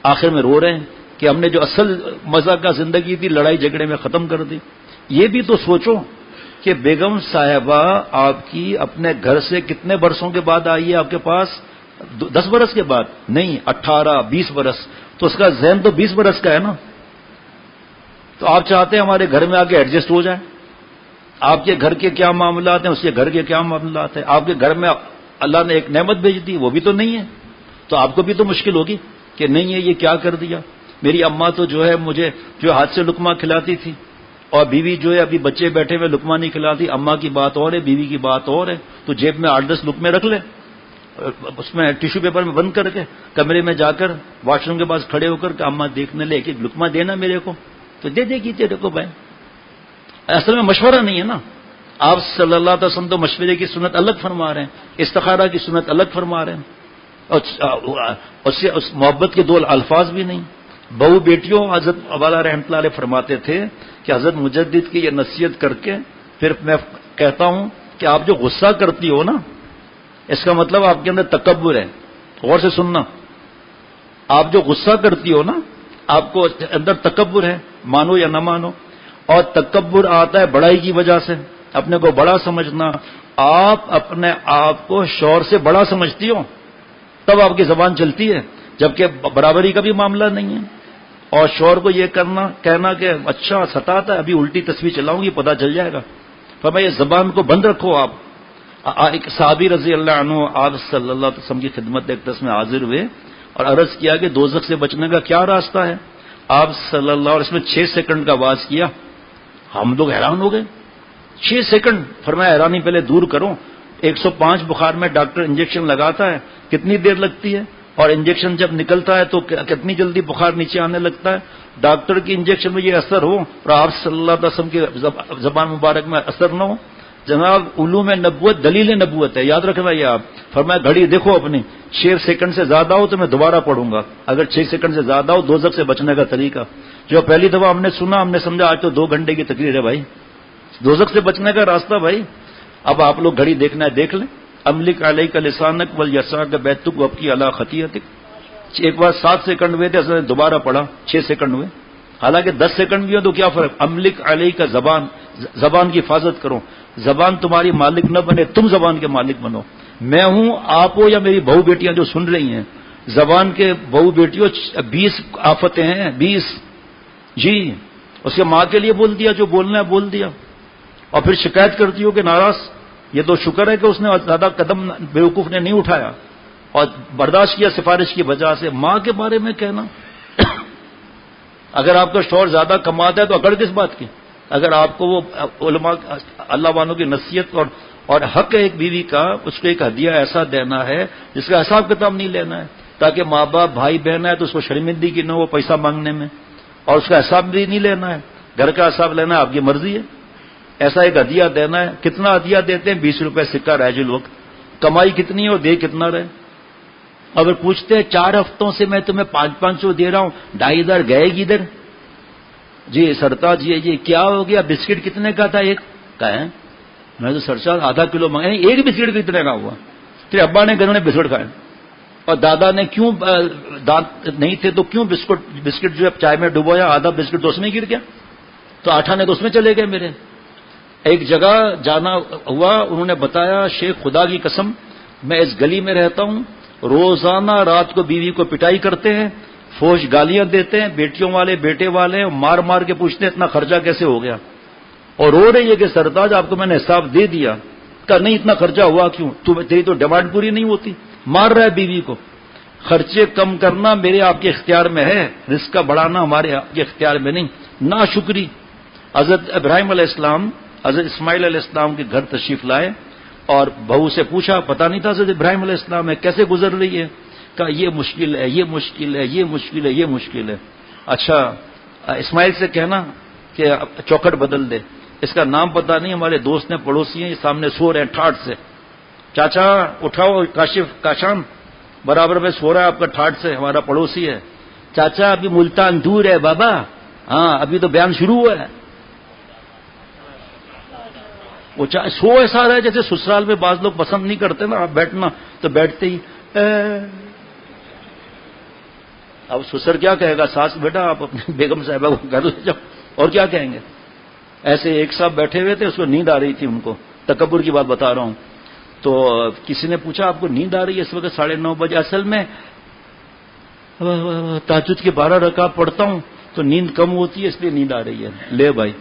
S3: آخر میں رو رہے ہیں کہ ہم نے جو اصل مزہ کا زندگی تھی لڑائی جھگڑے میں ختم کر دی. یہ بھی تو سوچو کہ بیگم صاحبہ آپ کی اپنے گھر سے کتنے برسوں کے بعد آئی ہے آپ کے پاس؟ 10 برس کے بعد نہیں، 18-20 برس، تو اس کا ذہن تو 20 برس کا ہے نا. تو آپ چاہتے ہیں ہمارے گھر میں آ کے ایڈجسٹ ہو جائیں. آپ کے گھر کے کیا معاملات ہیں، اس کے گھر کے کیا معاملات ہیں. آپ کے گھر میں اللہ نے ایک نعمت بھیج دی، وہ بھی تو نہیں ہے، تو آپ کو بھی تو مشکل ہوگی کہ نہیں ہے یہ کیا کر دیا. میری اماں تو جو ہے مجھے جو ہاتھ سے لقمہ کھلاتی تھی، اور بیوی جو ہے ابھی بچے بیٹھے ہوئے لقمہ نہیں کھلاتی. اماں کی بات اور ہے، بیوی کی بات اور ہے. تو جیب میں 8-10 لقمے رکھ لے، اس میں ٹیشو پیپر میں بند کر کے کمرے میں جا کر واش روم کے پاس کھڑے ہو کر کہ اماں دیکھنے لے کہ لقمہ دینا میرے کو، تو دے دے گی تیرے کو بھائی. اصل میں مشورہ نہیں ہے نا. آپ صلی اللہ علیہ وسلم تو مشورے کی سنت الگ فرما رہے ہیں، استخارہ کی سنت الگ فرما رہے ہیں، اور اس محبت کے 2 الفاظ بھی نہیں. بہو بیٹیوں، حضرت والا رحمۃ اللہ علیہ فرماتے تھے کہ حضرت مجدد کی یہ نصیحت کر کے پھر میں کہتا ہوں کہ آپ جو غصہ کرتی ہو نا، اس کا مطلب آپ کے اندر تکبر ہے. غور سے سننا، آپ جو غصہ کرتی ہو نا، آپ کو اندر تکبر ہے، مانو یا نہ مانو. اور تکبر آتا ہے بڑائی کی وجہ سے، اپنے کو بڑا سمجھنا. آپ اپنے آپ کو شور سے بڑا سمجھتی ہو، تب آپ کی زبان چلتی ہے، جبکہ برابری کا بھی معاملہ نہیں ہے. اور شور کو یہ کہنا کہ اچھا ستاتا ہے، ابھی الٹی تصویر چلاؤں گی پتہ چل جائے گا. فرمایا یہ زبان کو بند رکھو. آپ ایک صحابی رضی اللہ عنہ آپ صلی اللہ علیہ وسلم کی خدمت ایک دس میں حاضر ہوئے اور عرض کیا کہ دوزخ سے بچنے کا کیا راستہ ہے. آپ صلی اللہ علیہ وسلم 6 سیکنڈ کا آواز کیا. ہم لوگ حیران ہو گئے. 6 سیکنڈ. فرمایا حیرانی پہلے دور کرو. 105 بخار میں ڈاکٹر انجیکشن لگاتا ہے، کتنی دیر لگتی ہے؟ اور انجیکشن جب نکلتا ہے تو کتنی جلدی بخار نیچے آنے لگتا ہے. ڈاکٹر کی انجیکشن میں یہ اثر ہو اور آپ صلی اللہ علیہ وسلم کی زبان مبارک میں اثر نہ ہو. جناب علوم نبوت دلیل نبوت ہے، یاد رکھنا یہ آپ. فرمایا گھڑی دیکھو اپنی، 6 سیکنڈ سے زیادہ ہو تو میں دوبارہ پڑھوں گا. اگر 6 سیکنڈ سے زیادہ ہو دوزخ سے بچنے کا طریقہ. جو پہلی دفعہ ہم نے سنا ہم نے سمجھا آج تو 2 گھنٹے کی تقریر ہے بھائی. دوزخ سے بچنے کا راستہ بھائی. اب آپ لوگ گھڑی دیکھنا ہے دیکھ لیں. املک علیک لسانک ولیساک بیتک وابکی علی خطیئتک. ایک بار 7 سیکنڈ ہوئے تھے، اصل دوبارہ پڑھا 6 سیکنڈ ہوئے. حالانکہ 10 سیکنڈ بھی ہو تو کیا فرق. املک علیک کا زبان کی حفاظت کرو. زبان تمہاری مالک نہ بنے، تم زبان کے مالک بنو. میں ہوں، آپ ہو یا میری بہو بیٹیاں جو سن رہی ہیں. زبان کے بہو بیٹیوں 20 آفتیں ہیں، 20. جی اس کے ماں کے لیے بول دیا، جو بولنا ہے بول دیا، اور پھر شکایت کرتی ہو کہ ناراض. یہ تو شکر ہے کہ اس نے زیادہ قدم بیوقوف نے نہیں اٹھایا اور برداشت کیا سفارش کی وجہ سے. ماں کے بارے میں کہنا اگر آپ کا شوہر زیادہ کماتا ہے تو اکڑ کس بات کی. اگر آپ کو وہ علماء اللہ والوں کی نصیحت اور حق ہے ایک بیوی کا، اس کو ایک ہدیہ ایسا دینا ہے جس کا حساب کتاب نہیں لینا ہے، تاکہ ماں باپ بھائی بہن ہے تو اس کو شرمندگی نہ ہو پیسہ مانگنے میں، اور اس کا حساب بھی نہیں لینا ہے. گھر کا حساب لینا ہے آپ کی مرضی ہے. ایسا ایک ہدیہ دینا ہے. کتنا ہدیہ دیتے ہیں؟ 20 روپے سکہ رائج الوقت. کمائی کتنی ہے اور دے کتنا رہے. اگر پوچھتے ہیں 4 ہفتوں سے میں تمہیں 500 دے رہا ہوں، 2,500 گئے گی ادھر. جی سرتاج جی کیا ہو گیا؟ بسکٹ کتنے کا تھا ایک کا ہے؟ میں تو سرتاج آدھا کلو منگا. ایک بسکٹ کتنے کا ہوا؟ پھر ابا نے گھروں نے بسکٹ کھائے اور دادا نے کیوں دانت نہیں تھے تو کیوں بسکٹ جو ہے چائے میں ڈبویا، آدھا بسکٹ تو اس میں گر گیا، تو 8 آنے تو اس میں چلے گئے میرے. ایک جگہ جانا ہوا، انہوں نے بتایا شیخ خدا کی قسم میں اس گلی میں رہتا ہوں، روزانہ رات کو بیوی کو پٹائی کرتے ہیں، فوج گالیاں دیتے ہیں، بیٹیوں والے بیٹے والے مار مار کے پوچھتے ہیں اتنا خرچہ کیسے ہو گیا. اور رو رہی ہے کہ سرتاج آپ کو میں نے حساب دے دیا. کہا نہیں اتنا خرچہ ہوا کیوں؟ تیری تو ڈیمانڈ پوری نہیں ہوتی. مار رہا ہے بیوی کو. خرچے کم کرنا میرے آپ کے اختیار میں ہے، رزق کا بڑھانا ہمارے آپ کے اختیار میں نہیں. ناشکری. حضرت ابراہیم علیہ السلام حضرت اسماعیل علیہ السلام کے گھر تشریف لائے اور بہو سے پوچھا، پتہ نہیں تھا حضرت ابراہیم علیہ السلام ہے، کیسے گزر رہی ہے؟ کہا یہ مشکل ہے، یہ مشکل ہے، یہ مشکل ہے، یہ مشکل ہے. اچھا اسماعیل سے کہنا کہ چوکھٹ بدل دے. اس کا نام پتہ نہیں، ہمارے دوست نے پڑوسی ہیں، یہ سامنے سو رہے ہیں ٹھاٹ سے. چاچا اٹھاؤ، کاشف کاشان برابر میں سو رہا ہے آپ کا ٹھاٹ سے، ہمارا پڑوسی ہے. چاچا ابھی ملتان دور ہے بابا، ہاں ابھی تو بیان شروع ہوا ہے. وہ سو ایسا رہا ہے جیسے سسرال میں بعض لوگ پسند نہیں کرتے نا آپ بیٹھنا، تو بیٹھتے ہی اب سسر کیا کہے گا؟ ساس بیٹا آپ اپنی بیگم صاحبہ کو گھر لے جاؤ، اور کیا کہیں گے. ایسے ایک صاحب بیٹھے ہوئے تھے، اس کو نیند آ رہی تھی، ان کو تکبر کی بات بتا رہا ہوں. تو کسی نے پوچھا آپ کو نیند آ رہی ہے اس وقت 9:30 بجے؟ اصل میں تہجد کے 12 رکعت پڑھتا ہوں تو نیند کم ہوتی ہے اس لیے نیند آ رہی ہے. لے بھائی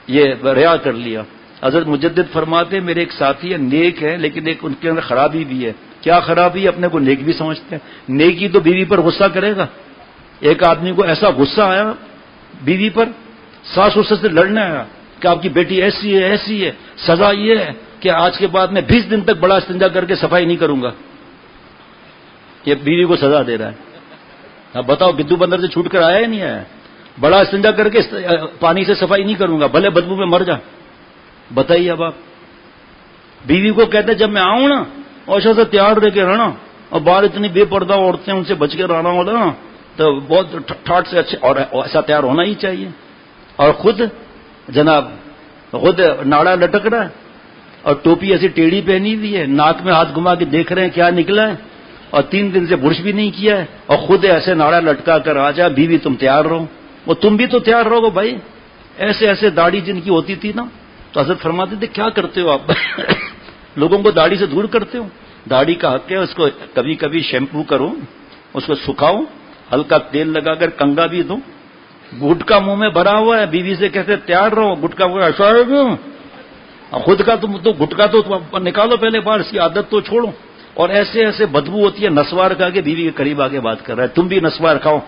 S3: یہ ریا کر لیا. حضرت مجدد فرماتے ہیں میرے ایک ساتھی ہے نیک ہے لیکن ایک ان کے اندر خرابی بھی ہے. کیا خرابی ہے؟ اپنے کو نیک بھی سمجھتے ہیں. نیکی تو بیوی پر غصہ کرے گا. ایک آدمی کو ایسا غصہ آیا بیوی پر، ساس سسر سے لڑنے آیا کہ آپ کی بیٹی ایسی ہے ایسی ہے، سزا یہ ہے کہ آج کے بعد میں 20 دن تک بڑا استنجا کر کے صفائی نہیں کروں گا. یہ بیوی کو سزا دے رہا ہے. اب بتاؤ گدو بندر سے چھوٹ کر آیا ہی نہیں آیا؟ بڑا استنجا کر کے پانی سے صفائی نہیں کروں گا، بھلے بدبو میں مر جا. بتائیے اب آپ. بیوی کو کہتے جب میں آؤں نا ایسا سے تیار رہ کے رہنا، اور باہر اتنی بے پردہ عورتیں ان سے بچ کے رہنا ہوتا نا تو بہت ٹھاٹ سے اچھے، اور ایسا تیار ہونا ہی چاہیے. اور خود جناب خود ناڑا لٹک رہا ہے اور ٹوپی ایسی ٹیڑھی پہنی ہوئی ہے، ناک میں ہاتھ گھما کے دیکھ رہے ہیں کیا نکلا ہے، اور 3 دن سے برش بھی نہیں کیا ہے، اور خود ایسے ناڑا لٹکا کر آ جا بیوی تم تیار رہو. وہ تم بھی تو تیار رہو بھائی. ایسے ایسے داڑھی جن کی ہوتی تھی نا تو حضرت فرماتے تھے کیا کرتے ہو آپ لوگوں کو داڑھی سے دور کرتے ہو. داڑھی کا حق ہے، اس کو کبھی کبھی شیمپو کرو، اس کو سکھاؤ، ہلکا تیل لگا کر کنگا بھی دو. گٹکا منہ میں بھرا ہوا ہے، بیوی سے کہتے تیار رہو، گٹکا خود کا تم تو گٹکا تو نکالو پہلے باہر، اس کی عادت تو چھوڑو. اور ایسے ایسے بدبو ہوتی ہے. نسوار کھا کے بیوی کے قریب آگے بات کر رہا ہے. تم بھی نسوار کھاؤ،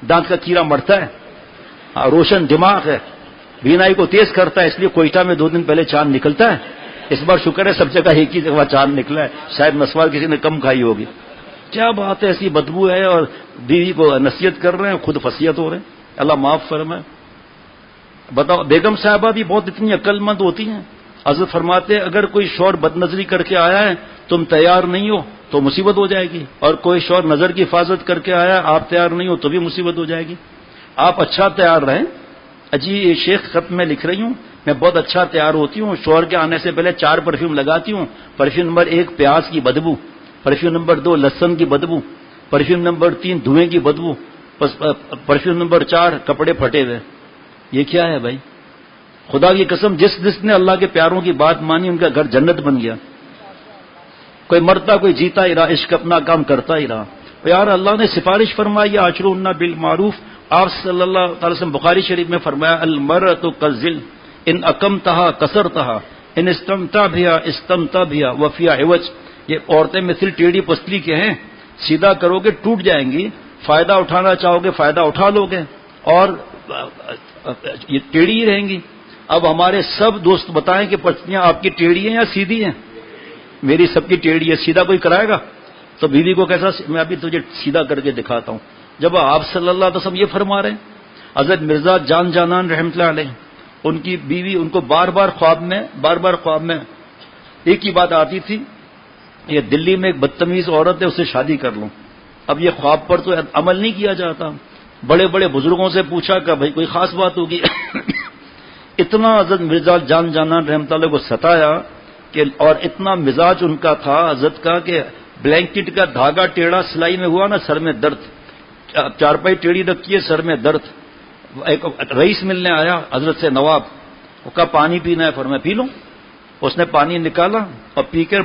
S3: دانت کا کیڑا مرتا ہے. روشن دماغ ہے، بینائی کو تیز کرتا ہے، اس لیے کوئٹہ میں 2 دن پہلے چاند نکلتا ہے. اس بار شکر ہے سب جگہ ایک ہی جگہ چاند نکلا ہے، شاید نسوار کسی نے کم کھائی ہوگی. کیا بات ہے، ایسی بدبو ہے اور بیوی کو نصیحت کر رہے ہیں، خود فصیحت ہو رہے ہیں. اللہ معاف فرمائے. بتاؤ بیگم صاحبہ بھی بہت اتنی عقل مند ہوتی ہیں. حضرت فرماتے اگر کوئی شوہر بد نظری کر کے آیا ہے تم تیار نہیں ہو تو مصیبت ہو جائے گی، اور کوئی شوہر نظر کی حفاظت کر کے آیا آپ تیار نہیں ہو تو بھی مصیبت ہو جائے گی. آپ اچھا تیار رہیں. اجی شیخ خط میں لکھ رہی ہوں میں بہت اچھا تیار ہوتی ہوں، شوہر کے آنے سے پہلے 4 پرفیوم لگاتی ہوں. پرفیوم نمبر 1 پیاز کی بدبو، پرفیوم نمبر 2 لہسن کی بدبو، پرفیوم نمبر 3 دھوئیں کی بدبو، پرفیوم نمبر 4 کپڑے پھٹے ہوئے. یہ کیا ہے بھائی؟ خدا کی قسم جس نے اللہ کے پیاروں کی بات مانی ان کا گھر جنت بن گیا. کوئی مرتا کوئی جیتا ہی رہا، عشق اپنا کام کرتا ہی رہا. یار اللہ نے سفارش فرمائی عاشروہن بالمعروف. آپ صلی اللہ تعالی وسلم بخاری شریف میں فرمایا المرأۃ کالظل ان اقمتها کسرتها ان استمتع بها استمتع بها وفي عوج. یہ عورتیں مثل ٹیڑھی پسلی کے ہیں، سیدھا کرو گے ٹوٹ جائیں گی، فائدہ اٹھانا چاہو گے فائدہ اٹھا لو گے، اور یہ ٹیڑھی ہی رہیں گی. اب ہمارے سب دوست بتائیں کہ پتلیاں آپ کی ٹیڑھی ہیں یا سیدھی ہیں؟ میری سب کی ٹیڑھی ہے. سیدھا کوئی کرائے گا؟ تو بیوی کو کیسا میں ابھی تجھے سیدھا کر کے دکھاتا ہوں. جب آپ صلی اللہ علیہ وسلم یہ فرما رہے ہیں، حضرت مرزا جان جانان رحمۃ اللہ علیہ ان کی بیوی ان کو بار بار خواب میں ایک ہی بات آتی تھی، یہ دلی میں ایک بدتمیز عورت ہے اس سے شادی کر لوں. اب یہ خواب پر تو عمل نہیں کیا جاتا. بڑے بڑے بزرگوں سے پوچھا کہ بھائی کوئی خاص بات ہوگی. اتنا حضرت مرزا جان جانان رحمۃ اللہ کو ستایا کہ، اور اتنا مزاج ان کا تھا حضرت کا کہ بلینکٹ کا دھاگا ٹیڑھا سلائی میں ہوا نا سر میں درد، چارپائی ٹیڑھی رکھی ہے سر میں درد. ایک رئیس ملنے آیا حضرت سے نواب، وہ کہا پانی پینا ہے، فرمایا پی لو. اس نے پانی نکالا اور پی کر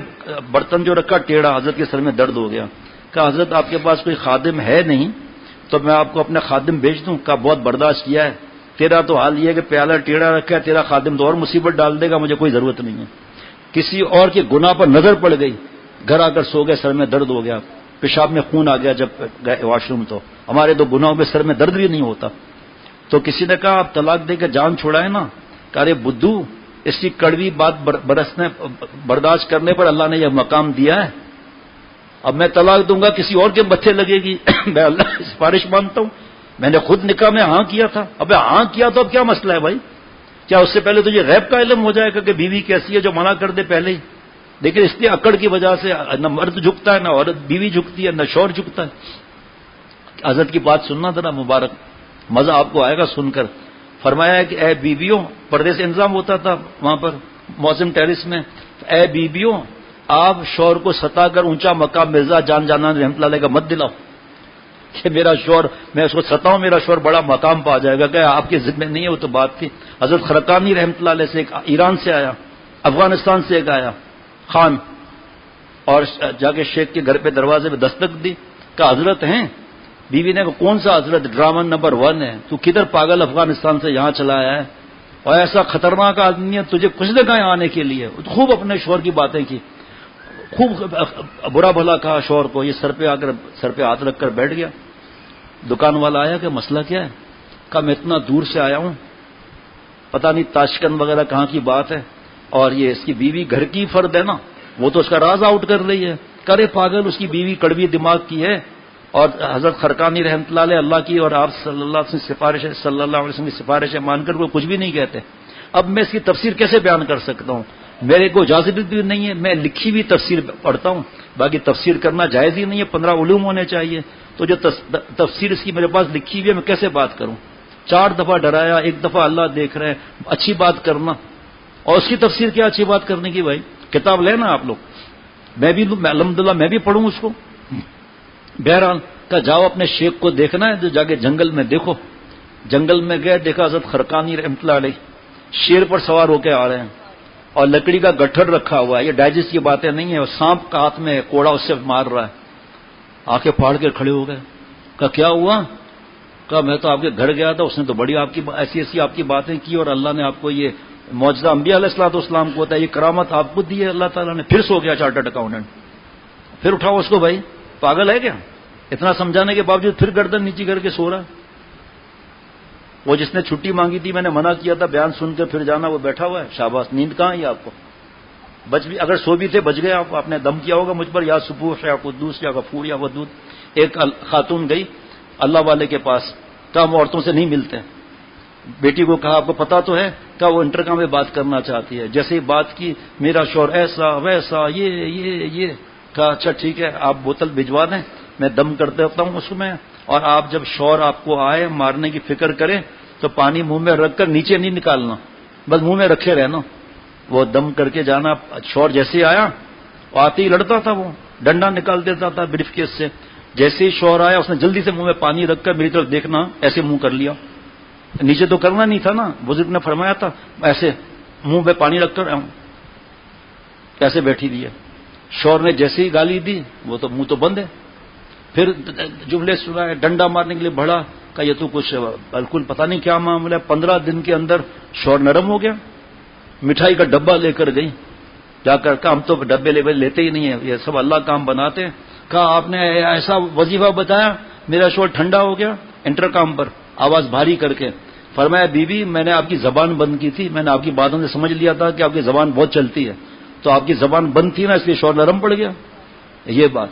S3: برتن جو رکھا ٹیڑھا، حضرت کے سر میں درد ہو گیا. کہا حضرت آپ کے پاس کوئی خادم ہے نہیں تو میں آپ کو اپنا خادم بھیج دوں؟ کہا بہت برداشت کیا ہے، تیرا تو حال یہ ہے کہ پیالہ ٹیڑھا رکھا ہے، تیرا خادم تو اور مصیبت ڈال دے گا، مجھے کوئی ضرورت نہیں ہے. کسی اور کے گناہ پر نظر پڑ گئی، گھر آ کر سو گئے، سر میں درد ہو گیا، پیشاب میں خون آ گیا جب گئے واش روم. تو ہمارے تو گناہوں میں سر میں درد بھی نہیں ہوتا. تو کسی نے کہا آپ طلاق دے کے جان چھوڑائے نا. کہ ارے بدھو اس کی کڑوی بات برداشت کرنے پر اللہ نے یہ مقام دیا ہے. اب میں طلاق دوں گا کسی اور کے متھے لگے گی. میں اللہ کی سفارش مانتا ہوں، میں نے خود نکاح میں ہاں کیا تھا. اب ہاں کیا تو اب کیا مسئلہ ہے بھائی؟ کیا اس سے پہلے تو یہ غیب کا علم ہو جائے گا کہ بیوی کیسی ہے جو منع کر دے پہلے ہی؟ لیکن اس لیے اکڑ کی وجہ سے نہ مرد جھکتا ہے، نہ عورت بیوی جھکتی ہے، نہ شوہر جھکتا ہے. حضرت کی بات سننا ذرا مبارک، مزہ آپ کو آئے گا سن کر. فرمایا کہ اے بیویوں، پردے سے انتظام ہوتا تھا وہاں پر موزم ٹیرس میں، اے بیویوں آپ شوہر کو ستا کر اونچا مقام مرزا جان جانان رحمۃ اللہ علیہ کا مت دلاؤ کہ میرا شوہر میں اس کو ستاؤں میرا شوہر بڑا مقام پا جائے گا. کہ آپ کی ذمہ نہیں ہے، وہ تو بات تھی. حضرت خرقانی رحمۃ اللہ علیہ سے ایک ایران سے آیا، افغانستان سے ایک آیا خان، اور جا کے شیخ کے گھر پہ دروازے پہ دستک دی، کہا حضرت ہیں؟ بیوی نے کہا کون سا حضرت، ڈرامہ نمبر 1 ہے، تو کدھر پاگل افغانستان سے یہاں چلا آیا ہے، اور ایسا خطرناک آدمی ہے، تجھے کچھ دے کہاں آنے کے لیے؟ خوب اپنے شوہر کی باتیں کی، خوب برا بھلا کہا شوہر کو، یہ سر پہ ہاتھ رکھ کر بیٹھ گیا۔ دکان والا آیا کہ مسئلہ کیا ہے؟ کہا میں اتنا دور سے آیا ہوں، پتہ نہیں تاشکند وغیرہ کہاں کی بات ہے، اور یہ اس کی بیوی گھر کی فرد ہے نا، وہ تو اس کا راز آؤٹ کر رہی ہے۔ کرے پاگل، اس کی بیوی کڑوی دماغ کی ہے، اور حضرت خرقانی رحمۃ اللہ علیہ اللہ کی اور آپ صلی اللہ علیہ وسلم کی سفارشیں مان کر وہ کچھ بھی نہیں کہتے۔ اب میں اس کی تفسیر کیسے بیان کر سکتا ہوں؟ میرے کو اجازت بھی نہیں ہے، میں لکھی ہوئی تفسیر پڑھتا ہوں، باقی تفسیر کرنا جائز ہی نہیں ہے، 15 علوم ہونے چاہیے، تو جو تفسیر اس کی میرے پاس لکھی ہوئی ہے میں کیسے بات کروں؟ 4 دفعہ ڈرایا، 1 دفعہ اللہ دیکھ رہے ہیں، اچھی بات کرنا، اور اس کی تفسیر کیا اچھی بات کرنے کی؟ بھائی کتاب لینا آپ لوگ، میں بھی الحمدللہ میں بھی پڑھوں اس کو۔ بہرحال کہ جاؤ اپنے شیخ کو دیکھنا ہے جو جا کے جنگل میں دیکھو۔ جنگل میں گئے، دیکھا حضرت خرقانی رحمۃ اللہ علیہ شیر پر سوار ہو کے آ رہے ہیں، اور لکڑی کا گٹھڑ رکھا ہوا ہے، یہ ڈائجسٹ کی باتیں نہیں ہیں، اور سانپ کا ہاتھ میں کوڑا اس سے مار رہا ہے۔ آنکھیں پھاڑ کے کھڑے ہو گئے، کہا کیا ہوا؟ کہا میں تو آپ کے گھر گیا تھا، اس نے تو بڑی آپ کی ایسی آپ کی باتیں کی، اور اللہ نے آپ کو یہ معجزہ انبیاء علیہ الصلوۃ والسلام کو ہوتا ہے، یہ کرامت آپ کو دی ہے اللہ تعالیٰ نے۔ پھر سو گیا چارٹرڈ اکاؤنٹنٹ۔ پھر اٹھاؤ اس کو، بھائی پاگل ہے کیا؟ اتنا سمجھانے کے باوجود پھر گردن نیچی کر کے سو رہا۔ وہ جس نے چھٹی مانگی تھی، میں نے منع کیا تھا بیان سن کے پھر جانا، وہ بیٹھا ہوا ہے، شاباش، نیند کہاں ہے آپ کو؟ اگر سو بھی تھے بچ گئے آپ نے دم کیا ہوگا مجھ پر، یا سبوح یا قدوس یا غفور یا ودود۔ ایک خاتون گئی اللہ والے کے پاس، کہا ہم عورتوں سے نہیں ملتے۔ بیٹی کو کہا آپ کو پتا تو ہے؟ کہا وہ انٹرکام میں بات کرنا چاہتی ہے۔ جیسے ہی بات کی، میرا شوہر ایسا ویسا یہ کہا اچھا ٹھیک ہے، آپ بوتل بھجوا دیں، میں دم کر دیتا ہوں اس میں، اور آپ جب شوہر آپ کو آئے مارنے کی فکر کریں تو پانی منہ میں رکھ کر نیچے نہیں نکالنا، بس منہ میں رکھے رہنا، وہ دم کر کے جانا۔ شوہر جیسے ہی آیا، آتے ہی لڑتا تھا، وہ ڈنڈا نکال دیتا تھا بریف کیس سے۔ جیسے ہی شوہر آیا، اس نے جلدی سے منہ میں پانی رکھ کر میری طرف دیکھنا، ایسے منہ کر لیا، نیچے تو کرنا نہیں تھا نا، بزرگ نے فرمایا تھا ایسے منہ میں پانی رکھ کر ایسے بیٹھی دی ہے۔ شوہر نے جیسے ہی گالی دی، وہ تو منہ تو بند ہے، پھر جملے سنائے، ڈنڈا مارنے کے لیے بڑھا، کہ یہ تو کچھ بالکل پتہ نہیں کیا معاملہ ہے۔ 15 دن کے اندر شوہر نرم ہو گیا، مٹھائی کا ڈبہ لے کر گئی، جا کر کہا ہم تو ڈبے لیتے ہی نہیں ہیں، یہ سب اللہ کام بناتے ہیں۔ کہا آپ نے ایسا وظیفہ بتایا، میرا شوہر ٹھنڈا ہو گیا انٹرکام پر آواز بھاری کر کے۔ فرمایا بی بی میں نے آپ کی زبان بند کی تھی، میں نے آپ کی باتوں سے سمجھ لیا تھا کہ آپ کی زبان بہت چلتی ہے، تو آپ کی زبان بند تھی نا، اس لیے شوہر نرم پڑ گیا۔ یہ بات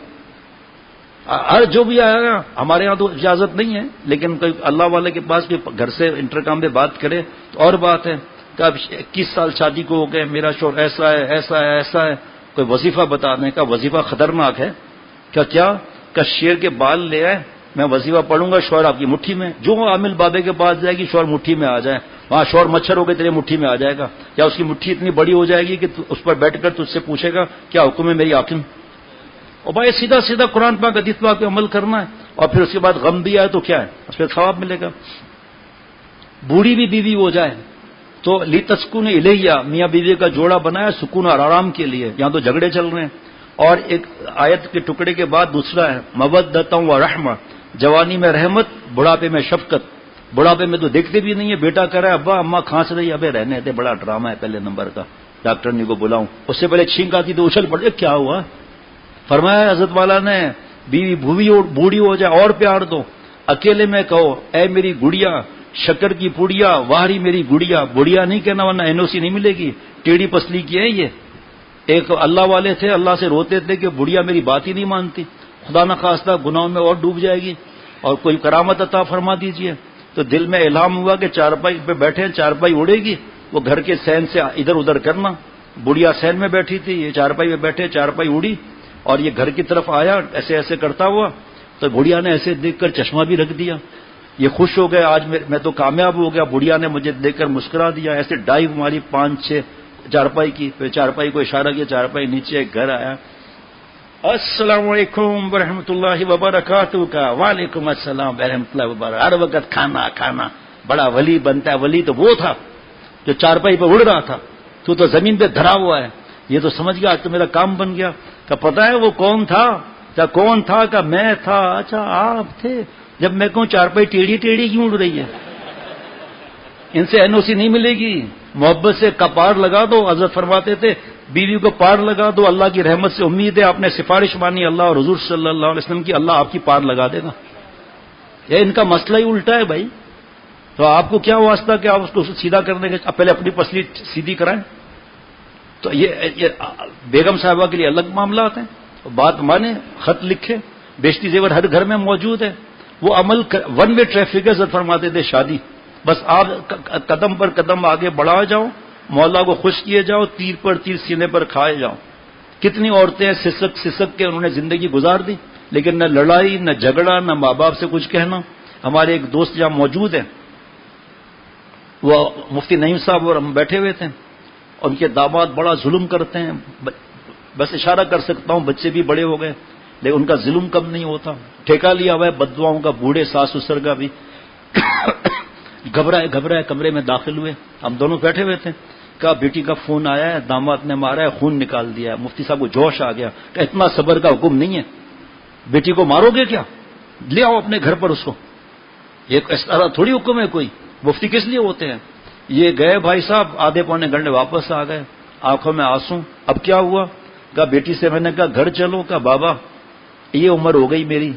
S3: ہر جو بھی آیا گا، ہمارے ہاں تو اجازت نہیں ہے، لیکن کوئی اللہ والے کے پاس کوئی گھر سے انٹرکام میں بات کرے تو اور بات ہے۔ کہ اب 21 سال شادی کو ہو گئے، میرا شوہر ایسا ہے ایسا ہے ایسا ہے، کوئی وظیفہ بتانے کا۔ وظیفہ خطرناک ہے، کیا کہ شیر کے بال لے آئے، میں وظیفہ پڑھوں گا، شوہر آپ کی مٹھی میں، جو عامل بابے کے پاس جائے گی شوہر مٹھی میں آ جائے، وہاں شوہر مچھر ہو کے تیرے مٹھی میں آ جائے گا، یا اس کی مٹھی اتنی بڑی ہو جائے گی کہ اس پر بیٹھ کر تجھ سے پوچھے گا کیا حکم ہے میری حاکم۔ اور بھائی سیدھا سیدھا قرآن پاک حدیث پاک پہ عمل کرنا ہے، اور پھر اس کے بعد غم بھی آئے تو کیا ہے، اس پہ ثواب ملے گا۔ بوڑھی بھی بیوی ہو جائے تو لتسکن الیہ، میاں بیوی کا جوڑا بنایا سکون اور آرام کے لیے، یہاں تو جھگڑے چل رہے ہیں۔ اور ایک آیت کے ٹکڑے کے بعد دوسرا ہے مودۃ و رحمہ، جوانی میں رحمت، بڑھاپے میں شفقت۔ بڑھاپے میں تو دیکھتے بھی نہیں ہے، بیٹا کہہ رہا ہے ابا اماں کھانس رہی، ابے رہنے دے، بڑا ڈرامہ ہے پہلے نمبر کا، ڈاکٹر نے کو بلاؤں، اس سے پہلے چھینک آتی تو اچھل پڑے، کیا ہوا؟ فرمایا حضرت والا نے بیوی بوڑھی ہو جائے اور پیار دو، اکیلے میں کہو اے میری گڑیا، شکر کی پوڑیا، واہری میری گڑیا، بڑھیا نہیں کہنا ورنہ NOC نہیں ملے گی، ٹیڑھی پسلی کی ہے یہ۔ ایک اللہ والے تھے، اللہ سے روتے تھے کہ بڑھیا میری بات ہی نہیں مانتی، خدا نہ خواستہ گناہوں میں اور ڈوب جائے گی، اور کوئی کرامت عطا فرما دیجئے۔ تو دل میں الہام ہوا کہ چارپائی پہ بیٹھے، چارپائی اڑے گی، وہ گھر کے سین سے ادھر ادھر کرنا۔ بڑھیا سین میں بیٹھی تھی، یہ چارپائی پہ بیٹھے، چارپائی اڑی اور یہ گھر کی طرف آیا ایسے ایسے کرتا ہوا، تو بڑھیا نے ایسے دیکھ کر چشمہ بھی رکھ دیا، یہ خوش ہو گئے آج میں تو کامیاب ہو گیا، بڑھیا نے مجھے دیکھ کر مسکرا دیا، ایسے ڈائیو ہماری 5-6 چارپائی کی، پھر چارپائی کو اشارہ کیا، چارپائی نیچے، ایک گھر آیا، السلام علیکم ورحمۃ اللہ وبرکاتہ کا، وعلیکم السلام ورحمۃ اللہ وبرکاتہ، ہر وقت کھانا کھانا، بڑا ولی بنتا ہے۔ ولی تو وہ تھا جو چارپائی پہ اڑ رہا تھا، تو زمین پہ دھرا ہوا ہے، یہ تو سمجھ گیا، آج تو میرا کام بن گیا. کہ پتہ ہے وہ کون تھا؟ کیا کون تھا؟ کہ میں تھا. اچھا آپ تھے. جب میں کہوں چارپائی ٹیڑھی ٹیڑھی کیوں اڑ رہی ہے؟ ان سے NOC نہیں ملے گی. محبت سے پار لگا دو. حضرت فرماتے تھے بیوی کو پار لگا دو، اللہ کی رحمت سے امید ہے، آپ نے سفارش مانی اللہ اور حضور صلی اللہ علیہ وسلم کی، اللہ آپ کی پار لگا دے گا. یہ ان کا مسئلہ ہی الٹا ہے بھائی. تو آپ کو کیا واسطہ کہ آپ اس کو سیدھا کرنے کے پہلے اپنی پسلی سیدھی کرائیں. تو یہ بیگم صاحبہ کے لیے الگ معاملات ہیں. بات مانے، خط لکھے، بیشتی زیور ہر گھر میں موجود ہے. وہ عمل ون وے ٹریفک ہے. حضرت فرماتے تھے شادی بس آپ قدم پر قدم آگے بڑھا جاؤ، مولا کو خوش کیے جاؤ، تیر پر تیر سینے پر کھائے جاؤ. کتنی عورتیں سسک سسک کے انہوں نے زندگی گزار دی، لیکن نہ لڑائی، نہ جھگڑا، نہ ماں باپ سے کچھ کہنا. ہمارے ایک دوست جہاں موجود ہیں، وہ مفتی نعیم صاحب اور ہم بیٹھے ہوئے تھے. ان کے داماد بڑا ظلم کرتے ہیں. بس اشارہ کر سکتا ہوں، بچے بھی بڑے ہو گئے لیکن ان کا ظلم کم نہیں ہوتا. ٹھیکہ لیا ہوا ہے بددعاؤں کا، بوڑھے ساس سسر کا بھی. گھبرائے کمرے میں داخل ہوئے. ہم دونوں بیٹھے ہوئے تھے. کہا بیٹی کا فون آیا ہے، داماد نے مارا ہے، خون نکال دیا ہے. مفتی صاحب کو جوش آ گیا کہ اتنا صبر کا حکم نہیں ہے، بیٹی کو مارو گے کیا؟ لے آؤ اپنے گھر پر اس کو. یہ اس طرح تھوڑی حکم ہے کوئی. مفتی کس لیے ہوتے ہیں؟ یہ گئے بھائی صاحب، آدھے پونے گھنٹے واپس آ گئے، آنکھوں میں آنسو. اب کیا ہوا؟ کہا بیٹی سے میں نے کہا گھر چلو. کہا بابا یہ عمر ہو گئی میری،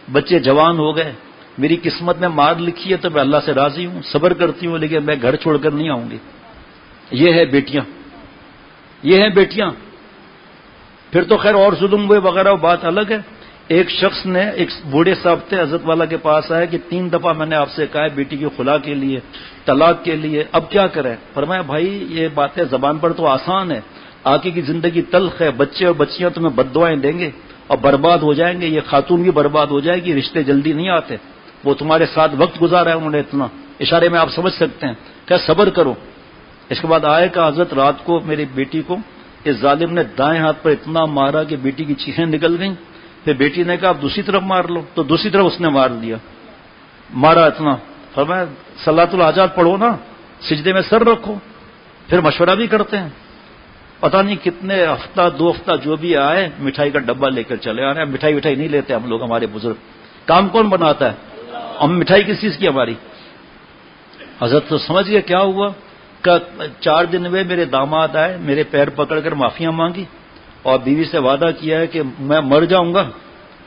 S3: بچے جوان ہو گئے، میری قسمت میں مار لکھی ہے تو میں اللہ سے راضی ہوں، صبر کرتی ہوں، لیکن میں گھر چھوڑ کر نہیں آؤں گی. یہ ہے بیٹیاں، یہ ہیں بیٹیاں. پھر تو خیر اور ظلم ہوئے وغیرہ بات الگ ہے. ایک شخص نے، ایک بوڑھے صاحب تھے، حضرت والا کے پاس آئے کہ 3 دفعہ میں نے آپ سے کہا ہے بیٹی کی خلا کے لیے، طلاق کے لیے، اب کیا کریں؟ فرمایا بھائی یہ باتیں زبان پر تو آسان ہے، آگے کی زندگی تلخ ہے، بچے اور بچیاں تمہیں بددعائیں دیں گے اور برباد ہو جائیں گے. یہ خاتون بھی برباد ہو جائے گی، رشتے جلدی نہیں آتے. وہ تمہارے ساتھ وقت گزارا ہے انہوں نے اتنا، اشارے میں آپ سمجھ سکتے ہیں. کیا صبر کرو. اس کے بعد آئے کہ حضرت رات کو میری بیٹی کو اس ظالم نے دائیں ہاتھ پر اتنا مارا کہ بیٹی کی چیخیں نکل گئیں. پھر بیٹی نے کہا آپ دوسری طرف مار لو، تو دوسری طرف اس نے مار دیا، مارا اتنا. فرمایا صلاۃ الحاجات پڑھو نا، سجدے میں سر رکھو. پھر مشورہ بھی کرتے ہیں. پتہ نہیں کتنے ہفتہ 2 ہفتہ جو بھی آئے مٹھائی کا ڈبہ لے کر چلے آ رہے ہیں. مٹھائی وٹھائی نہیں لیتے ہم لوگ، ہمارے بزرگ. کام کون بناتا ہے؟ ہم مٹھائی کس چیز کی ہماری؟ حضرت تو سمجھ گئے کیا ہوا. کہ 4 دن میں میرے داماد آئے، میرے پیر پکڑ کر معافیاں مانگی اور بیوی سے وعدہ کیا ہے کہ میں مر جاؤں گا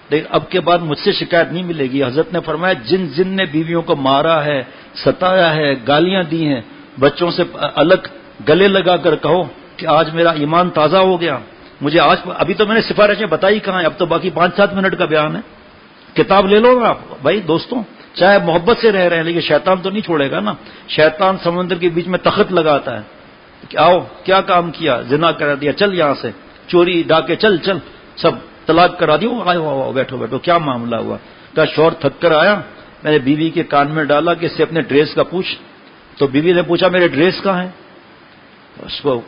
S3: لیکن اب کے بعد مجھ سے شکایت نہیں ملے گی. حضرت نے فرمایا جن نے بیویوں کو مارا ہے، ستایا ہے، گالیاں دی ہیں، بچوں سے الگ گلے لگا کر کہو کہ آج میرا ایمان تازہ ہو گیا. مجھے آج ابھی تو میں نے سفارشیں بتائی کہاں ہیں، اب تو باقی 5-7 منٹ کا بیان ہے. کتاب لے لو نا آپ بھائی دوستوں. چاہے محبت سے رہ رہے ہیں لیکن شیطان تو نہیں چھوڑے گا نا. شیطان سمندر کے بیچ میں تخت لگاتا ہے کہ آؤ کیا کام کیا، زنا کرا دیا، چل یہاں سے، چوری ڈاکے، چل سب طلاق کرا دی. آؤ بیٹھو کیا معاملہ ہوا؟ کہا شوہر تھک کر آیا، میں نے بیوی کے کان میں ڈالا کہ اس سے اپنے ڈریس کا پوچھ. تو بیوی نے پوچھا میرے ڈریس کہاں ہیں؟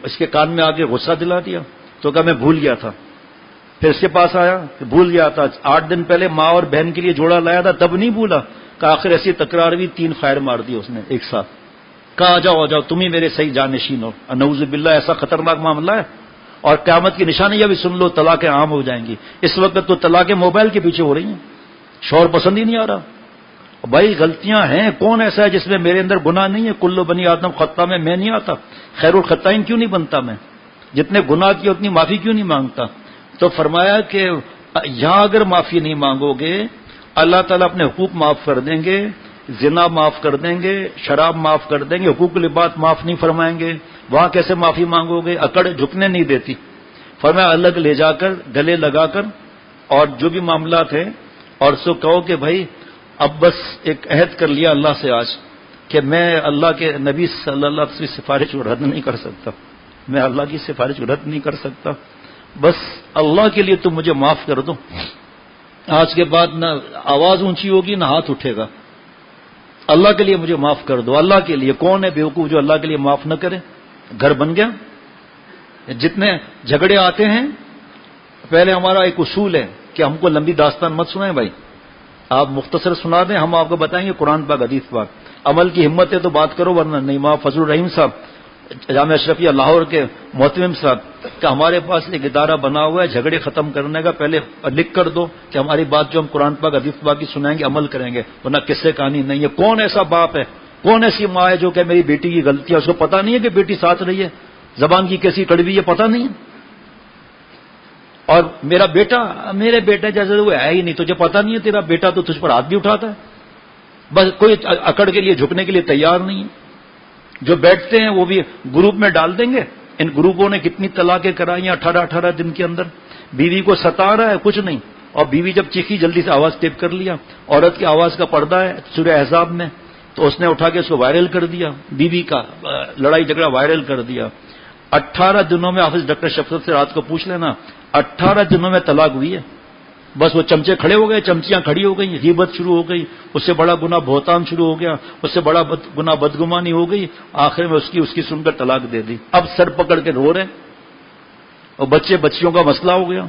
S3: اس کے کان میں آ کے غصہ دلا دیا. تو کہا میں بھول گیا تھا. پھر اس کے پاس آیا کہ بھول گیا تھا، 8 دن پہلے ماں اور بہن کے لیے جوڑا لایا تھا تب نہیں بھولا. کہ آخر ایسی تکرار بھی 3 فائر مار دی اس نے ایک ساتھ. کہا آ جاؤ تم ہی میرے صحیح جانشین ہو. نعوذ باللہ ایسا خطرناک معاملہ ہے. اور قیامت کی نشانیاں بھی سن لو، طلاقیں عام ہو جائیں گی. اس وقت تو طلاقیں موبائل کے پیچھے ہو رہی ہیں، شوہر پسند ہی نہیں آ رہا. بھائی غلطیاں ہیں، کون ایسا ہے جس میں میرے اندر گناہ نہیں ہے؟ کل بنی آدم خطا میں میں نہیں آتا. خیر الخطائین کیوں نہیں بنتا میں؟ جتنے گناہ کیے اتنی معافی کیوں نہیں مانگتا؟ تو فرمایا کہ یہاں اگر معافی نہیں مانگو گے اللہ تعالیٰ اپنے حقوق معاف کر دیں گے، زنا معاف کر دیں گے، شراب معاف کر دیں گے، حقوق العباد معاف نہیں فرمائیں گے. وہاں کیسے معافی مانگو گے؟ اکڑ جھکنے نہیں دیتی. فرمایا الگ لے جا کر گلے لگا کر اور جو بھی معاملات ہیں اور سو کہو کہ بھائی اب بس ایک عہد کر لیا اللہ سے آج کہ میں اللہ کے نبی صلی اللہ علیہ وسلم کی سفارش کو رد نہیں کر سکتا، میں اللہ کی سفارش کو رد نہیں کر سکتا، بس اللہ کے لیے تم مجھے معاف کر دو. آج کے بعد نہ آواز اونچی ہوگی نہ ہاتھ اٹھے گا. اللہ کے لیے مجھے معاف کر دو. اللہ کے لیے. کون ہے بیوقوف جو اللہ کے لیے معاف نہ کرے؟ گھر بن گیا. جتنے جھگڑے آتے ہیں پہلے ہمارا ایک اصول ہے کہ ہم کو لمبی داستان مت سنائیں بھائی، آپ مختصر سنا دیں، ہم آپ کو بتائیں گے قرآن پاک حدیث پاک. عمل کی ہمت ہے تو بات کرو ورنہ نہیں. ماں فضل الرحیم صاحب جامعہ اشرفیہ لاہور کے محتمم صاحب کہ ہمارے پاس ایک ادارہ بنا ہوا ہے جھگڑے ختم کرنے کا، پہلے لکھ کر دو کہ ہماری بات جو ہم قرآن پاک حدیث پاک کی سنائیں گے عمل کریں گے، ورنہ قصے کہانی نہیں ہے۔ کون ایسا باپ ہے، کون ایسی ماں ہے جو کہ میری بیٹی کی غلطی ہے، اس کو پتہ نہیں ہے کہ بیٹی ساتھ رہی ہے، زبان کی کیسی کڑوی ہے پتہ نہیں ہے، اور میرا بیٹا میرے بیٹے جیسے وہ ہے ہی نہیں، تجھے پتہ نہیں ہے، تیرا بیٹا تو تجھ پر ہاتھ بھی اٹھاتا ہے، بس کوئی اکڑ کے لیے جھکنے کے لیے تیار نہیں ہے۔ جو بیٹھتے ہیں وہ بھی گروپ میں ڈال دیں گے، ان گروپوں نے کتنی طلاقیں کرائی ہیں 18 دن کے اندر، بیوی کو ستا رہا ہے کچھ نہیں، اور بیوی جب چیخی جلدی سے آواز ٹیپ کر لیا، عورت کی آواز کا پردہ ہے سورہ احزاب میں، تو اس نے اٹھا کے اس کو وائرل کر دیا، بیوی کا لڑائی جھگڑا وائرل کر دیا۔ 18 دنوں میں حافظ ڈاکٹر شفقت سے رات کو پوچھ لینا، 18 دنوں میں طلاق ہوئی ہے۔ بس وہ چمچے کھڑے ہو گئے، چمچیاں کھڑی ہو گئی، غیبت شروع ہو گئی، اس سے بڑا گناہ بہتان شروع ہو گیا، اس سے بڑا گناہ بدگمانی ہو گئی، آخر میں اس کی سن کر طلاق دے دی۔ اب سر پکڑ کے رو رہے، اور بچیوں کا مسئلہ ہو گیا،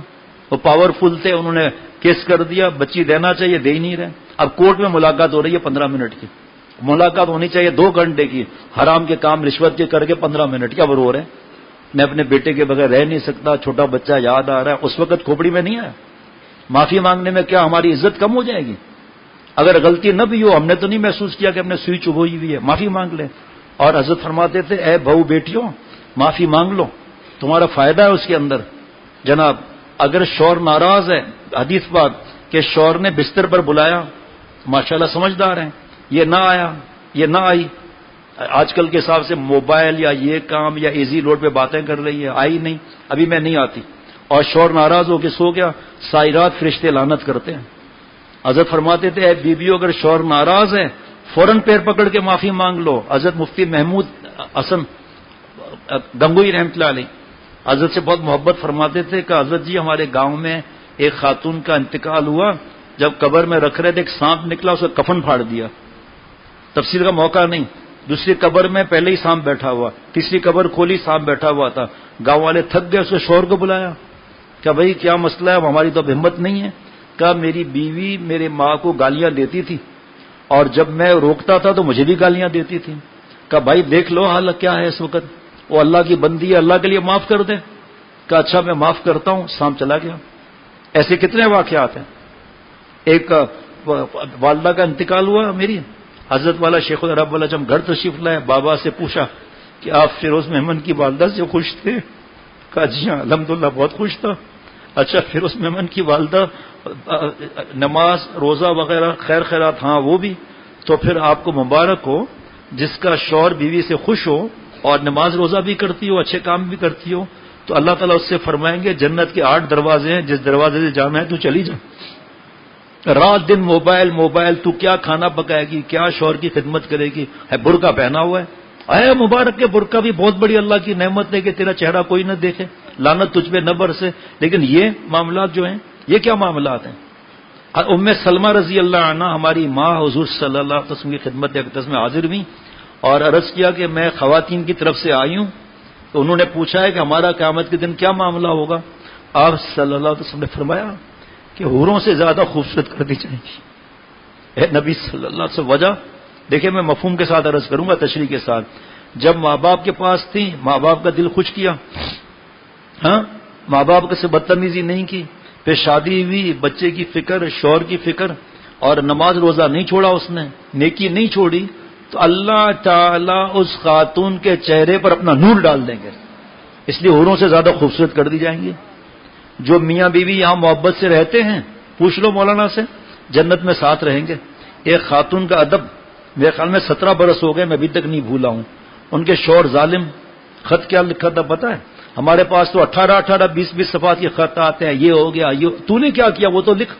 S3: وہ پاورفل تھے، انہوں نے کیس کر دیا، بچی دینا چاہیے دے ہی نہیں رہے۔ اب کورٹ میں ملاقات ہو رہی ہے 15 منٹ کی، ملاقات ہونی چاہیے 2 گھنٹے کی، حرام کے کام رشوت کے کر کے 15 منٹ کی، اب رو رہے ہیں میں اپنے بیٹے کے بغیر رہ نہیں سکتا، چھوٹا بچہ یاد آ رہا ہے۔ اس وقت کھوپڑی میں نہیں آیا، معافی مانگنے میں کیا ہماری عزت کم ہو جائے گی؟ اگر غلطی نہ بھی ہو، ہم نے تو نہیں محسوس کیا کہ ہم نے سوئی چبھوئی ہوئی ہے، معافی مانگ لیں۔ اور حضرت فرماتے تھے اے بہو بیٹیوں معافی مانگ لو، تمہارا فائدہ ہے اس کے اندر۔ جناب اگر شوہر ناراض ہے، حدیث پاک کہ شوہر نے بستر پر بلایا، ماشاءاللہ سمجھدار ہیں، یہ نہ آیا، یہ نہ آئی، آج کل کے حساب سے موبائل یا یہ کام یا ایزی لوڈ پہ باتیں کر رہی ہے، آئی نہیں، ابھی میں نہیں آتی، اور شوہر ناراض ہو کے سو گیا، ساری رات فرشتے لعنت کرتے ہیں۔ حضرت فرماتے تھے اے بیویوں اگر شوہر ناراض ہے فوراً پیر پکڑ کے معافی مانگ لو۔ حضرت مفتی محمود حسن گنگوئی رحمۃ اللہ علیہ حضرت سے بہت محبت فرماتے تھے کہ حضرت جی ہمارے گاؤں میں ایک خاتون کا انتقال ہوا، جب قبر میں رکھ رہے تھے ایک سانپ نکلا، اس کا کفن پھاڑ دیا، تفسیر کا موقع نہیں، دوسری قبر میں پہلے ہی سانپ بیٹھا ہوا، تیسری قبر کھولی سانپ بیٹھا ہوا تھا، گاؤں والے تھک گئے، اس کے شوہر کو بلایا کہ بھائی کیا مسئلہ ہے، ہماری تو اب ہمت نہیں ہے، کہ میری بیوی میرے ماں کو گالیاں دیتی تھی اور جب میں روکتا تھا تو مجھے بھی گالیاں دیتی تھی، کہ بھائی دیکھ لو حال کیا ہے اس وقت، وہ اللہ کی بندی ہے، اللہ کے لیے معاف کر دے، کہ اچھا میں معاف کرتا ہوں، سانپ چلا گیا۔ ایسے کتنے واقعات ہیں۔ ایک والدہ کا انتقال ہوا میری، حضرت والا شیخ العرب والا جب گھر تشریف لائے، بابا سے پوچھا کہ آپ فیروز محمد کی والدہ سے خوش تھے؟ کہا جی ہاں الحمدللہ بہت خوش تھا۔ اچھا فیروز محمد کی والدہ نماز روزہ وغیرہ خیر خیرات، ہاں وہ بھی، تو پھر آپ کو مبارک ہو جس کا شوہر بیوی سے خوش ہو اور نماز روزہ بھی کرتی ہو، اچھے کام بھی کرتی ہو، تو اللہ تعالیٰ اس سے فرمائیں گے جنت کے 8 دروازے ہیں، جس دروازے سے جانا ہے تو چلی جا۔ رات دن موبائل تو کیا کھانا پکائے گی، کیا شوہر کی خدمت کرے گی، ہے برقع پہنا ہوا ہے، اے مبارک کے برقع بھی بہت بڑی اللہ کی نعمت ہے کہ تیرا چہرہ کوئی نہ دیکھے، لعنت تجھ پہ نہ برسے۔ لیکن یہ معاملات جو ہیں یہ کیا معاملات ہیں؟ ام سلمہ رضی اللہ عنہ ہماری ماں حضور صلی اللہ علیہ وسلم کی خدمت اقدس میں حاضر ہوئی اور عرض کیا کہ میں خواتین کی طرف سے آئی ہوں، تو انہوں نے پوچھا ہے کہ ہمارا قیامت کے دن کیا معاملہ ہوگا؟ آپ صلی اللہ علیہ وسلم نے فرمایا کہ حوروں سے زیادہ خوبصورت کر دی جائیں گی۔ اے نبی صلی اللہ علیہ وسلم وجہ دیکھیں، میں مفہوم کے ساتھ عرض کروں گا، تشریح کے ساتھ۔ جب ماں باپ کے پاس تھی، ماں باپ کا دل خوش کیا، ہاں ماں باپ سے بدتمیزی نہیں کی، پھر شادی ہوئی، بچے کی فکر، شوہر کی فکر، اور نماز روزہ نہیں چھوڑا، اس نے نیکی نہیں چھوڑی، تو اللہ تعالیٰ اس خاتون کے چہرے پر اپنا نور ڈال دیں گے، اس لیے حوروں سے زیادہ خوبصورت کر دی جائیں گی۔ جو میاں بیوی یہاں محبت سے رہتے ہیں، پوچھ لو مولانا سے، جنت میں ساتھ رہیں گے۔ ایک خاتون کا ادب میرے خیال میں 17 برس ہو گئے، میں ابھی تک نہیں بھولا ہوں۔ ان کے شوہر ظالم، خط کیا لکھا تھا پتہ ہے؟ ہمارے پاس تو 18 20 صفحات کے خط آتے ہیں، یہ ہو گیا، یہ تو نے کیا کیا وہ تو لکھ،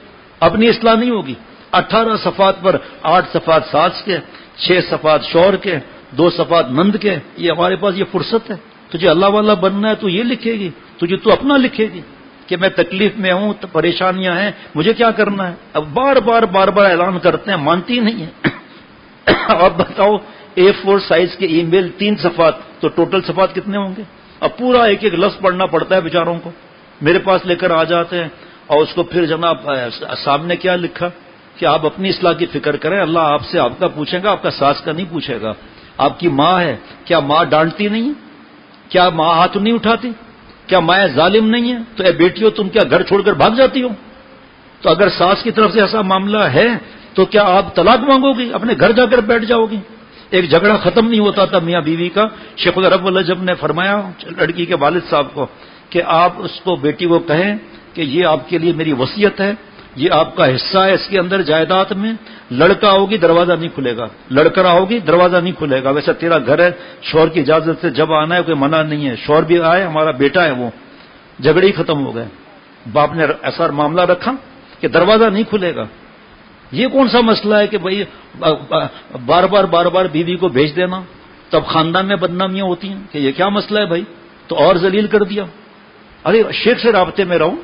S3: اپنی اصلاح نہیں ہوگی۔ 18 صفحات پر 8 صفحات ساس کے، 6 صفحات شوہر کے، 2 صفحات نند کے، یہ ہمارے پاس یہ فرصت ہے۔ تجھے اللہ والا بننا ہے تو یہ لکھے گی، تجھے تو اپنا لکھے گی کہ میں تکلیف میں ہوں، تو پریشانیاں ہیں، مجھے کیا کرنا ہے۔ اب بار بار اعلان کرتے ہیں، مانتی نہیں ہے۔ اب بتاؤ A4 سائز کے ای میل 3 صفحات، تو ٹوٹل صفحات کتنے ہوں گے؟ اب پورا ایک لفظ پڑھنا پڑتا ہے بیچاروں کو، میرے پاس لے کر آ جاتے ہیں، اور اس کو پھر جناب سامنے کیا لکھا کہ آپ اپنی اصلاح کی فکر کریں، اللہ آپ سے آپ کا پوچھے گا، آپ کا ساس کا نہیں پوچھے گا۔ آپ کی ماں ہے، کیا ماں ڈانٹتی نہیں؟ کیا ماں ہاتھ نہیں اٹھاتی؟ کیا مائیں ظالم نہیں ہے؟ تو اے بیٹیوں تم کیا گھر چھوڑ کر بھاگ جاتی ہو؟ تو اگر ساس کی طرف سے ایسا معاملہ ہے تو کیا آپ طلاق مانگو گی؟ اپنے گھر جا کر بیٹھ جاؤ گی؟ ایک جھگڑا ختم نہیں ہوتا تھا میاں بیوی کا. شیخ العرب العجب نے فرمایا لڑکی کے والد صاحب کو کہ آپ اس کو بیٹی کو کہیں کہ یہ آپ کے لیے میری وصیت ہے، یہ آپ کا حصہ ہے اس کے اندر جائیداد میں، لڑکا ہوگی دروازہ نہیں کھلے گا، لڑکا ہوگی دروازہ نہیں کھلے گا. ویسے تیرا گھر ہے، شوہر کی اجازت سے جب آنا ہے کوئی منع نہیں ہے، شوہر بھی آئے، ہمارا بیٹا ہے وہ. جھگڑے ہی ختم ہو گئے. باپ نے ایسا معاملہ رکھا کہ دروازہ نہیں کھلے گا. یہ کون سا مسئلہ ہے کہ بھائی بار بار بیوی کو بھیج دینا، تب خاندان میں بدنامیاں ہوتی ہیں کہ یہ کیا مسئلہ ہے بھائی؟ تو اور ذلیل کر دیا. ارے شیخ سے رابطے میں رہو،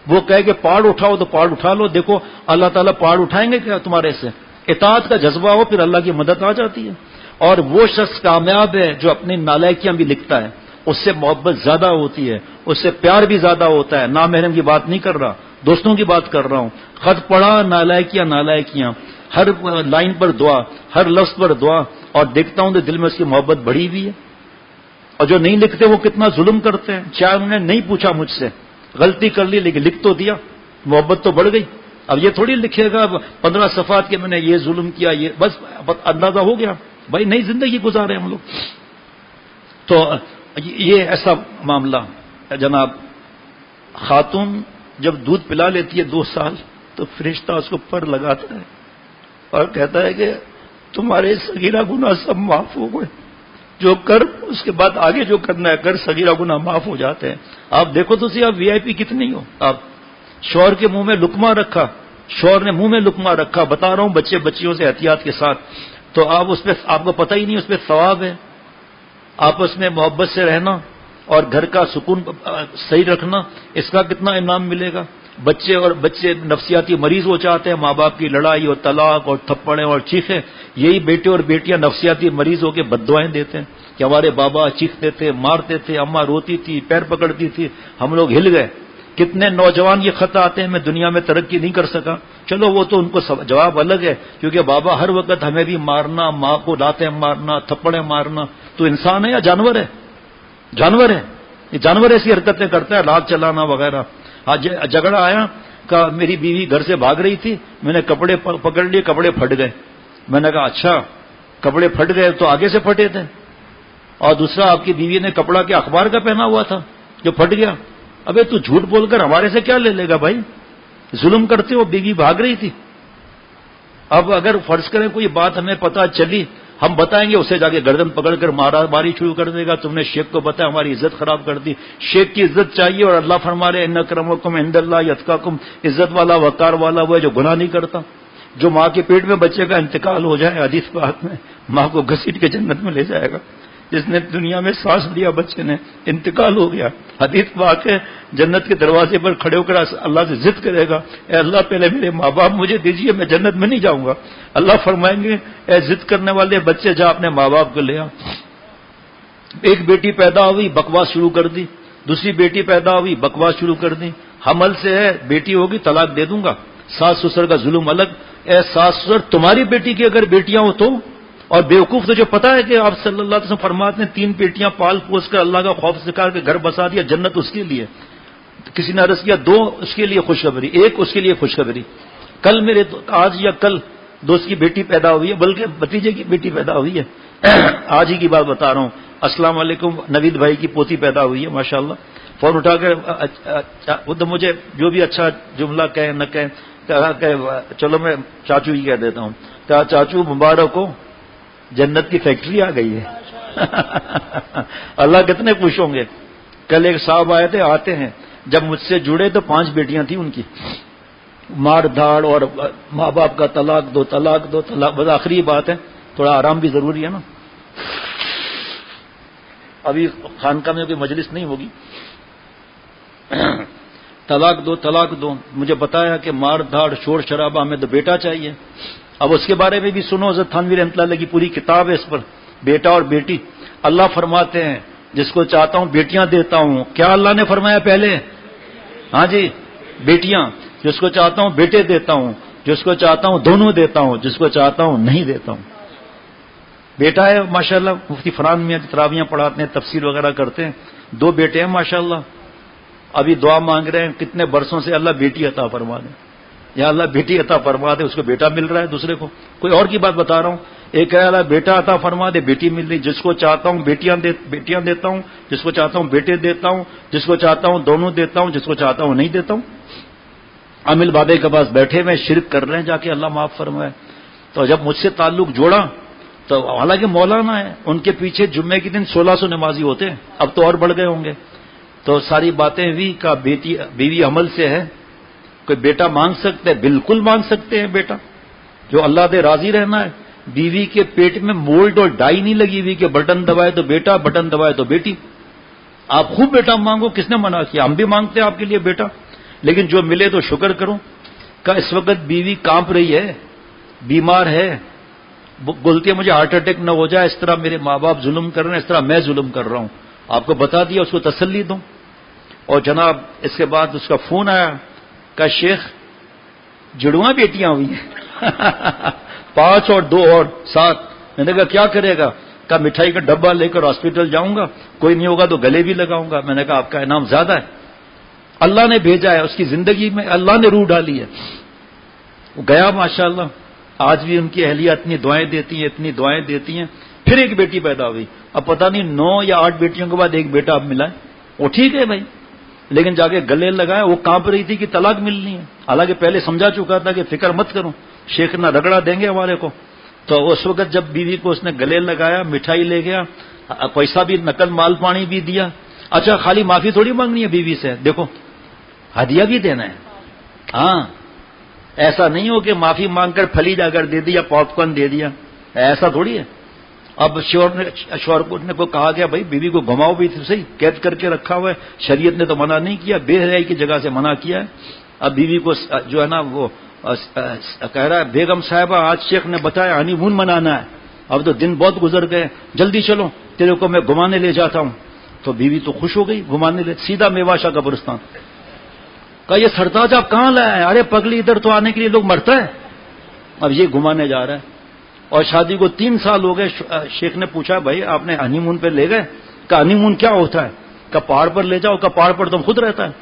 S3: وہ کہے کہ پہاڑ اٹھاؤ تو پہاڑ اٹھا لو. دیکھو اللہ تعالیٰ پہاڑ اٹھائیں گے کیا تمہارے سے؟ اطاعت کا جذبہ ہو پھر اللہ کی مدد آ جاتی ہے. اور وہ شخص کامیاب ہے جو اپنی نالائکیاں بھی لکھتا ہے، اس سے محبت زیادہ ہوتی ہے، اس سے پیار بھی زیادہ ہوتا ہے. نامحرم کی بات نہیں کر رہا، دوستوں کی بات کر رہا ہوں. خط پڑھا نالائکیاں، ہر لائن پر دعا، ہر لفظ پر دعا، اور دیکھتا ہوں تو دل میں اس کی محبت بڑھی ہوئی ہے. اور جو نہیں لکھتے وہ کتنا ظلم کرتے ہیں. چاہے انہوں نے نہیں پوچھا مجھ سے، غلطی کر لی لیکن لکھ تو دیا، محبت تو بڑھ گئی. اب یہ تھوڑی لکھے گا 15 صفحات کے میں نے یہ ظلم کیا، یہ بس اندازہ ہو گیا بھائی نئی زندگی گزارے ہم لوگ. تو یہ ایسا معاملہ جناب. خاتون جب دودھ پلا لیتی ہے 2 سال تو فرشتہ اس کو پر لگاتا ہے اور کہتا ہے کہ تمہارے صغیرہ گناہ سب معاف ہو گئے، جو کر اس کے بعد آگے جو کرنا ہے کر، صغیرہ گناہ معاف ہو جاتے ہیں. آپ دیکھو تو آپ وی آئی پی کتنی ہو. آپ شوہر کے منہ میں لقمہ رکھا، شوہر نے منہ میں لقمہ رکھا، بتا رہا ہوں بچے بچیوں سے احتیاط کے ساتھ، تو آپ اس پہ آپ کو پتہ ہی نہیں اس پہ ثواب ہے. آپس میں محبت سے رہنا اور گھر کا سکون صحیح رکھنا، اس کا کتنا انعام ملے گا. بچے نفسیاتی مریض ہو چاہتے ہیں، ماں باپ کی لڑائی اور طلاق اور تھپڑیں اور چیخیں. یہی بیٹے اور بیٹیاں نفسیاتی مریض ہو کے بددعائیں دیتے ہیں کہ ہمارے بابا چیختے تھے، مارتے تھے، اماں روتی تھی، پیر پکڑتی تھی، ہم لوگ ہل گئے. کتنے نوجوان یہ خط آتے ہیں میں دنیا میں ترقی نہیں کر سکا. چلو وہ تو ان کو جواب الگ ہے، کیونکہ بابا ہر وقت ہمیں بھی مارنا، ماں کو لاتیں مارنا، تھپڑیں مارنا. تو انسان ہے یا جانور ہے؟ جانور ہے. یہ جانور ایسی حرکتیں کرتا ہے، لاکھ چلانا وغیرہ. آج جھگڑا آیا کہ میری بیوی گھر سے بھاگ رہی تھی، میں نے کپڑے پکڑ لیے، کپڑے پھٹ گئے. میں نے کہا اچھا کپڑے پھٹ گئے تو آگے سے پھٹے تھے. اور دوسرا آپ کی بیوی نے کپڑا کے اخبار کا پہنا ہوا تھا جو پھٹ گیا. ابے تو جھوٹ بول کر ہمارے سے کیا لے لے گا بھائی؟ ظلم کرتے ہو، بیوی بھاگ رہی تھی. اب اگر فرض کریں کوئی بات ہمیں پتہ چلی، ہم بتائیں گے، اسے جا کے گردن پکڑ کر مارا ماری شروع کر دے گا. تم نے شیخ کو بتایا، ہماری عزت خراب کر دی. شیخ کی عزت چاہیے اور اللہ فرما رہے ان اکرمکم عند اللہ اتقاکم. عزت والا وقار والا وہ ہے جو گناہ نہیں کرتا. جو ماں کے پیٹ میں بچے کا انتقال ہو جائے، حدیث پاک میں ماں کو گھسیٹ کے جنت میں لے جائے گا. جس نے دنیا میں سانس لیا بچے نے، انتقال ہو گیا. حدیث پاک ہے جنت کے دروازے پر کھڑے ہو کر اللہ سے ضد کرے گا، اے اللہ پہلے میرے ماں باپ مجھے دیجیے، میں جنت میں نہیں جاؤں گا. اللہ فرمائیں گے اے ضد کرنے والے بچے جا اپنے ماں باپ کو لے آ. ایک بیٹی پیدا ہوئی، بکواس شروع کر دی. دوسری بیٹی پیدا ہوئی، بکواس شروع کر دی. حمل سے ہے، بیٹی ہوگی طلاق دے دوں گا. ساس سسر کا ظلم الگ. اے ساس سسر تمہاری بیٹی کی اگر بیٹیاں ہو تو، اور بیوقوف تو جو پتا ہے کہ آپ صلی اللہ علیہ وسلم فرماتے ہیں 3 بیٹیاں پال پوس کر اللہ کا خوف سکھا کے گھر بسا دیا، جنت اس کے لیے. کسی نے عرض کیا 2 اس کے لیے خوشخبری، 1 اس کے لیے خوشخبری. کل میرے آج یا کل دوست کی بیٹی پیدا ہوئی ہے، بلکہ بھتیجے کی بیٹی پیدا ہوئی ہے. آج ہی کی بات بتا رہا ہوں. السلام علیکم، نوید بھائی کی پوتی پیدا ہوئی ہے ماشاءاللہ. فون اٹھا کر خود مجھے جو بھی اچھا جملہ کہیں نہ کہیں، کہا کہ چلو میں چاچو ہی کہہ دیتا ہوں. کہا چاچو مبارک ہو، جنت کی فیکٹری آ گئی ہے. اللہ کتنے خوش ہوں گے. کل ایک صاحب آئے تھے، آتے ہیں جب مجھ سے جڑے تو 5 بیٹیاں تھیں ان کی. مار دھاڑ اور ماں باپ کا طلاق دو طلاق دو طلاق. بس آخری بات ہے، تھوڑا آرام بھی ضروری ہے نا. ابھی خانقاہ میں کوئی مجلس نہیں ہوگی. طلاق دو. مجھے بتایا کہ مار دھاڑ شور شرابہ ہمیں تو بیٹا چاہیے. اب اس کے بارے میں بھی سنو، حضرت تھانوی رحمۃ اللہ علیہ کی پوری کتاب ہے اس پر، بیٹا اور بیٹی. اللہ فرماتے ہیں جس کو چاہتا ہوں بیٹیاں دیتا ہوں. کیا اللہ نے فرمایا پہلے؟ ہاں جی بیٹیاں. جس کو چاہتا ہوں بیٹے دیتا ہوں، جس کو چاہتا ہوں دونوں دیتا ہوں، جس کو چاہتا ہوں نہیں دیتا ہوں. بیٹا ہے ماشاءاللہ مفتی فرحان میاں تراویحاں پڑھاتے ہیں، تفسیر وغیرہ کرتے ہیں، 2 بیٹے ہیں ماشاءاللہ، ابھی دعا مانگ رہے ہیں کتنے برسوں سے اللہ بیٹی عطا فرما دے، یا اللہ بیٹی عطا فرما دے، اس کو بیٹا مل رہا ہے دوسرے کو. کوئی اور کی بات بتا رہا ہوں، ایک ہے اللہ بیٹا عطا فرما دے، بیٹی مل رہی، جس کو چاہتا ہوں بیٹیاں دیتا ہوں، جس کو چاہتا ہوں بیٹے دیتا ہوں، جس کو چاہتا ہوں دونوں دیتا ہوں، جس کو چاہتا ہوں نہیں دیتا ہوں. عامل بابے کے پاس بیٹھے ہوئے شرک کر رہے ہیں، جا کے اللہ معاف فرمائے. تو جب مجھ سے تعلق جوڑا تو حالانکہ مولانا ہے، ان کے پیچھے جمعے کے دن 1600 نمازی ہوتے ہیں، اب تو اور بڑھ گئے ہوں گے. تو ساری باتیں ہوئی کا بیوی عمل سے ہے، کوئی بیٹا مانگ سکتے، بالکل مانگ سکتے ہیں بیٹا، جو اللہ دے راضی رہنا ہے. بیوی کے پیٹ میں مولڈ اور ڈائی نہیں لگی ہوئی کہ بٹن دبائے تو بیٹا، بٹن دبائے تو بیٹی. آپ خوب بیٹا مانگو، کس نے منع کیا؟ ہم بھی مانگتے ہیں آپ کے لیے بیٹا، لیکن جو ملے تو شکر کرو. کہ اس وقت بیوی کانپ رہی ہے، بیمار ہے، بولتی ہے مجھے ہارٹ اٹیک نہ ہو جائے، اس طرح میرے ماں باپ ظلم کر رہے ہیں، اس طرح میں ظلم کر رہا ہوں. آپ کو بتا دیا، اس کو تسلی دوں. اور جناب اس کے بعد اس کا فون آیا کہ شیخ جڑواں بیٹیاں ہوئی ہیں 5 اور 2 اور 7. میں نے کہا کیا کرے گا؟ کہا مٹھائی کا ڈبہ لے کر ہاسپٹل جاؤں گا، کوئی نہیں ہوگا تو گلے بھی لگاؤں گا. میں نے کہا آپ کا انعام زیادہ ہے، اللہ نے بھیجا ہے، اس کی زندگی میں اللہ نے روح ڈالی ہے. وہ گیا ماشاءاللہ، آج بھی ان کی اہلیہ اتنی دعائیں دیتی ہیں، اتنی دعائیں دیتی ہیں. پھر ایک بیٹی پیدا ہوئی، اب پتہ نہیں 9 یا 8 بیٹیوں کے بعد ایک بیٹا اب ملا ہے. وہ ٹھیک ہے بھائی، لیکن جا کے گلے لگایا، وہ کانپ رہی تھی کہ طلاق ملنی ہے. حالانکہ پہلے سمجھا چکا تھا کہ فکر مت کرو، شیخ نہ رگڑا دیں گے ہمارے کو. تو اس وقت جب بیوی کو اس نے گلے لگایا، مٹھائی لے گیا، پیسہ بھی نقل مال پانی بھی دیا. اچھا خالی معافی تھوڑی مانگنی ہے بیوی سے، دیکھو ہدیہ بھی دینا ہے. ہاں ایسا نہیں ہو کہ معافی مانگ کر پھلی جا کر دے دیا، پاپ کارن دے دیا، ایسا تھوڑی ہے. اب شوہر کو کہا گیا بھائی بیوی کو گھماؤ بھی تو صحیح، قید کر کے رکھا ہوا ہے، شریعت نے تو منع نہیں کیا، بے حیائی کی جگہ سے منع کیا ہے. اب بیوی کو جو ہے نا وہ کہہ رہا ہے بیگم صاحبہ آج شیخ نے بتایا ہنی مون منانا ہے، اب تو دن بہت گزر گئے، جلدی چلو تیرے کو میں گھمانے لے جاتا ہوں. تو بیوی تو خوش ہو گئی، گھمانے لے سیدھا میواشا قبرستان. کہا یہ سرتاج آپ کہاں لائے ہیں؟ ارے پگلی ادھر تو آنے کے لیے لوگ مرتا ہے. اب یہ گھمانے جا رہا ہے. اور شادی کو 3 سال ہو گئے. شیخ نے پوچھا بھائی آپ نے ہنی مون پہ لے گئے؟ کہا ہنی مون کیا ہوتا ہے؟ کہا پہاڑ پر لے جاؤ. کہا پہاڑ پر تم خود رہتا ہے.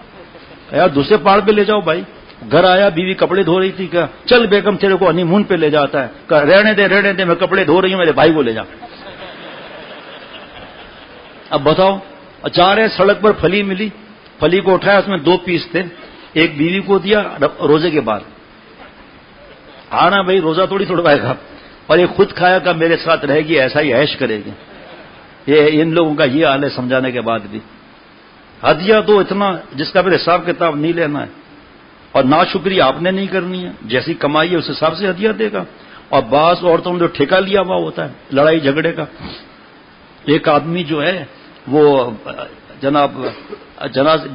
S3: یار دوسرے پہاڑ پہ لے جاؤ بھائی. گھر آیا، بیوی کپڑے دھو رہی تھی. کہا چل بیگم تیرے کو ہنی مون پہ لے جاتا ہے. کہا رہنے دے میں کپڑے دھو رہی ہوں، میرے بھائی کو لے جا. اب بتاؤ، جا رہے سڑک پر پھلی ملی، پھلی کو اٹھایا، اس میں 2 پیس تھے، ایک بیوی کو دیا روزے کے بعد. آنا بھائی روزہ تھوڑی چھوڑوائے گا، اور ایک خود کھایا کہ میرے ساتھ رہے گی، ایسا ہی عیش کرے گی. یہ ان لوگوں کا یہ حال ہے سمجھانے کے بعد بھی. ہدیہ تو اتنا جس کا پھر حساب کتاب نہیں لینا ہے، اور ناشکری آپ نے نہیں کرنی ہے، جیسی کمائی ہے اس حساب سے ہدیہ دے گا. اور بعض عورتوں نے جو ٹھیکہ لیا ہوا ہوتا ہے لڑائی جھگڑے کا. ایک آدمی جو ہے وہ جناب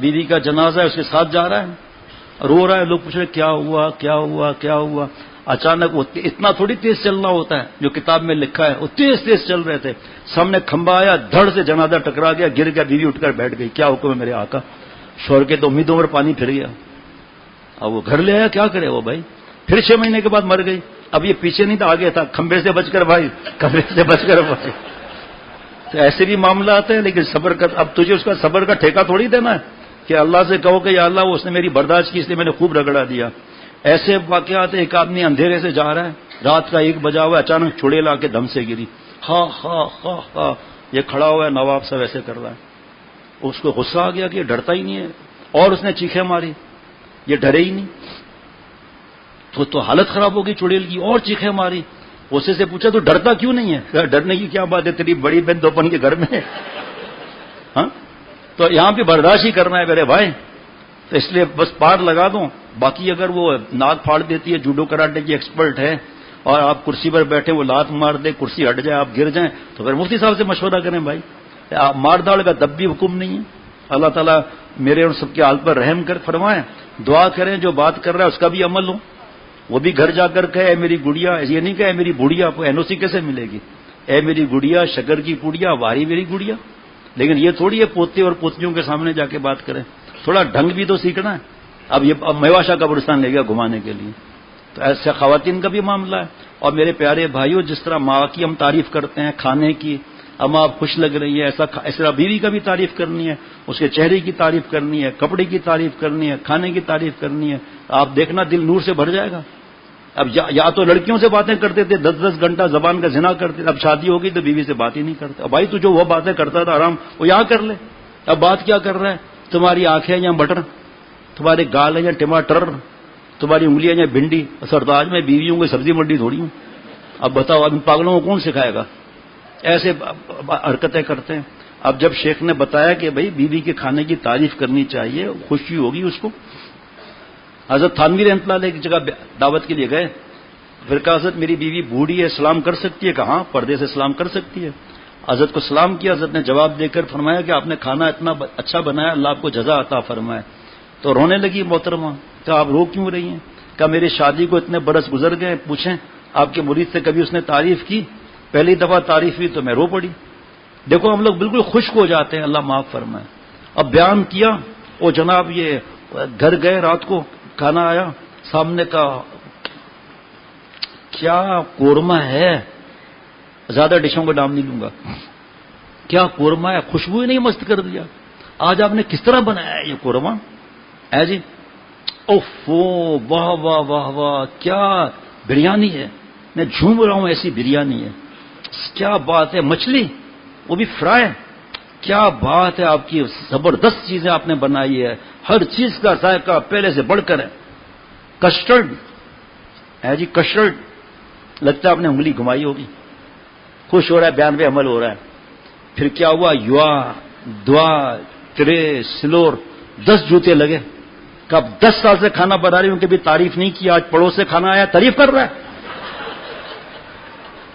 S3: بیوی کا جنازہ ہے، اس کے ساتھ جا رہا ہے، رو رہا ہے. لوگ پوچھ رہے کیا ہوا کیا ہوا کیا ہوا. اچانک وہ اتنا تھوڑی تیز چلنا ہوتا ہے جو کتاب میں لکھا ہے، وہ تیز چل رہے تھے. سامنے کھمبا آیا، دھڑ سے جنازہ ٹکرا گیا، گر گیا. بیوی اٹھ کر بیٹھ گئی. کیا حکم ہے میرے آقا؟ شوہر کے تو امیدوں پر پانی پھر گیا. اب وہ گھر لے آیا، کیا کرے وہ بھائی. پھر 6 مہینے کے بعد مر گئی. اب یہ پیچھے نہیں تھا، آگے تھا. کھمبے سے بچ کر بھائی، کھمبے سے بچ کر بھائی. تو ایسے بھی معاملہ آتے ہیں. لیکن صبر کر، اب تجھے اس کا صبر کا ٹھیکہ تھوڑی دینا ہے کہ اللہ سے کہو کہ یا اللہ وہ اس نے میری برداشت کی، اس لیے میں نے خوب رگڑا دیا. ایسے واقعات. ایک آدمی اندھیرے سے جا رہا ہے، رات کا 1 بجا ہوا، اچانک چھڑے لا کے دم سے گری. ہاں ہاں ہاں ہاں. یہ کھڑا ہوا ہے نواب صاحب ایسے کر رہا ہے. اس کو غصہ آ گیا کہ یہ ڈرتا ہی نہیں ہے، اور اس نے چیخیں ماری، یہ ڈرے ہی نہیں. تو حالت خراب ہو گئی چڑیل کی، اور چیخیں ماری. اسے سے پوچھا تو ڈرتا کیوں نہیں ہے؟ ڈرنے کی کیا بات ہے، تیری بڑی بہن دوپن کے گھر میں. ہاں تو یہاں پہ برداشت ہی کرنا ہے میرے بھائی. تو اس لیے بس پار لگا دو. باقی اگر وہ ناک پھاڑ دیتی ہے، جوڈو کراٹے کی ایکسپرٹ ہے، اور آپ کرسی پر بیٹھے وہ لات مار دے، کرسی ہٹ جائے، آپ گر جائیں، تو پھر مفتی صاحب سے مشورہ کریں بھائی. مار داڑ کا تب بھی حکم نہیں ہے. اللہ تعالیٰ میرے اور سب کے حال پر رحم کر فرمائیں. دعا کریں جو بات کر رہا ہے اس کا بھی عمل ہو. وہ بھی گھر جا کر کہے اے میری گڑیا، یہ نہیں کہ اے میری بڑھیا. آپ کو NOC کیسے ملے گی؟ اے میری گڑیا، شکر کی پوڑیا، واری میری گڑیا. لیکن یہ تھوڑی ہے پوتے اور پوتیوں کے سامنے جا کے بات کریں. تھوڑا ڈھنگ بھی تو سیکھنا ہے. اب میواشا قبرستان لے گیا گھمانے کے لیے. تو ایسے خواتین کا بھی معاملہ ہے. اور میرے پیارے بھائیوں، جس طرح ماں کی ہم تعریف کرتے ہیں کھانے کی، اما آپ خوش لگ رہی ہے، ایسا بیوی کا بھی تعریف کرنی ہے، اس کے چہرے کی تعریف کرنی ہے، کپڑے کی تعریف کرنی ہے، کھانے کی تعریف کرنی ہے. آپ دیکھنا دل نور سے بھر جائے گا. اب یا تو لڑکیوں سے باتیں کرتے تھے 10-10 گھنٹہ زبان کا زنا کرتے تھے، اب شادی ہو گئی تو بیوی سے بات ہی نہیں کرتے. اب بھائی تو جو وہ باتیں کرتا تھا آرام وہ یہاں کر لے. اب بات کیا کر رہا ہے؟ تمہاری آنکھیں یا بٹر، تمہارے گال ہیں یا ٹماٹر، تمہاری انگلیاں یا بھنڈی. سرداج میں بیویوں کی سبزی منڈی تھوڑی ہوں. اب بتاؤ اب پاگلوں کو کون سکھائے گا؟ ایسے حرکتیں کرتے ہیں. اب جب شیخ نے بتایا کہ بھائی بیوی کے کھانے کی تعریف کرنی چاہیے، خوشی ہوگی اس کو. حضرت تھانوی رحمۃ اللہ علیہ کی جگہ دعوت کے لیے گئے. پھر کہا حضرت میری بیوی بوڑھی ہے، سلام کر سکتی ہے؟ کہا پردے سے سلام کر سکتی ہے. حضرت کو سلام کیا. حضرت نے جواب دے کر فرمایا کہ آپ نے کھانا اتنا اچھا بنایا، اللہ آپ کو جزا عطا فرمائے. تو رونے لگی محترمہ. کہا آپ رو کیوں رہی ہیں؟ کہا میری شادی کو اتنے برس گزر گئے، پوچھیں آپ کے مرید سے کبھی اس نے تعریف کی؟ پہلی دفعہ تعریف ہوئی تو میں رو پڑی. دیکھو ہم لوگ بالکل خشک ہو جاتے ہیں، اللہ معاف فرمائے. اب بیان کیا، وہ جناب یہ گھر گئے، رات کو کھانا آیا سامنے کا، کیا قورمہ ہے، زیادہ ڈشوں کا نام نہیں لوں گا، کیا قورمہ ہے، خوشبو ہی نہیں مست کر دیا. آج آپ نے کس طرح بنایا ہے یہ قورمہ؟ ہے جی، اوفو واہ واہ واہ واہ، کیا بریانی ہے، میں جھوم رہا ہوں، ایسی بریانی ہے، کیا بات ہے. مچھلی وہ بھی فرائی، کیا بات ہے، آپ کی زبردست چیزیں آپ نے بنائی ہے، ہر چیز کا ذائقہ پہلے سے بڑھ کر ہے. کسٹرڈ ہے جی، کسٹرڈ، لگتا ہے آپ نے انگلی گھمائی ہوگی. خوش ہو رہا ہے، بیان پہ عمل ہو رہا ہے. پھر کیا ہوا، یوا دعا ترے سلور 10 جوتے لگے. کب 10 سال سے کھانا بنا رہی ہوں کبھی تعریف نہیں کیا، آج پڑوس سے کھانا آیا تعریف کر رہا ہے.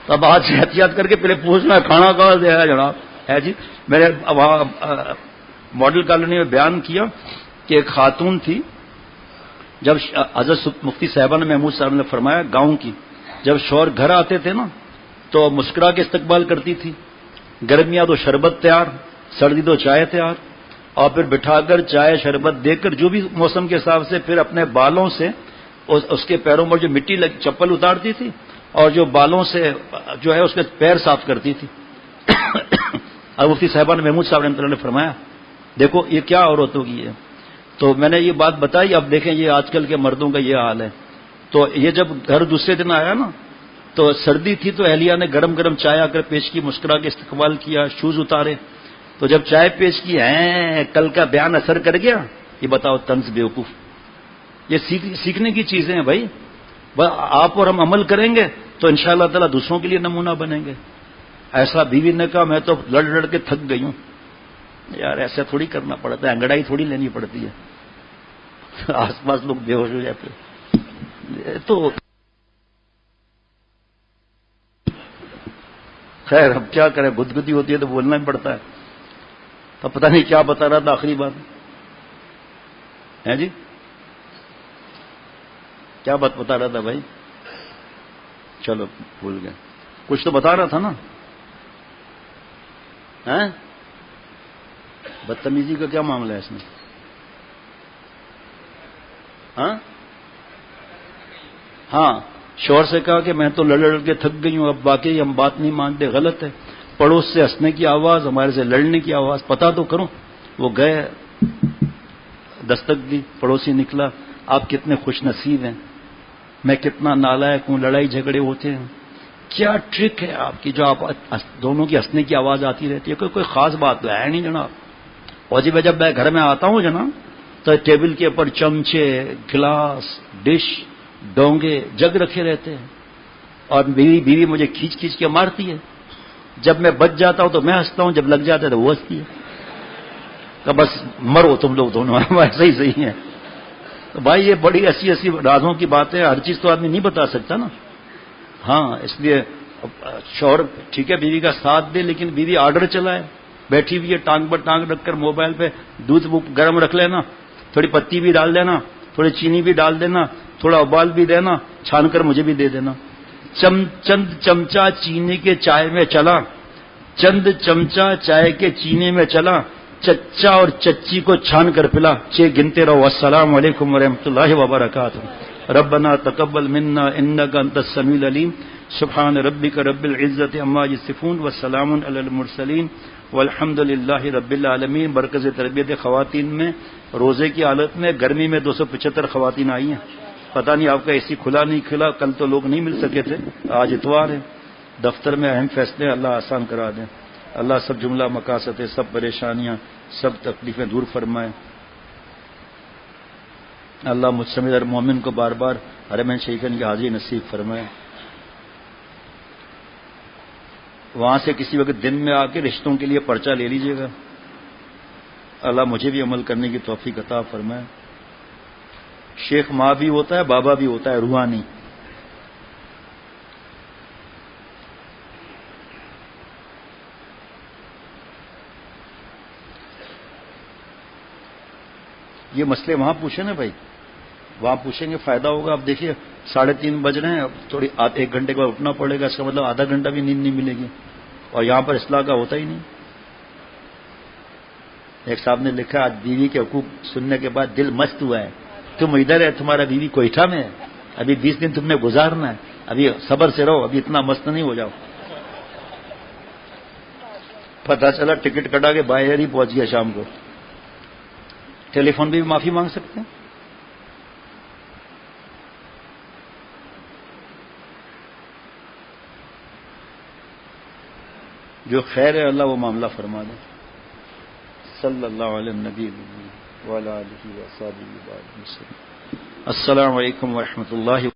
S3: تب آج سے احتیاط کر کے پہلے پوچھنا ہے کھانا کہاں سے ہے جناب. ہے جی، میں نے وہاں ماڈل کالونی میں بیان کیا کہ ایک خاتون تھی، جب حضرت مفتی صاحبان محمود صاحب نے فرمایا گاؤں کی، جب شوہر گھر آتے تھے نا تو مسکرا کے استقبال کرتی تھی. گرمیاں تو شربت تیار، سردی تو چائے تیار، اور پھر بٹھا کر چائے شربت دے کر جو بھی موسم کے حساب سے پھر اپنے بالوں سے اس کے پیروں پر جو مٹی لگ چپل اتارتی تھی اور جو بالوں سے جو ہے اس کے پیر صاف کرتی تھی. اور مفتی صاحبان محمود صاحب نے فرمایا دیکھو یہ کیا عورتوں کی ہے. تو میں نے یہ بات بتائی. اب دیکھیں یہ آج کل کے مردوں کا یہ حال ہے. تو یہ جب گھر دوسرے دن آیا نا تو سردی تھی تو اہلیہ نے گرم گرم چائے آ کر پیش کی، مسکرا کے استقبال کیا، شوز اتارے. تو جب چائے پیش کی، ہیں کل کا بیان اثر کر گیا. یہ بتاؤ طنز بیوقوف. یہ سیکھنے کی چیزیں ہیں بھائی. آپ اور ہم عمل کریں گے تو انشاءاللہ تعالی دوسروں کے لیے نمونہ بنیں گے. ایسا بیوی نے کہا میں تو لڑ لڑ کے تھک گئی ہوں. یار ایسا تھوڑی کرنا پڑتا ہے، انگڑائی تھوڑی لینی پڑتی ہے. آس پاس لوگ بے ہوش ہو جاتے. تو خیر اب کیا کریں، گدگدی ہوتی ہے تو بولنا ہی پڑتا ہے. تو پتہ نہیں کیا بتا رہا تھا آخری بات ہے جی، کیا بات بتا رہا تھا بھائی؟ چلو بھول گئے. کچھ تو بتا رہا تھا نا. بدتمیزی کا کیا معاملہ ہے اس میں؟ ہاں شوہر سے کہا کہ میں تو لڑ لڑ کے تھک گئی ہوں، اب باقی ہم بات نہیں مانتے، غلط ہے. پڑوس سے ہنسنے کی آواز، ہمارے سے لڑنے کی آواز، پتا تو کروں. وہ گئے، دستک دی، پڑوسی نکلا. آپ کتنے خوش نصیب ہیں، میں کتنا نالائق ہوں، لڑائی جھگڑے ہوتے ہیں. کیا ٹرک ہے آپ کی جو آپ دونوں کی ہنسنے کی آواز آتی رہتی ہے؟ کوئی خاص بات تو ہے نہیں جناب. اور جی جب میں گھر میں آتا ہوں جناب تو ٹیبل کے اوپر چمچے، گلاس، ڈش، ڈونگے، جگ رکھے رہتے ہیں اور بیوی مجھے کھینچ کھینچ کے مارتی ہے. جب میں بچ جاتا ہوں تو میں ہنستا ہوں، جب لگ جاتا ہے تو وہ ہنستی ہے. کہ بس مرو تم لوگ دونوں، ایسے ہی صحیح ہے. تو بھائی یہ بڑی ایسی رازوں کی بات ہے، ہر چیز تو آدمی نہیں بتا سکتا نا. ہاں اس لیے شوہر ٹھیک ہے بیوی کا ساتھ دے، لیکن بیوی آرڈر چلائے. بیٹھی ہوئی ہے ٹانگ پر ٹانگ رکھ کر موبائل پہ، دودھ گرم رکھ لینا، تھوڑی پتی بھی ڈال دینا، تھوڑی چینی بھی ڈال دینا، تھوڑا ابال بھی دینا، چھان کر مجھے بھی دے دینا. چند چمچہ چینی کے چائے میں چلا، چند چمچہ چائے کے چینے میں چلا، چچا اور چچی کو چھان کر پلا. 6 گنتے رہو. السلام علیکم ورحمۃ اللہ وبرکاتہ. ربنا تقبل منا انك انت السميع العليم سبحان ربك رب العزة عما يصفون وسلام على المرسلين والحمد للہ رب العالمین۔ مرکز تربیت خواتین میں روزے کی حالت میں گرمی میں 275 خواتین آئی ہیں۔ پتہ نہیں آپ کا اے سی کھلا نہیں کھلا، کل تو لوگ نہیں مل سکے تھے، آج اتوار ہے، دفتر میں اہم فیصلے اللہ آسان کرا دیں، اللہ سب جملہ مقاصد سب پریشانیاں سب تکلیفیں دور فرمائے، اللہ مجھ سمیت ہر مومن کو بار بار حرمین شریفین کی حاضری نصیب فرمائے۔ وہاں سے کسی وقت دن میں آ کے رشتوں کے لیے پرچہ لے لیجئے گا، اللہ مجھے بھی عمل کرنے کی توفیق عطا فرمائے۔ شیخ ماں بھی ہوتا ہے، بابا بھی ہوتا ہے، روحانی۔ یہ مسئلے وہاں پوچھیں نا بھائی، وہاں پوچھیں گے فائدہ ہوگا۔ اب دیکھیے 3:30 بج رہے ہیں، اب تھوڑی 1 گھنٹے کے بعد اٹھنا پڑے گا، اس کا مطلب آدھا گھنٹہ بھی نیند نہیں ملے گی، اور یہاں پر اصلاح کا ہوتا ہی نہیں۔ ایک صاحب نے لکھا آج بیوی کے حقوق سننے کے بعد دل مست ہوا ہے، تم ادھر ہے، تمہارا بیوی کوئٹہ میں ہے، ابھی 20 دن تم نے گزارنا ہے، ابھی صبر سے رہو، ابھی اتنا مست نہیں ہو جاؤ۔ پتہ چلا ٹکٹ کٹا کے باہر ہی پہنچ گیا شام کو۔ ٹیلی فون بھی معافی مانگ سکتے ہیں۔ جو خیر ہے اللہ وہ معاملہ فرما دے۔ صلی اللہ علیہ النبی وعلی آلہ وصحبہ وسلم۔ السلام علیکم ورحمۃ اللہ۔